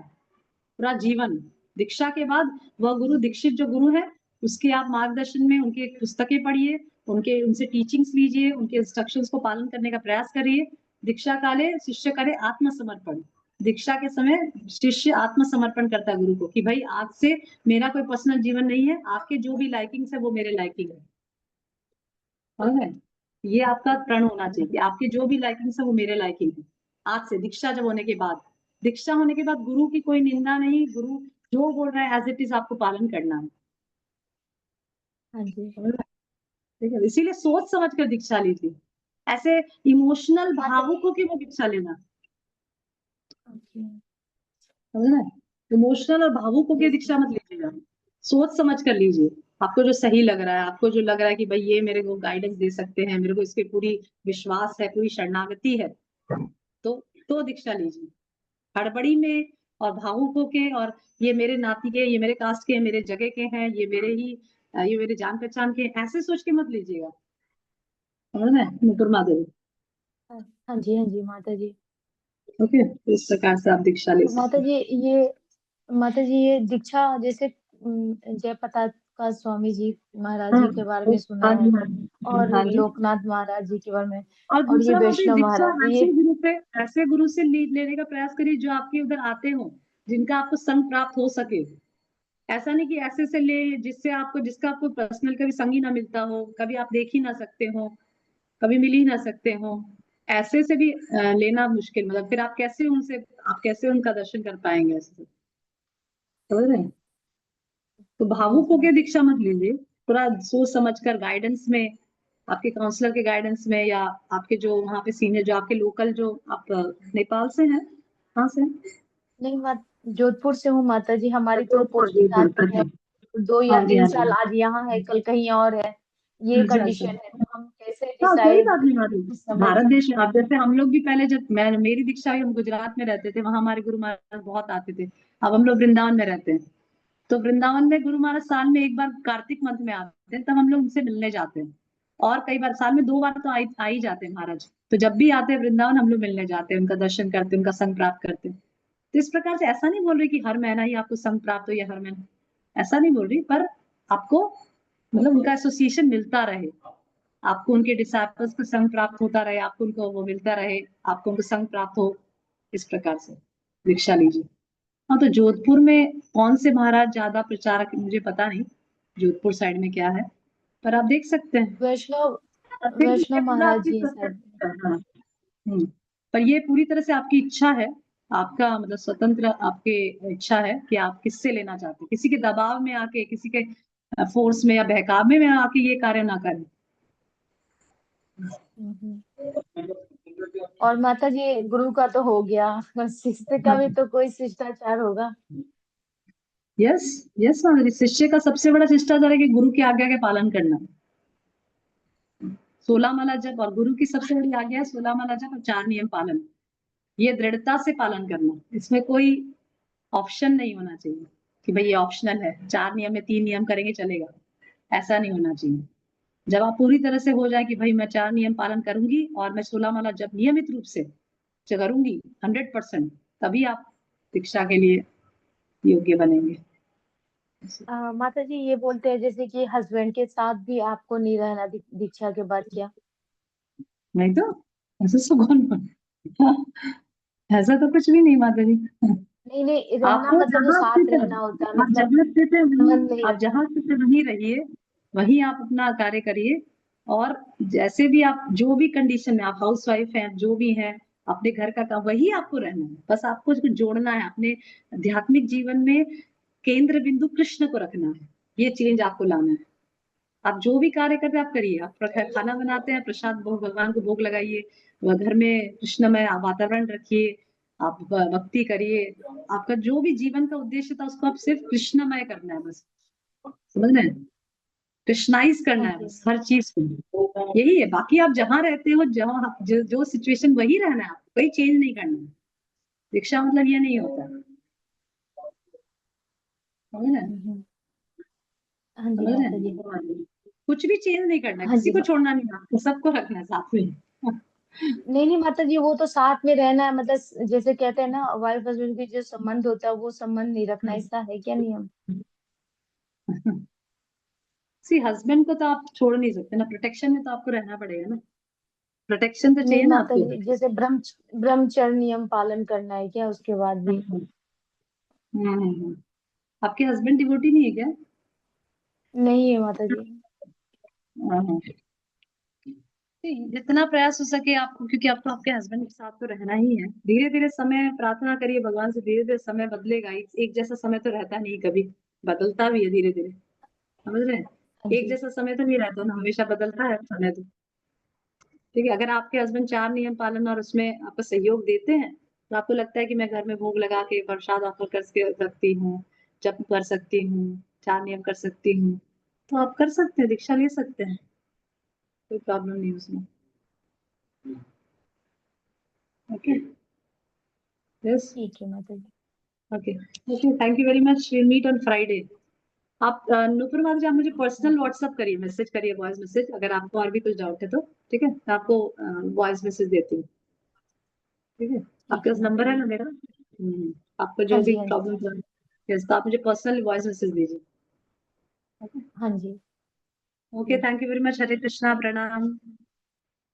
Speaker 1: पूरा जीवन। दीक्षा के बाद वह गुरु, दीक्षित जो गुरु है, उसके आप मार्गदर्शन में उनकी पुस्तकें पढ़िए, उनसे टीचिंग्स लीजिए, उनके इंस्ट्रक्शंस को पालन करने का प्रयास करिए। दीक्षा काले शिष्य करे आत्मसमर्पण। दीक्षा के समय शिष्य आत्मसमर्पण करता है गुरु को कि भाई आज से मेरा कोई पर्सनल जीवन नहीं है, आपके जो भी लाइकिंग्स है वो मेरे लाइकिंग है। समझ रहे हैं? ये आपका प्रण होना चाहिए कि आपकी जो भी लाइकिंग्स है वो मेरे लाइकिंग है। आज से दीक्षा जब होने के बाद, दीक्षा होने के बाद गुरु की कोई निंदा नहीं, गुरु जो बोल रहा है एज इट इज आपको पालन करना है।
Speaker 2: हाँ जी।
Speaker 1: समझ रहे हैं? ठीक है, इसीलिए सोच समझ कर दीक्षा लीजिए, ऐसे इमोशनल
Speaker 2: माता
Speaker 1: भावुक
Speaker 2: जी।
Speaker 1: होकर वो दीक्षा लेना।
Speaker 2: ओके।
Speaker 1: समझ रहे हैं? इमोशनल और भावुक होकर
Speaker 2: जैसे
Speaker 1: दीक्षा मत लीजिएगा, सोच समझ कर लीजिए। आपको जो सही लग रहा है, आपको जो लग रहा है कि भाई ये मेरे को गाइडेंस दे सकते हैं, मेरे को इस पे पूरी विश्वास है, पूरी शरणागति है, तो दीक्षा लीजिए। हड़बड़ी में और भावुक होके, और ये मेरे नाती के, ये मेरे कास्ट के, मेरे जगह के हैं, ये मेरे जान पहचान के हैं, ऐसे सोच के मत लीजिएगा। समझ रहे हैं? नुपुर माधुरी।
Speaker 2: हाँ जी, हाँ जी माता जी।
Speaker 1: ओके, इस प्रकार से आप दीक्षा ले
Speaker 2: तो
Speaker 1: सकते हैं।
Speaker 2: माता जी ये दीक्षा जैसे जयप्रताप स्वामी जी महाराज
Speaker 1: हाँ
Speaker 2: जी के बारे में सुना
Speaker 1: हाँ
Speaker 2: है,
Speaker 1: जी, हाँ जी,
Speaker 2: और
Speaker 1: हाँ जी।
Speaker 2: लोकनाथ महाराज जी के बारे में,
Speaker 1: और
Speaker 2: और ये
Speaker 1: दूसरा बात है,
Speaker 2: वैष्णव
Speaker 1: दीक्षा
Speaker 2: महाराज जी, ये
Speaker 1: ऐसे गुरु से लेने का प्रयास करिए जो आपके उधर आते हो, जिनका आपको संग प्राप्त हो सके। ऐसा नहीं कि ऐसे से ले जिसका आपको पर्सनल कभी संग ही ना मिलता हो, कभी आप देख ही ना सकते हो, कभी मिल ही ना सकते हो। ऐसे से भी लेना मुश्किल, मतलब फिर आप कैसे उनका दर्शन कर पाएंगे ऐसे। समझ रहे हैं? तो
Speaker 2: जी
Speaker 1: भावुक
Speaker 2: जी
Speaker 1: होकर दीक्षा मत लीजिए, थोड़ा सोच समझ कर गाइडेंस में, आपके काउंसलर के गाइडेंस में, या आपके जो वहाँ पे सीनियर, जो आपके लोकल, जो आप नेपाल से हैं, कहाँ से हैं?
Speaker 2: नहीं जोधपुर से हूँ माता जी, हमारी तो
Speaker 1: जोधपुर,
Speaker 2: पोस्टिंग
Speaker 1: जोधपुर,
Speaker 2: आती है,
Speaker 1: अच्छा।
Speaker 2: 2 या 3 साल
Speaker 1: हाँ
Speaker 2: आज यहाँ है, कल कहीं और है, ये
Speaker 1: जी, अच्छा
Speaker 2: कंडीशन
Speaker 1: अच्छा।
Speaker 2: है, तो हम कैसे
Speaker 1: हाँ, कोई
Speaker 2: डिसाइड
Speaker 1: बात नहीं माधुरी,
Speaker 2: इस समय?
Speaker 1: भारत देश में। अब जैसे हम लोग भी पहले, जब मेरी दीक्षा हुई, हम गुजरात में रहते थे, वहां हमारे गुरु महाराज बहुत आते थे। अब हम लोग वृंदावन में रहते हैं, तो वृंदावन में गुरु महाराज साल में एक बार कार्तिक मंथ में आते हैं, तब हम लोग उनसे मिलने जाते हैं। और कई बार साल में 2 बार तो आ ही जाते हैं महाराज। तो जब भी आते हैं वृंदावन, हम लोग मिलने जाते हैं, उनका दर्शन करते हैं, उनका संग प्राप्त करते हैं। तो इस प्रकार से ऐसा नहीं बोल रही कि हर महीना ही आपको संग प्राप्त हो, या हर महीना, ऐसा नहीं बोल रही, पर आपको मतलब उनका एसोसिएशन मिलता रहे, आपको उनके डिसाइपल्स का संग प्राप्त होता रहे, आपको उनको वो मिलता रहे, आपको उनको संग प्राप्त हो, इस प्रकार से दीक्षा लीजिए। हाँ, तो जोधपुर में कौन से महाराज ज्यादा प्रचारक है, मुझे पता नहीं जोधपुर साइड में क्या है, पर आप देख सकते हैं।
Speaker 2: वैष्णव
Speaker 1: पर फिर भी ये
Speaker 2: वैष्णव
Speaker 1: पूरा
Speaker 2: महाराज
Speaker 1: आपकी
Speaker 2: जी शायद।
Speaker 1: हाँ, पर ये पूरी तरह से आपकी इच्छा है, आपका मतलब स्वतंत्र आपके इच्छा है कि आप किससे लेना चाहते हैं, किसी के दबाव में आके, किसी के फोर्स में या बहकावे में आके ये कार्य ना करें।
Speaker 2: हम्म। और माता जी गुरु का तो हो गया, शिष्य का भी तो कोई शिष्टाचार होगा?
Speaker 1: यस यस माधुरी, शिष्य का सबसे बड़ा शिष्टाचार है कि गुरु की आज्ञा के पालन करना। 16 माला जप, और गुरु की सबसे बड़ी आज्ञा है 16 माला जप और 4 नियम पालन। ये दृढ़ता से पालन करना, इसमें कोई ऑप्शन नहीं होना चाहिए कि भाई ये ऑप्शनल है, 4 नियम में 3 नियम करेंगे चलेगा, ऐसा नहीं होना चाहिए। जब आप पूरी तरह से हो जाए कि भाई मैं 4 नियम पालन करूंगी और मैं 16 माला जप नियमित रूप से करूंगी 100%, तभी आप दीक्षा के लिए योग्य बनेंगे।
Speaker 2: माता जी ये बोलते हैं जैसे कि हस्बैंड के साथ भी आपको नहीं रहना दीक्षा के बाद, क्या?
Speaker 1: नहीं तो ऐसे सब कौन बोले? ऐसा तो कुछ भी नहीं माता जी।
Speaker 2: नहीं नहीं, रहना
Speaker 1: आपको
Speaker 2: मतलब वो
Speaker 1: जहाँ
Speaker 2: साथ
Speaker 1: स्थित है,
Speaker 2: रहना होता है,
Speaker 1: आप
Speaker 2: मतलब
Speaker 1: जहाँ स्थित है
Speaker 2: संबंध नहीं
Speaker 1: आप
Speaker 2: रखना।
Speaker 1: जहाँ स्थित है वहीं रहिए, वहीं आप अपना कार्य करिए। और जैसे भी आप जो भी कंडीशन में आप हाउस वाइफ हैं, जो भी है, अपने घर का काम वही आपको रहना है। बस आपको उसको जोड़ना है अपने आध्यात्मिक जीवन में, केंद्र बिंदु कृष्ण को रखना है। ये चेंज आपको लाना है। आप जो भी कार्य करते हैं आप करिए। आप खाना बनाते हैं, प्रसाद भगवान को भोग लगाइए, घर में कृष्णमय वातावरण रखिए, आप भक्ति करिए। आपका जो भी जीवन का उद्देश्य था उसको आप सिर्फ कृष्णमय करना है बस, समझ रहे हैं? कृष्णाइज करना
Speaker 2: हाँ
Speaker 1: है
Speaker 2: जी।
Speaker 1: बस हर चीज को, यही है। बाकी आप जहाँ रहते हो, जहाँ जो सिचुएशन वही रहना है, आपको कोई चेंज नहीं करना है। दीक्षा मतलब ये नहीं होता, समझ रहे हैं?
Speaker 2: हाँ जी
Speaker 1: समझ रहे
Speaker 2: माता जी।
Speaker 1: हैं? कुछ भी चेंज नहीं करना है,
Speaker 2: हाँ
Speaker 1: किसी
Speaker 2: जी
Speaker 1: को छोड़ना नहीं है, आपको सबको रखना है साथ में।
Speaker 2: नहीं नहीं माता जी, वो तो साथ में रहना है, मतलब जैसे कहते हैं ना, वाइफ हस्बैंड की जो संबंध होता है वो संबंध नहीं रखना, ऐसा है क्या नियम?
Speaker 1: सी हस्बैंड को तो आप छोड़ नहीं सकते ना, प्रोटेक्शन में तो आपको रहना पड़ेगा ना, प्रोटेक्शन तो चाहिए
Speaker 2: नहीं
Speaker 1: ना
Speaker 2: माता
Speaker 1: आपको।
Speaker 2: जी, जैसे ब्रह्मचर्य नियम पालन करना है क्या उसके बाद भी?
Speaker 1: आपके हस्बैंड डिवोटी नहीं है क्या?
Speaker 2: नहीं है माता जी।
Speaker 1: हाँ। जितना प्रयास हो सके आपको, क्योंकि आपको आपके हस्बैंड के साथ तो रहना ही है। धीरे धीरे समय प्रार्थना करिए भगवान से, धीरे धीरे समय बदलेगा। एक जैसा समय तो रहता नहीं, कभी बदलता भी है धीरे धीरे, समझ रहे हैं?
Speaker 2: हाँ
Speaker 1: एक
Speaker 2: जी।
Speaker 1: जैसा समय तो नहीं रहता ना, हमेशा बदलता है समय तो। ठीक है, अगर आपके हस्बैंड 4 नियम पालन और उसमें आपको सहयोग देते हैं, तो आपको लगता है कि मैं घर में भोग लगा के प्रसाद ऑफर कर सकती हूँ, जप कर सकती हूँ, 4 नियम कर सकती हूँ, तो आप कर सकते हैं, दीक्षा ले सकते हैं, कोई प्रॉब्लम नहीं उसमें। ओके, यस,
Speaker 2: ठीक है माता जी।
Speaker 1: Okay, okay, thank you very much, will meet on Friday. आप नुपुर माता जी, आप मुझे पर्सनल व्हाट्सएप करिए, मैसेज करिए, वॉइस मैसेज, अगर आपको और भी कुछ डाउट है तो। ठीक है, मैं आपको वॉइस मैसेज देती हूँ। ठीक है,
Speaker 2: ठीक
Speaker 1: आपके
Speaker 2: है
Speaker 1: पास
Speaker 2: माता
Speaker 1: नंबर है
Speaker 2: जी।
Speaker 1: ना मेरा? आपको
Speaker 2: हाँ
Speaker 1: जो भी
Speaker 2: जी हाँ जी।
Speaker 1: प्रॉब्लम है, तो आप मुझे पर्सनल वॉइस मैसेज दीजिए।
Speaker 2: हाँ जी।
Speaker 1: Okay, thank you very much, Hare Krishna, प्रणाम।